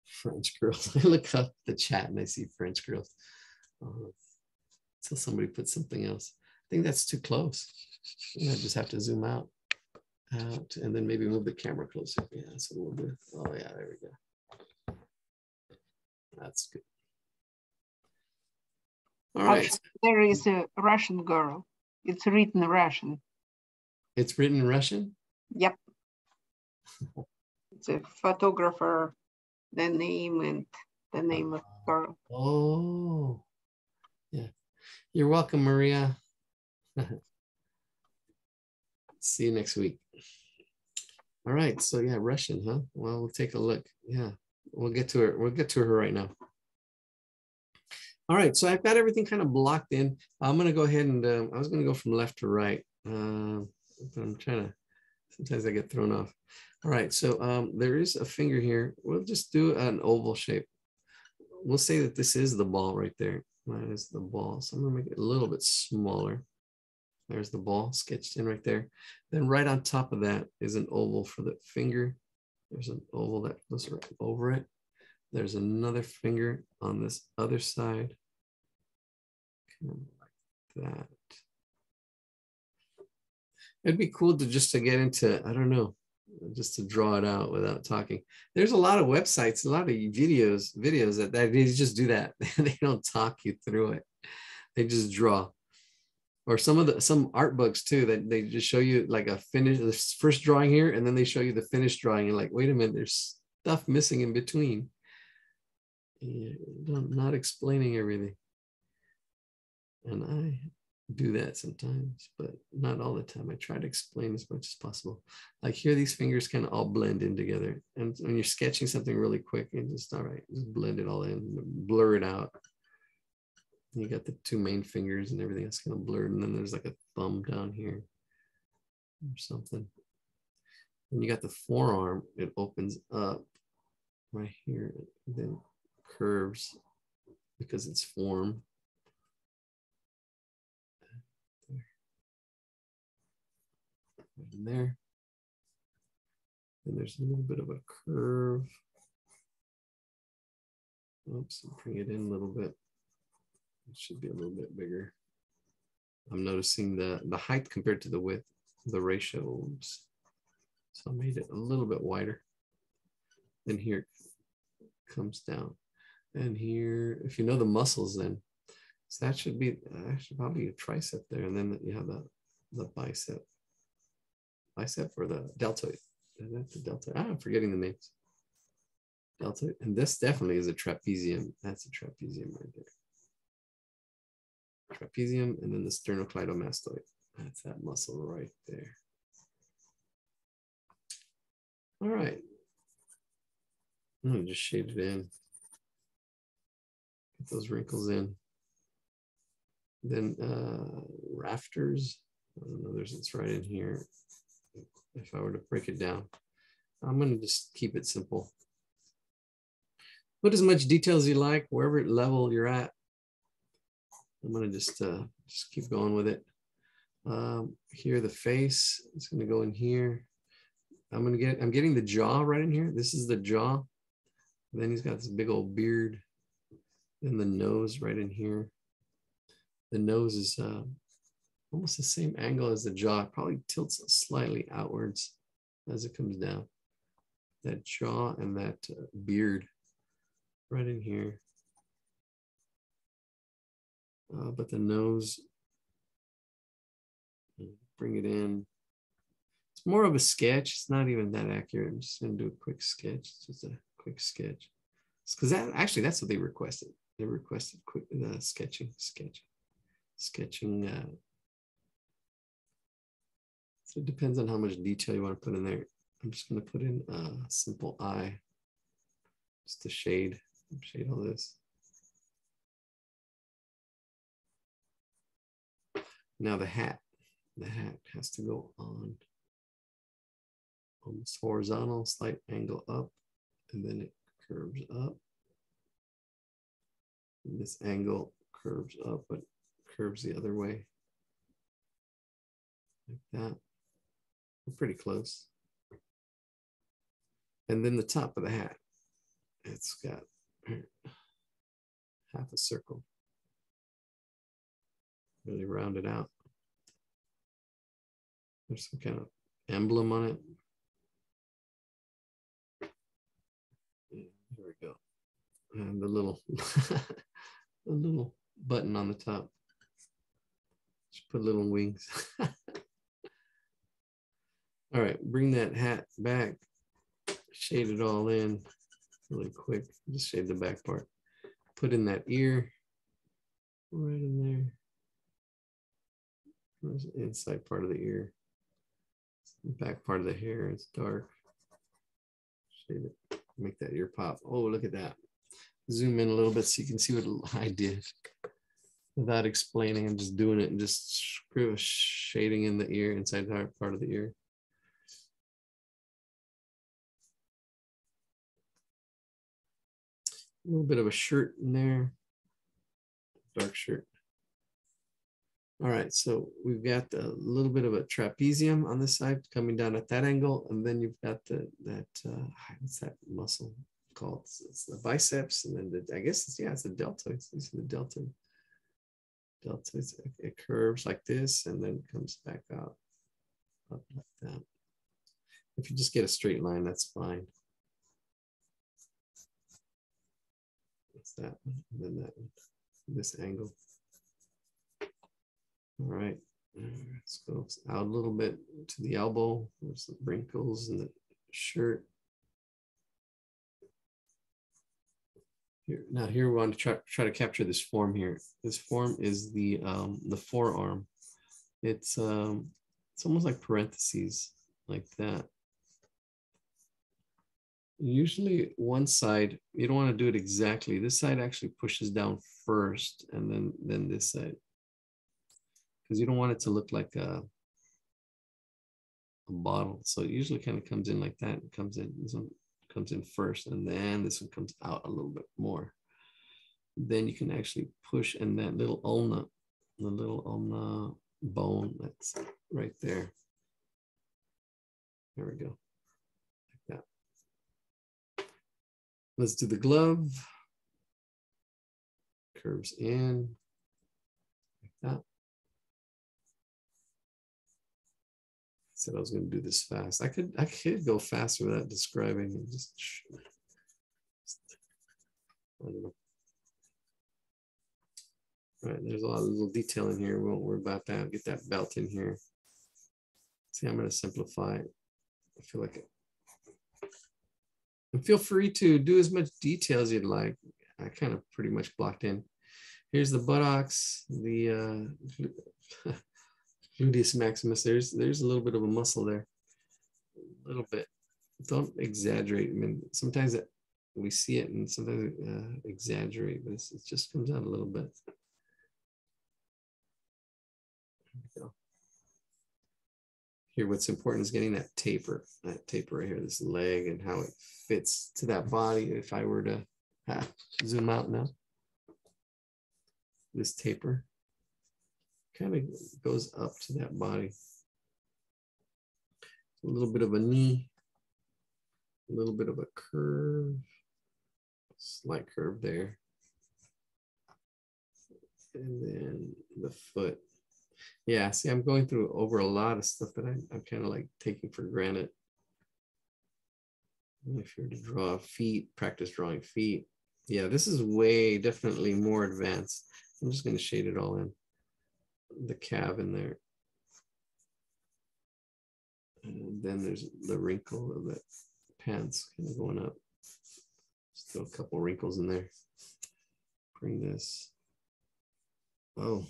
French girls. I look up the chat and I see French girls. So somebody put something else. I think that's too close. I just have to zoom out, and then maybe move the camera closer. Yeah, that's a little bit. Oh yeah, there we go. That's good. All right. Actually, there is a Russian girl. It's written Russian. It's written in Russian? Yep. It's a photographer, the name and the name of the girl. Oh, yeah. You're welcome, Maria. See you next week. All right. So yeah, Russian, huh? Well, we'll take a look. Yeah, we'll get to her. We'll get to her right now. All right. So I've got everything kind of blocked in. I'm going to go ahead and I was going to go from left to right. But I'm trying to, sometimes I get thrown off. All right. So there is a finger here. We'll just do an oval shape. We'll say that this is the ball right there. That is the ball. So I'm going to make it a little bit smaller. There's the ball sketched in right there. Then right on top of that is an oval for the finger. There's an oval that goes right over it. There's another finger on this other side. Kind of like that. It'd be cool to just to get into, I don't know, just to draw it out without talking. There's a lot of websites, a lot of videos that they just do that. They don't talk you through it. They just draw. Or some art books too, that they just show you like a finish, the first drawing here, and then they show you the finished drawing. And like, wait a minute, there's stuff missing in between. Not explaining everything. And I do that sometimes, but not all the time. I try to explain as much as possible. Like here, these fingers kind of all blend in together. And when you're sketching something really quick, and just all right, just blend it all in, blur it out. You got the 2 main fingers and everything else kind of blurred. And then there's like a thumb down here or something. And you got the forearm, it opens up right here, and then curves because it's form. Right in there. And there's a little bit of a curve. Oops, bring it in a little bit. It should be a little bit bigger. I'm noticing the height compared to the width, the ratio. Oops. So I made it a little bit wider. Then here it comes down. And here, if you know the muscles then, so that should be actually probably a tricep there. And then you have the bicep. Bicep or the deltoid. Is that the deltoid? I'm forgetting the names. Deltoid. And this definitely is a trapezium. That's a trapezium right there. Trapezium, and then the sternocleidomastoid. That's that muscle right there. All right. I'm gonna just shade it in. Get those wrinkles in. Then rafters. I don't know, it's right in here. If I were to break it down, I'm gonna just keep it simple. Put as much detail as you like, wherever level you're at. I'm gonna just keep going with it. Here, the face is gonna go in here. I'm getting the jaw right in here. This is the jaw. Then he's got this big old beard. Then the nose right in here. The nose is almost the same angle as the jaw. It probably tilts slightly outwards as it comes down. That jaw and that beard right in here. But the nose, bring it in. It's more of a sketch. It's not even that accurate. I'm just going to do a quick sketch. It's just a quick sketch. Because that's what they requested. They requested quick sketching. So it depends on how much detail you want to put in there. I'm just going to put in a simple eye, just to shade all this. Now the hat has to go on almost horizontal, slight angle up, and then it curves up. And this angle curves up, but curves the other way, like that. We're pretty close. And then the top of the hat, it's got half a circle. Really round it out. There's some kind of emblem on it. Here we go. And the little the little button on the top. Just put little wings. All right, bring that hat back. Shade it all in really quick. Just shade the back part. Put in that ear right in there. There's the inside part of the ear. The back part of the hair is dark. Shade it. Make that ear pop. Oh, look at that. Zoom in a little bit so you can see what I did without explaining. I'm just doing it and just shading in the ear, inside the part of the ear. A little bit of a shirt in there, dark shirt. All right, so we've got a little bit of a trapezium on this side coming down at that angle, and then you've got what's that muscle called? It's the biceps, and then I guess it's the deltoids. These are the deltoids. Deltoids. It curves like this, and then comes back out up like that. If you just get a straight line, that's fine. That's that one, and then that one, this angle. All right, let's go out a little bit to the elbow. There's the wrinkles in the shirt. Here we want to try to capture this form here. This form is the forearm. It's almost like parentheses, like that. Usually one side, you don't want to do it exactly. This side actually pushes down first, and then this side. Because you don't want it to look like a bottle. So it usually kind of comes in like that. It comes in, this one comes in first, and then this one comes out a little bit more. Then you can actually push, and that little ulna, the little ulna bone that's right there. There we go. Like that. Let's do the glove. Curves in like that. Said I was going to do this fast. I could go faster without describing it. Just I don't know. All right, there's a lot of little detail in here. We won't worry about that. Get that belt in here. See, I'm going to simplify it. I feel like it. And feel free to do as much detail as you'd like. I kind of pretty much blocked in. Here's the buttocks, the gluteus maximus. There's a little bit of a muscle there, a little bit. Don't exaggerate. I mean, sometimes we see it and sometimes exaggerate, but it just comes out a little bit. There we go. Here, what's important is getting that taper right here, this leg and how it fits to that body. If I were to zoom out now, this taper kind of goes up to that body. A little bit of a knee, a little bit of a curve, slight curve there. And then the foot. Yeah, see, I'm going through over a lot of stuff that I'm kind of like taking for granted. If you're to draw feet, practice drawing feet. Yeah, this is way definitely more advanced. I'm just going to shade it all in. The calf in there. And then there's the wrinkle of the pants kind of going up. Still a couple wrinkles in there. Bring this. Oh.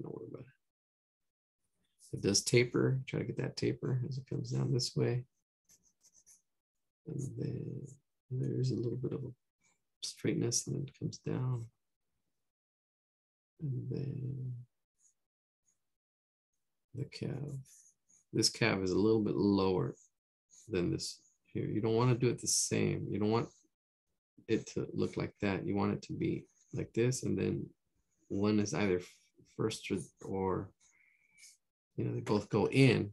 Don't worry about it. It does taper. Try to get that taper as it comes down this way. And then there's a little bit of a straightness, and then it comes down. And then the calf. This calf is a little bit lower than this here. You don't want to do it the same. You don't want it to look like that. You want it to be like this, and then one is either first or you know, they both go in.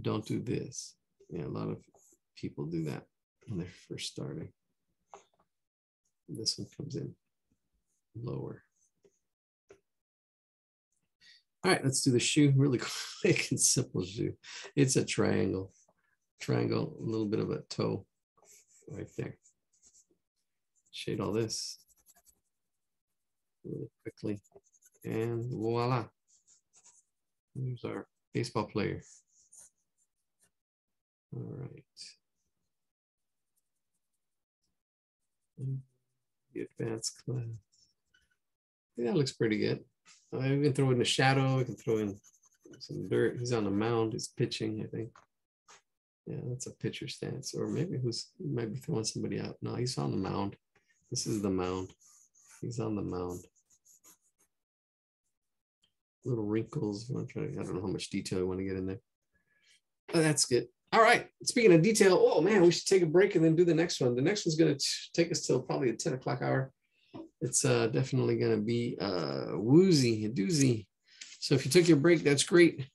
Don't do this. Yeah, a lot of people do that when they're first starting. This one comes in lower. All right, let's do the shoe really quick and simple shoe. It's a triangle. Triangle, a little bit of a toe right there. Shade all this really quickly. And voila. Here's our baseball player. All right. The advanced class. Yeah, that looks pretty good. I can throw in a shadow. I can throw in some dirt. He's on the mound. He's pitching, I think. Yeah, that's a pitcher stance. Or maybe he might be throwing somebody out. No, he's on the mound. This is the mound. He's on the mound. Little wrinkles. I don't know how much detail I want to get in there. Oh, that's good. All right. Speaking of detail, oh man, we should take a break and then do the next one. The next one's going to take us till probably a 10 o'clock hour. It's definitely going to be woozy, a doozy. So if you took your break, that's great.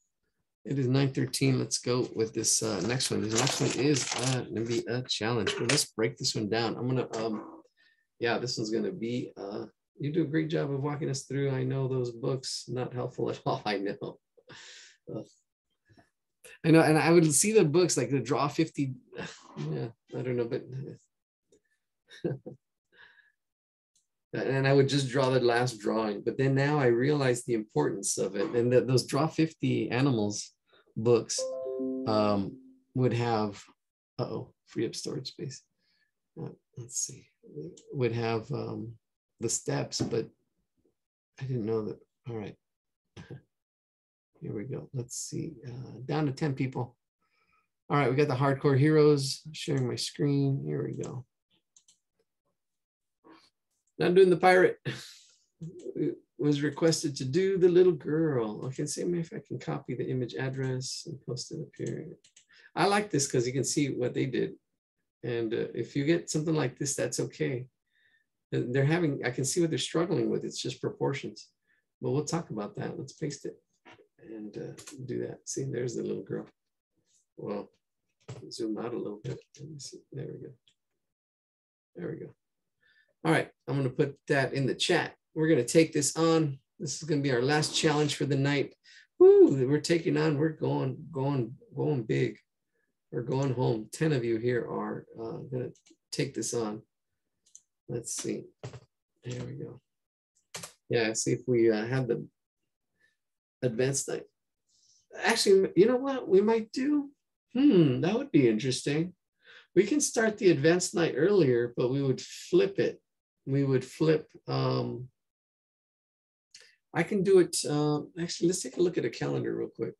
It is 9:13. Let's go with this next one. This next one is going to be a challenge. But let's break this one down. I'm going to, yeah, this one's going to be, you do a great job of walking us through. I know those books, not helpful at all. I know. I know, and I would see the books like the Draw 50. Yeah, I don't know, but and I would just draw the last drawing. But then now I realize the importance of it, and that those Draw 50 animals books would have, free up storage space. Let's see, would have the steps, but I didn't know that. All right. Here we go. Let's see. Down to 10 people. All right, we got the hardcore heroes. Sharing my screen. Here we go. Now I'm doing the pirate. It was requested to do the little girl. Okay, see if I can copy the image address and post it up here. I like this because you can see what they did. And if you get something like this, that's okay. They're having, I can see what they're struggling with. It's just proportions. But we'll talk about that. Let's paste it and do that. See, there's the little girl. Well, zoom out a little bit. Let me see. There we go. There we go. All right, I'm going to put that in the chat. We're going to take this on. This is going to be our last challenge for the night. Woo, we're taking on, we're going big. We're going home. 10 of you here are going to take this on. Let's see. There we go. Yeah, see if we have the advanced night. Actually, you know what we might do? That would be interesting. We can start the advanced night earlier, but we would flip it. We would flip. I can do it. Actually, let's take a look at a calendar real quick.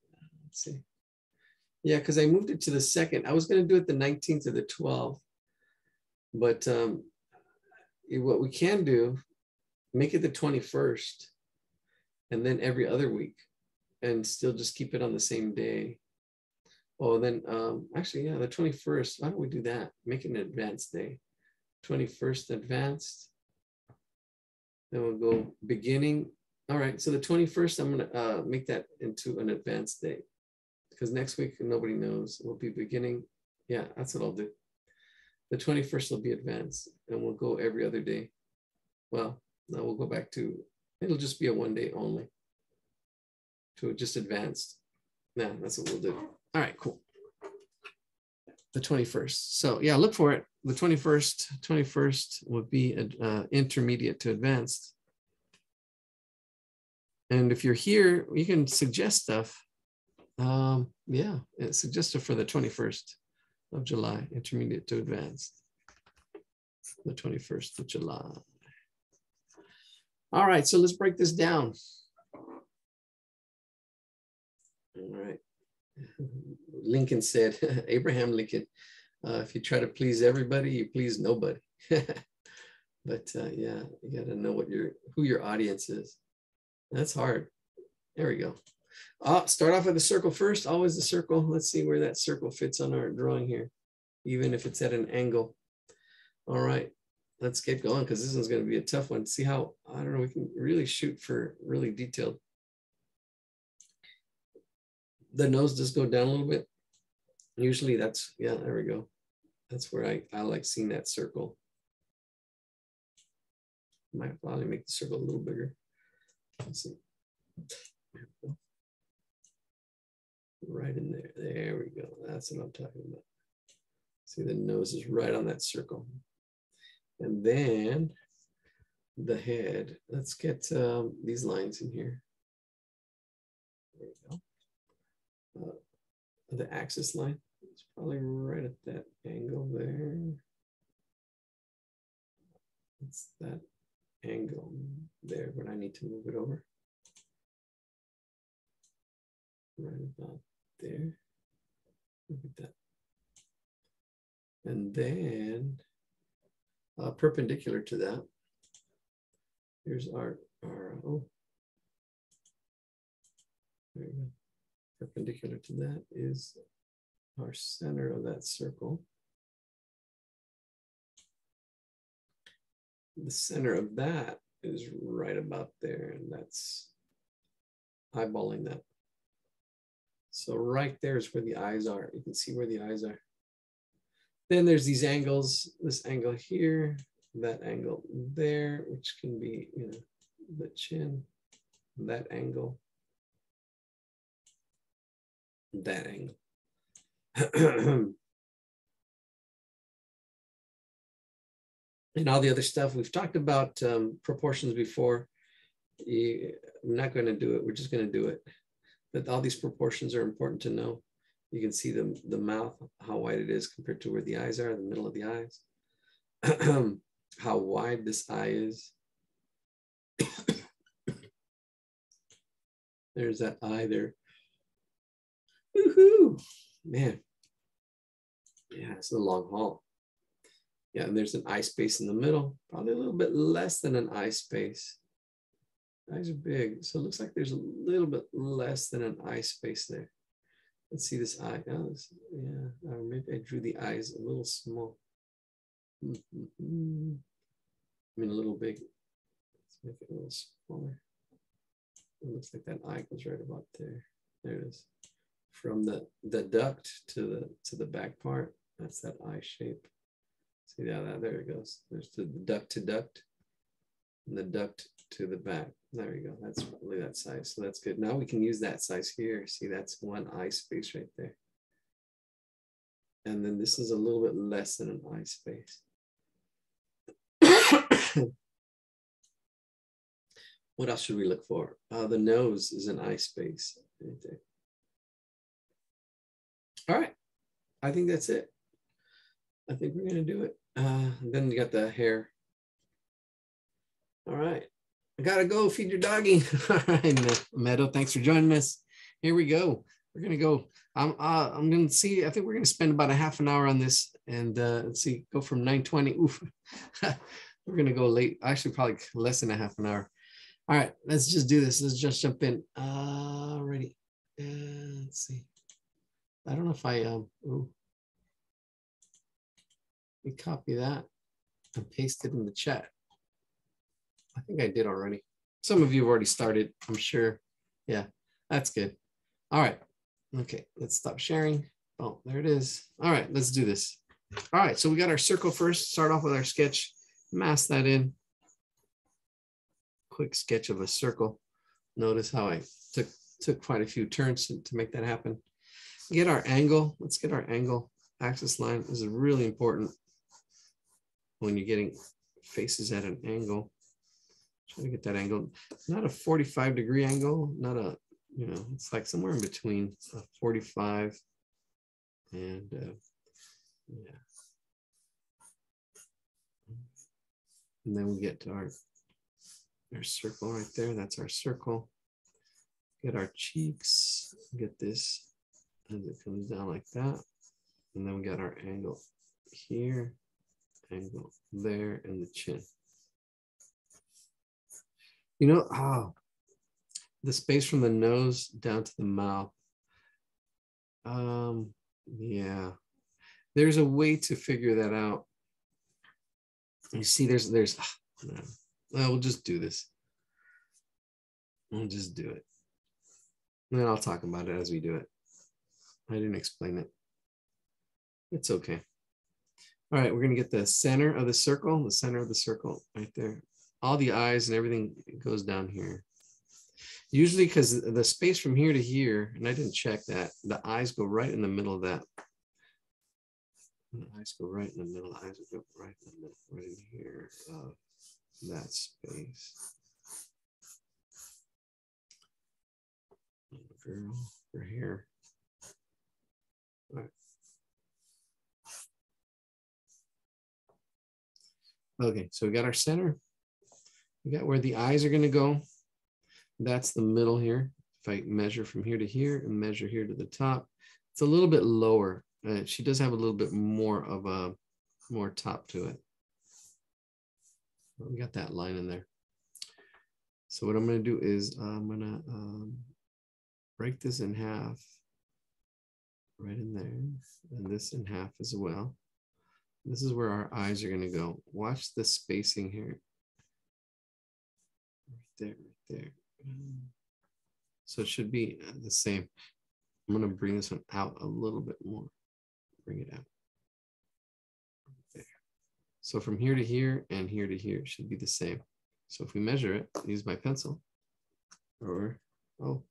Let's see. Yeah, because I moved it to the 2nd. I was going to do it the 19th or the 12th. But what we can do, make it the 21st and then every other week and still just keep it on the same day. Oh, then actually, yeah, the 21st. Why don't we do that? Make it an advanced day. 21st advanced. Then we'll go beginning. All right, so the 21st, I'm gonna make that into an advanced day because next week nobody knows. We'll be beginning. Yeah, that's what I'll do. The 21st will be advanced and we'll go every other day. Well, now we'll go back to, it'll just be a 1 day only to just advanced. Yeah, that's what we'll do. All right, cool. The 21st. So yeah, look for it. The 21st would be intermediate to advanced. And if you're here, you can suggest stuff. Yeah, suggest stuff for the 21st of July, intermediate to advanced. The 21st of July. All right, so let's break this down. All right. Lincoln said, Abraham Lincoln, if you try to please everybody, you please nobody. But yeah, you got to know who your audience is. That's hard. There we go. Start off with the circle first. Always the circle. Let's see where that circle fits on our drawing here, even if it's at an angle. All right, let's get going because this one's going to be a tough one. See how, I don't know, we can really shoot for really detailed. The nose does go down a little bit. Usually that's, yeah, there we go. That's where I like seeing that circle. Might probably make the circle a little bigger. Let's see. Right in there. There we go. That's what I'm talking about. See, the nose is right on that circle. And then the head. Let's get these lines in here. There we go. The axis line. It's probably right at that angle there. It's that angle there, but I need to move it over. Right about there. Look at that. And then perpendicular to that, here's our oh, there you go. Perpendicular to that is our center of that circle. The center of that is right about there, and that's eyeballing that. So right there is where the eyes are. You can see where the eyes are. Then there's these angles, this angle here, that angle there, which can be, you know, the chin, that angle, that angle. And all the other stuff we've talked about, proportions before. I'm not going to do it. We're just going to do it. But all these proportions are important to know. You can see the mouth, how wide it is compared to where the eyes are, the middle of the eyes. How wide this eye is. There's that eye there. Woohoo! Man. Yeah, it's a long haul. Yeah, and there's an eye space in the middle, probably a little bit less than an eye space. Eyes are big, so it looks like there's a little bit less than an eye space there. Let's see this eye. Oh, yeah, maybe I drew the eyes a little small. I mean, a little big. Let's make it a little smaller. It looks like that eye goes right about there. There it is. From the duct to the back part, that's that eye shape. See how that, there it goes. There's the duct to duct, and the duct to the back. There you go. That's probably that size. So that's good. Now we can use that size here. See, that's one eye space right there. And then this is a little bit less than an eye space. What else should we look for? The nose is an eye space right there. All right. I think that's it. I think we're going to do it. Then you got the hair. All right. I got to go feed your doggy. All right, Meadow, thanks for joining us. Here we go. we're gonna go. I'm gonna see. I think we're gonna spend about a half an hour on this, and let's see, go from 9:20. Oof, we're gonna go late. Actually, probably less than a half an hour. All right, let's just do this. Let's just jump in. Ready? Let's see. I don't know if I ooh. Let me copy that and paste it in the chat. I think I did already. Some of you have already started, I'm sure. Yeah, that's good. All right. Okay, let's stop sharing. Oh, there it is. All right, let's do this. All right, so we got our circle first. Start off with our sketch. Mask that in. Quick sketch of a circle. Notice how I took quite a few turns to make that happen. Get our angle. Let's get our angle. Axis line this is really important when you're getting faces at an angle. Try to get that angle. Not a 45-degree angle, not a, you know, it's like somewhere in between 45 and yeah. And then we get to our circle right there. That's our circle. Get our cheeks, get this as it comes down like that. And then we got our angle here, angle there, and the chin. You know, the space from the nose down to the mouth. Yeah, there's a way to figure that out. You see, there's well, we'll just do this. We'll just do it. And then I'll talk about it as we do it. I didn't explain it. It's okay. All right, we're gonna get the center of the circle right there. All the eyes and everything goes down here. Usually because the space from here to here, and I didn't check that, the eyes go right in the middle of that. The eyes go right in the middle. The eyes go right in the middle, right in here of that space. Girl, her hair. All right. Okay, so we got our center. We got where the eyes are going to go. That's the middle here. If I measure from here to here and measure here to the top, it's a little bit lower. She does have a little bit more of a more top to it. We got that line in there. So what I'm going to do is I'm going to break this in half right in there, and this in half as well. This is where our eyes are going to go. Watch the spacing here. Right there. So it should be the same. I'm going to bring this one out a little bit more. Bring it out. There. So from here to here and here to here should be the same. So if we measure it, use my pencil, or, oh,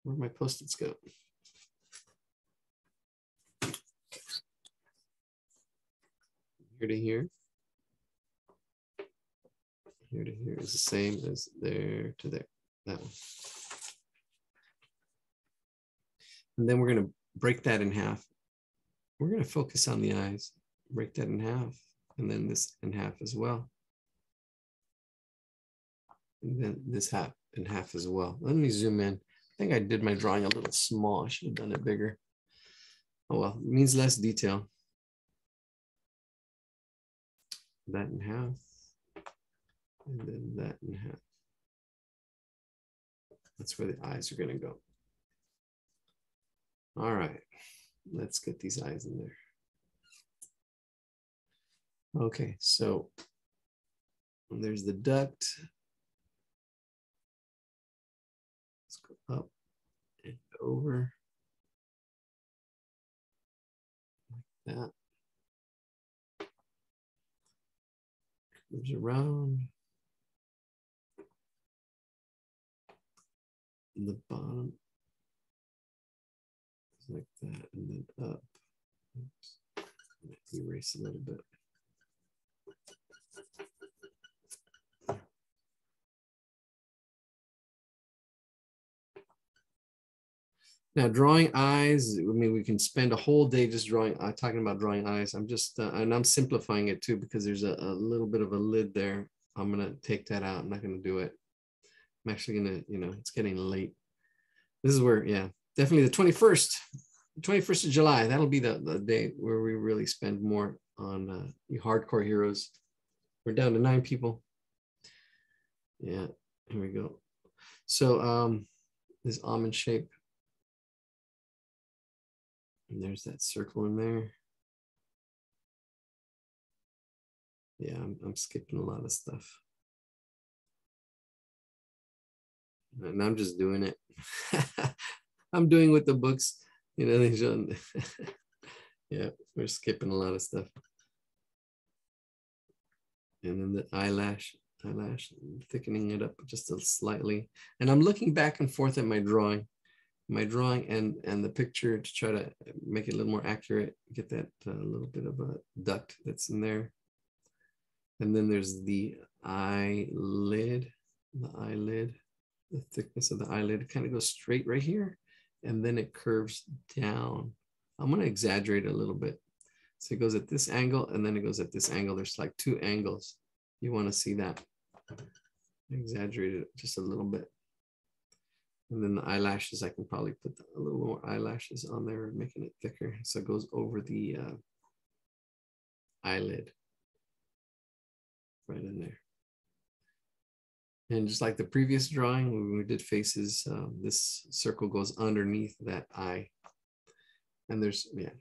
where'd my Post-its go? Here to here. Here to here is the same as there to there, that one. And then we're going to break that in half. We're going to focus on the eyes, break that in half, and then this in half as well. And then this half in half as well. Let me zoom in. I think I did my drawing a little small. I should have done it bigger. Oh well, it means less detail. That in half, and then that in half. That's where the eyes are going to go. All right, let's get these eyes in there. Okay, so there's the duct. Let's go up and over like that. Comes around the bottom like that, and then up. Oops. Erase a little bit. Now, drawing eyes, I mean, we can spend a whole day just drawing, talking about drawing eyes. I'm just, and I'm simplifying it too, because there's a little bit of a lid there. I'm going to take that out. I'm not going to do it. I'm actually going to, you know, it's getting late. This is where, yeah, definitely the 21st, 21st of July. That'll be the day where we really spend more on you hardcore heroes. We're down to 9 people. Yeah, here we go. So this almond shape. And there's that circle in there. Yeah, I'm skipping a lot of stuff. And I'm just doing it. I'm doing with the books, you know, they show. Yeah, we're skipping a lot of stuff. And then the eyelash, thickening it up just a slightly. And I'm looking back and forth at my drawing and the picture to try to make it a little more accurate, get that little bit of a duct that's in there. And then there's the eyelid, the thickness of the eyelid. It kind of goes straight right here, and then it curves down. I'm going to exaggerate it a little bit. So it goes at this angle, and then it goes at this angle. There's like 2 angles. You want to see that. Exaggerate it just a little bit. And then the eyelashes, I can probably put a little more eyelashes on there, making it thicker. So it goes over the eyelid. Right in there. And just like the previous drawing, when we did faces, this circle goes underneath that eye. And there's, yeah.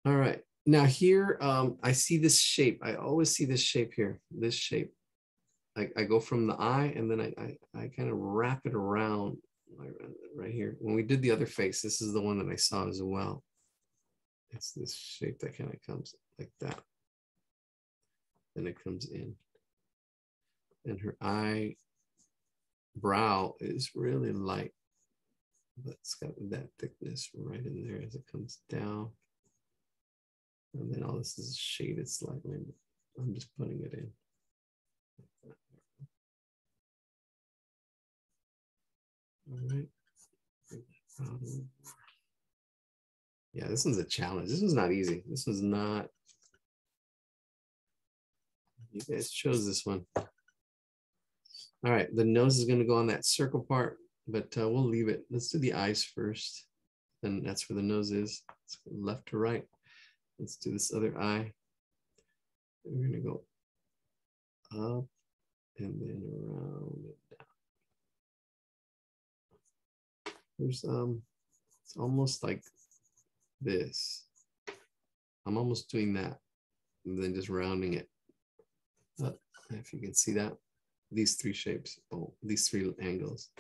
All right. Now here, I see this shape. I always see this shape here, this shape. I go from the eye and then I kind of wrap it around right here. When we did the other face, this is the one that I saw as well. It's this shape that kind of comes like that. Then it comes in. And her eyebrow is really light, but it's got that thickness right in there as it comes down. And then all this is shaded slightly. I'm just putting it in. All right. Yeah, this one's a challenge. This one's not easy. This one's not. You guys chose this one. All right, the nose is going to go on that circle part, but we'll leave it. Let's do the eyes first. Then that's where the nose is. Let's go left to right. Let's do this other eye. We're going to go up and then around and down. There's it's almost like this. I'm almost doing that and then just rounding it. If you can see that, these 3 shapes, these 3 angles,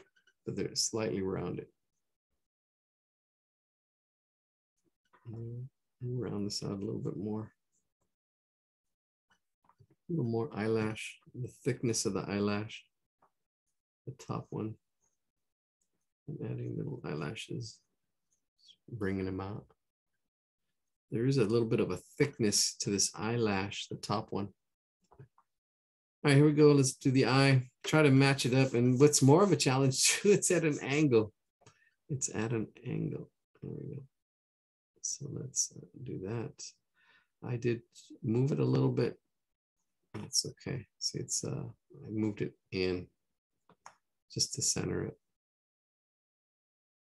but they're slightly rounded. Round this out a little bit more. A little more eyelash, the thickness of the eyelash, the top one. And adding little eyelashes, bringing them out. There is a little bit of a thickness to this eyelash, the top one. All right, here we go. Let's do the eye. Try to match it up. And what's more of a challenge too, it's at an angle. It's at an angle. There we go. So let's do that. I did move it a little bit. That's okay. See, it's I moved it in just to center it.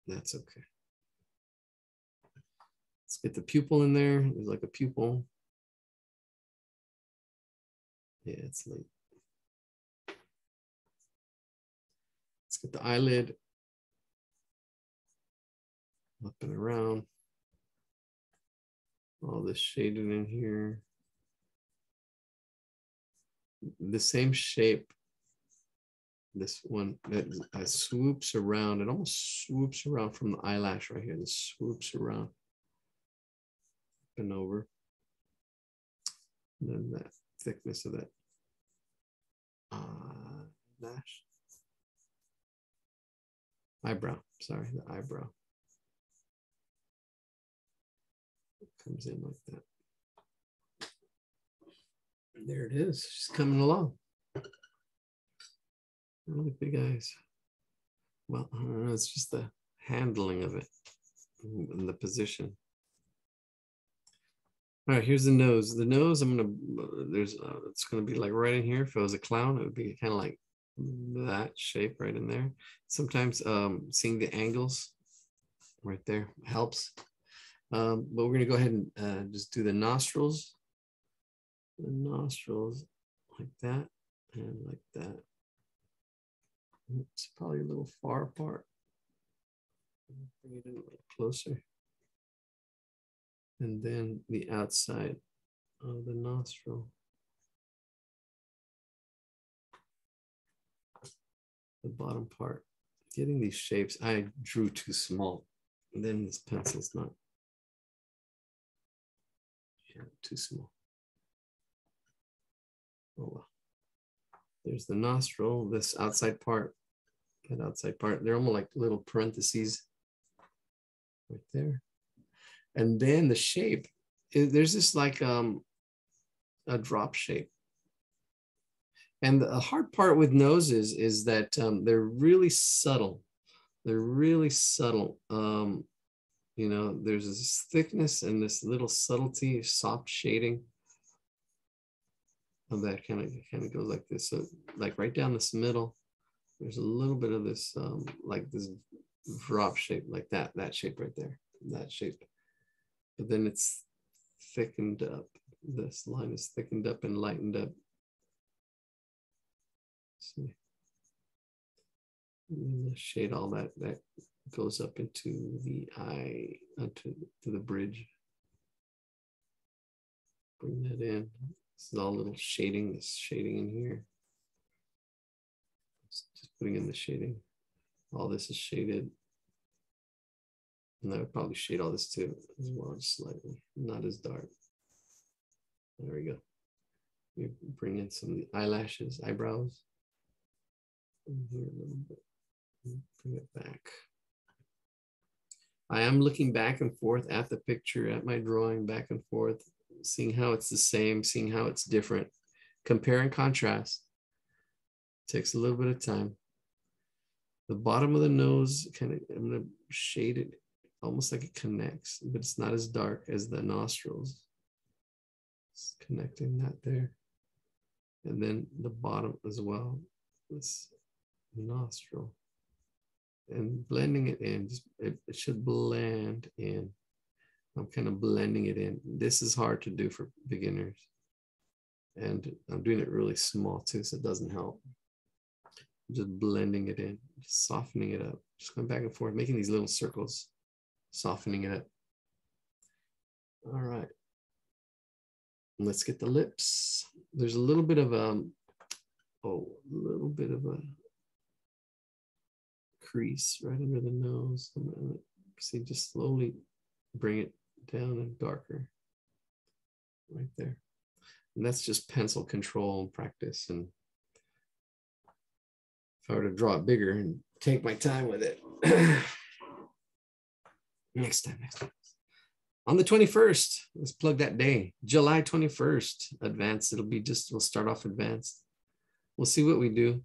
That's okay. Let's get the pupil in there. There's like a pupil. Yeah, it's late. Let's get the eyelid up and around. All this shaded in here. The same shape, this one that swoops around, it almost swoops around from the eyelash right here. This swoops around and over. And then that thickness of that lash. Eyebrow, sorry, the eyebrow. It comes in like that. There it is, she's coming along. Really big eyes. Well, I don't know, it's just the handling of it and the position. All right, here's the nose. The nose, I'm gonna, it's gonna be like right in here. If it was a clown, it would be kind of like that shape right in there. Sometimes seeing the angles right there helps. But we're going to go ahead and just do the nostrils. The nostrils like that and like that. It's probably a little far apart. Bring it in a little closer. And then the outside of the nostril. The bottom part. Getting these shapes, I drew too small. And then this pencil's not. Yeah, too small. Oh well. There's the nostril, this outside part, that outside part. They're almost like little parentheses right there. And then the shape, there's this like a drop shape. And the hard part with noses is that they're really subtle. They're really subtle. You know, there's this thickness and this little subtlety, soft shading. Of that kind of goes like this. So like right down this middle, there's a little bit of this like this drop shape, like that shape right there, that shape. But then it's thickened up. This line is thickened up and lightened up. See, and then shade all that goes up into the eye, to the bridge. Bring that in. This is all little shading, this shading in here. Just putting in the shading. All this is shaded. And I would probably shade all this too as well, just slightly, not as dark. There we go. We bring in some of the eyelashes, eyebrows. In here a little bit. Bring it back. I am looking back and forth at the picture, at my drawing, back and forth, seeing how it's the same, seeing how it's different. Compare and contrast. Takes a little bit of time. The bottom of the nose, I'm going to shade it almost like it connects, but it's not as dark as the nostrils. Just connecting that there. And then the bottom as well, this nostril. And blending it in, it should blend in. I'm kind of blending it in. This is hard to do for beginners. And I'm doing it really small too, so it doesn't help. Just blending it in, just softening it up. Just going back and forth, making these little circles, softening it up. All right. Let's get the lips. There's a little bit of a crease right under the nose. See, just slowly bring it down and darker right there. And that's just pencil control and practice. And if I were to draw it bigger and take my time with it. Next time. On the 21st, let's plug that day, July 21st, advanced. We'll start off advanced. We'll see what we do,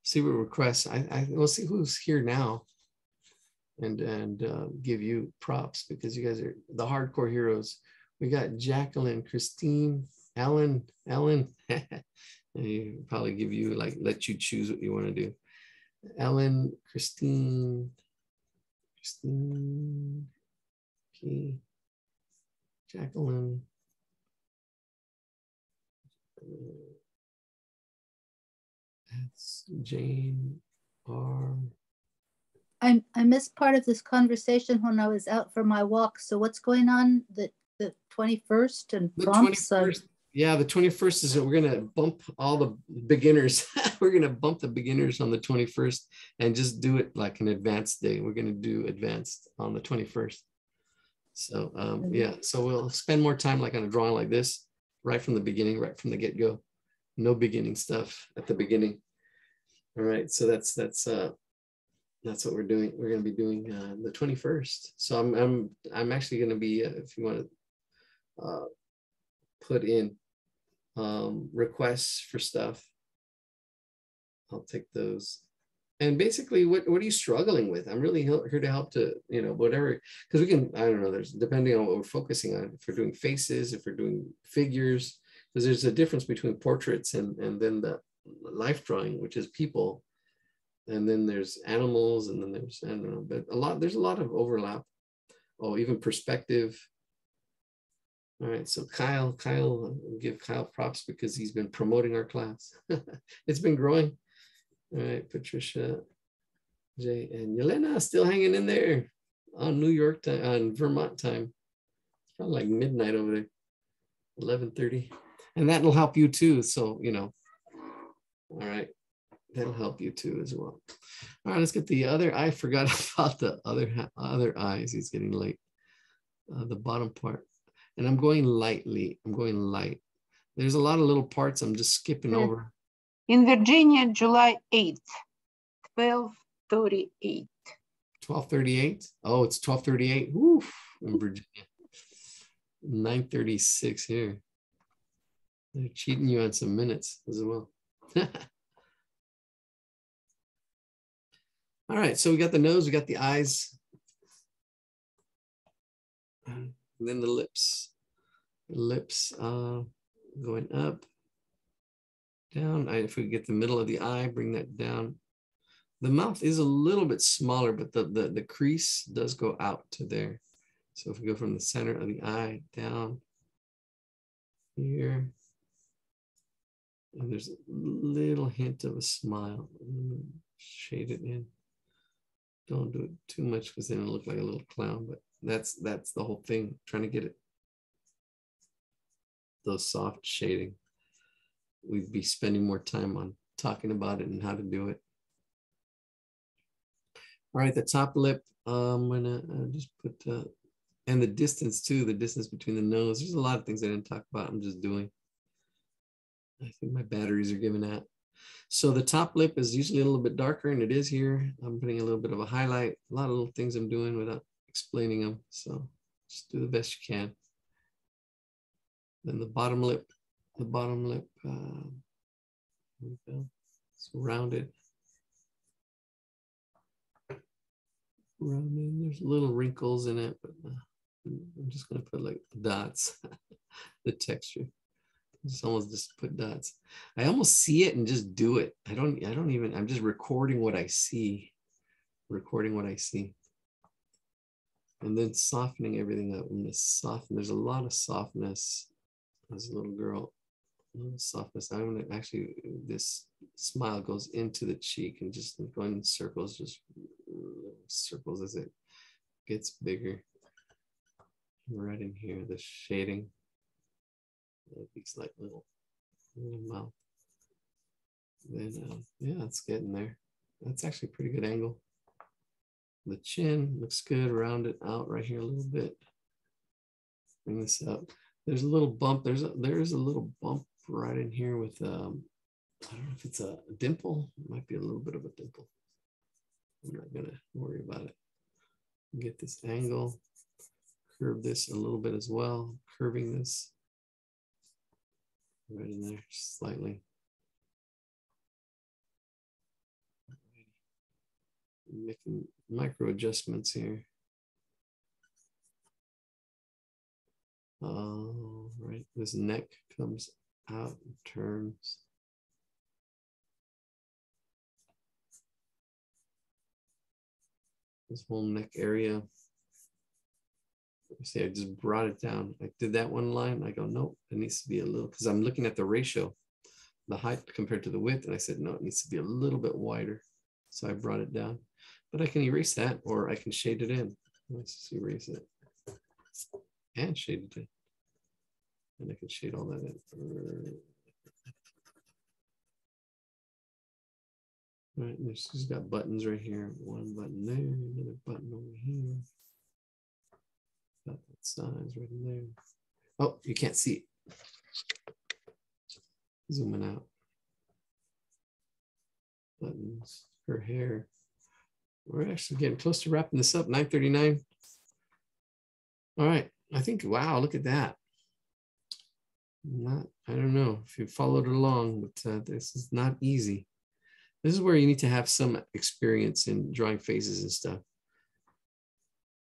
see what requests. We'll see who's here now and give you props because you guys are the hardcore heroes. We got Jacqueline, Christine, Ellen. And probably give you let you choose what you want to do. Ellen, Christine, P, Jacqueline. That's Jane R. I missed part of this conversation when I was out for my walk. So what's going on the 21st and prompts? The 21st, yeah, the 21st is we're going to bump all the beginners. We're going to bump the beginners on the 21st and just do it like an advanced day. We're going to do advanced on the 21st. So yeah, so we'll spend more time like on a drawing like this, right from the beginning, right from the get-go. No beginning stuff at the beginning. All right, so that's what we're doing. We're going to be doing the 21st. So I'm actually going to be, if you want to put in requests for stuff, I'll take those. And basically, what are you struggling with? I'm really here to help to, whatever, because we can, I don't know, there's depending on what we're focusing on, if we're doing faces, if we're doing figures, because there's a difference between portraits and then life drawing, which is people. And then there's animals, and then there's, I don't know, but there's a lot of overlap. Oh, even perspective. All right, so Kyle, give Kyle props because he's been promoting our class. It's been growing. All right, Patricia, Jay, and Yelena still hanging in there on New York time, on Vermont time. It's probably like midnight over there, 11:30. And that'll help you too. So, you know, all right, that'll help you too as well. All right, let's get the other. I forgot about the other eyes. He's getting late. The bottom part. And I'm going lightly. I'm going light. There's a lot of little parts I'm just skipping over. In Virginia, July 8th, 12:38. 12:38. Oh, it's 12:38. Woof, in Virginia. 9:36 here. They're cheating you on some minutes as well. All right, so we got the nose, we got the eyes, and then the lips. The lips going up, down. If we get the middle of the eye, bring that down. The mouth is a little bit smaller, but the crease does go out to there. So if we go from the center of the eye down here, and there's a little hint of a smile. Shade it in. Don't do it too much because then it'll look like a little clown, but that's the whole thing, trying to get it. Those soft shading. We'd be spending more time on talking about it and how to do it. All right, the top lip, I'm gonna just put, and the distance too, the distance between the nose. There's a lot of things I didn't talk about, I'm just doing. I think my batteries are giving out. So the top lip is usually a little bit darker, and it is here. I'm putting a little bit of a highlight, a lot of little things I'm doing without explaining them. So just do the best you can. Then the bottom lip, here we go. It's rounded. There's little wrinkles in it, but I'm just gonna put like dots, the texture. Just put dots. I almost see it and just do it. I don't even, I'm just recording what I see. And then softening everything up. I'm gonna soften. There's a lot of softness. As a little girl, a little softness. I'm gonna actually, this smile goes into the cheek and just going in circles, just circles as it gets bigger. Right in here, the shading. These like little mouth. Then yeah, it's getting there. That's actually a pretty good angle. The chin looks good. Round it out right here a little bit. Bring this up. There's a little bump. There's a little bump right in here with I don't know if it's a dimple. It might be a little bit of a dimple. I'm not gonna worry about it. Get this angle. Curve this a little bit as well. Curving this. Right in there, slightly. Making micro adjustments here. Right, this neck comes out and turns. This whole neck area. See, I just brought it down. I did that one line. I go, nope, it needs to be a little, because I'm looking at the ratio, the height compared to the width. And I said, no, it needs to be a little bit wider. So I brought it down. But I can erase that, or I can shade it in. Let's just erase it and shade it in. And I can shade all that in. All right, she's got buttons right here. One button there, another button over here. Got that size right in there. Oh, you can't see it. Zooming out. Buttons, her hair. We're actually getting close to wrapping this up, 9:39. All right, I think, wow, look at that. I don't know if you followed along, but this is not easy. This is where you need to have some experience in drawing faces and stuff.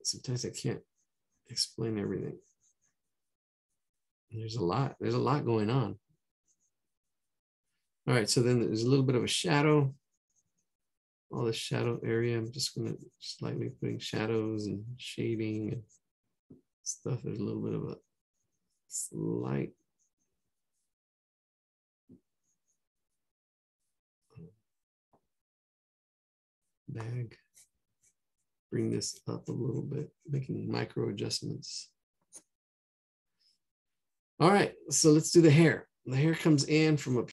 Sometimes I can't explain everything. There's a lot going on. All right, so then there's a little bit of a shadow. All the shadow area, I'm just gonna slightly putting shadows and shading and stuff. There's a little bit of a slight bag. Bring this up a little bit, making micro adjustments. All right, so let's do the hair. The hair comes in from up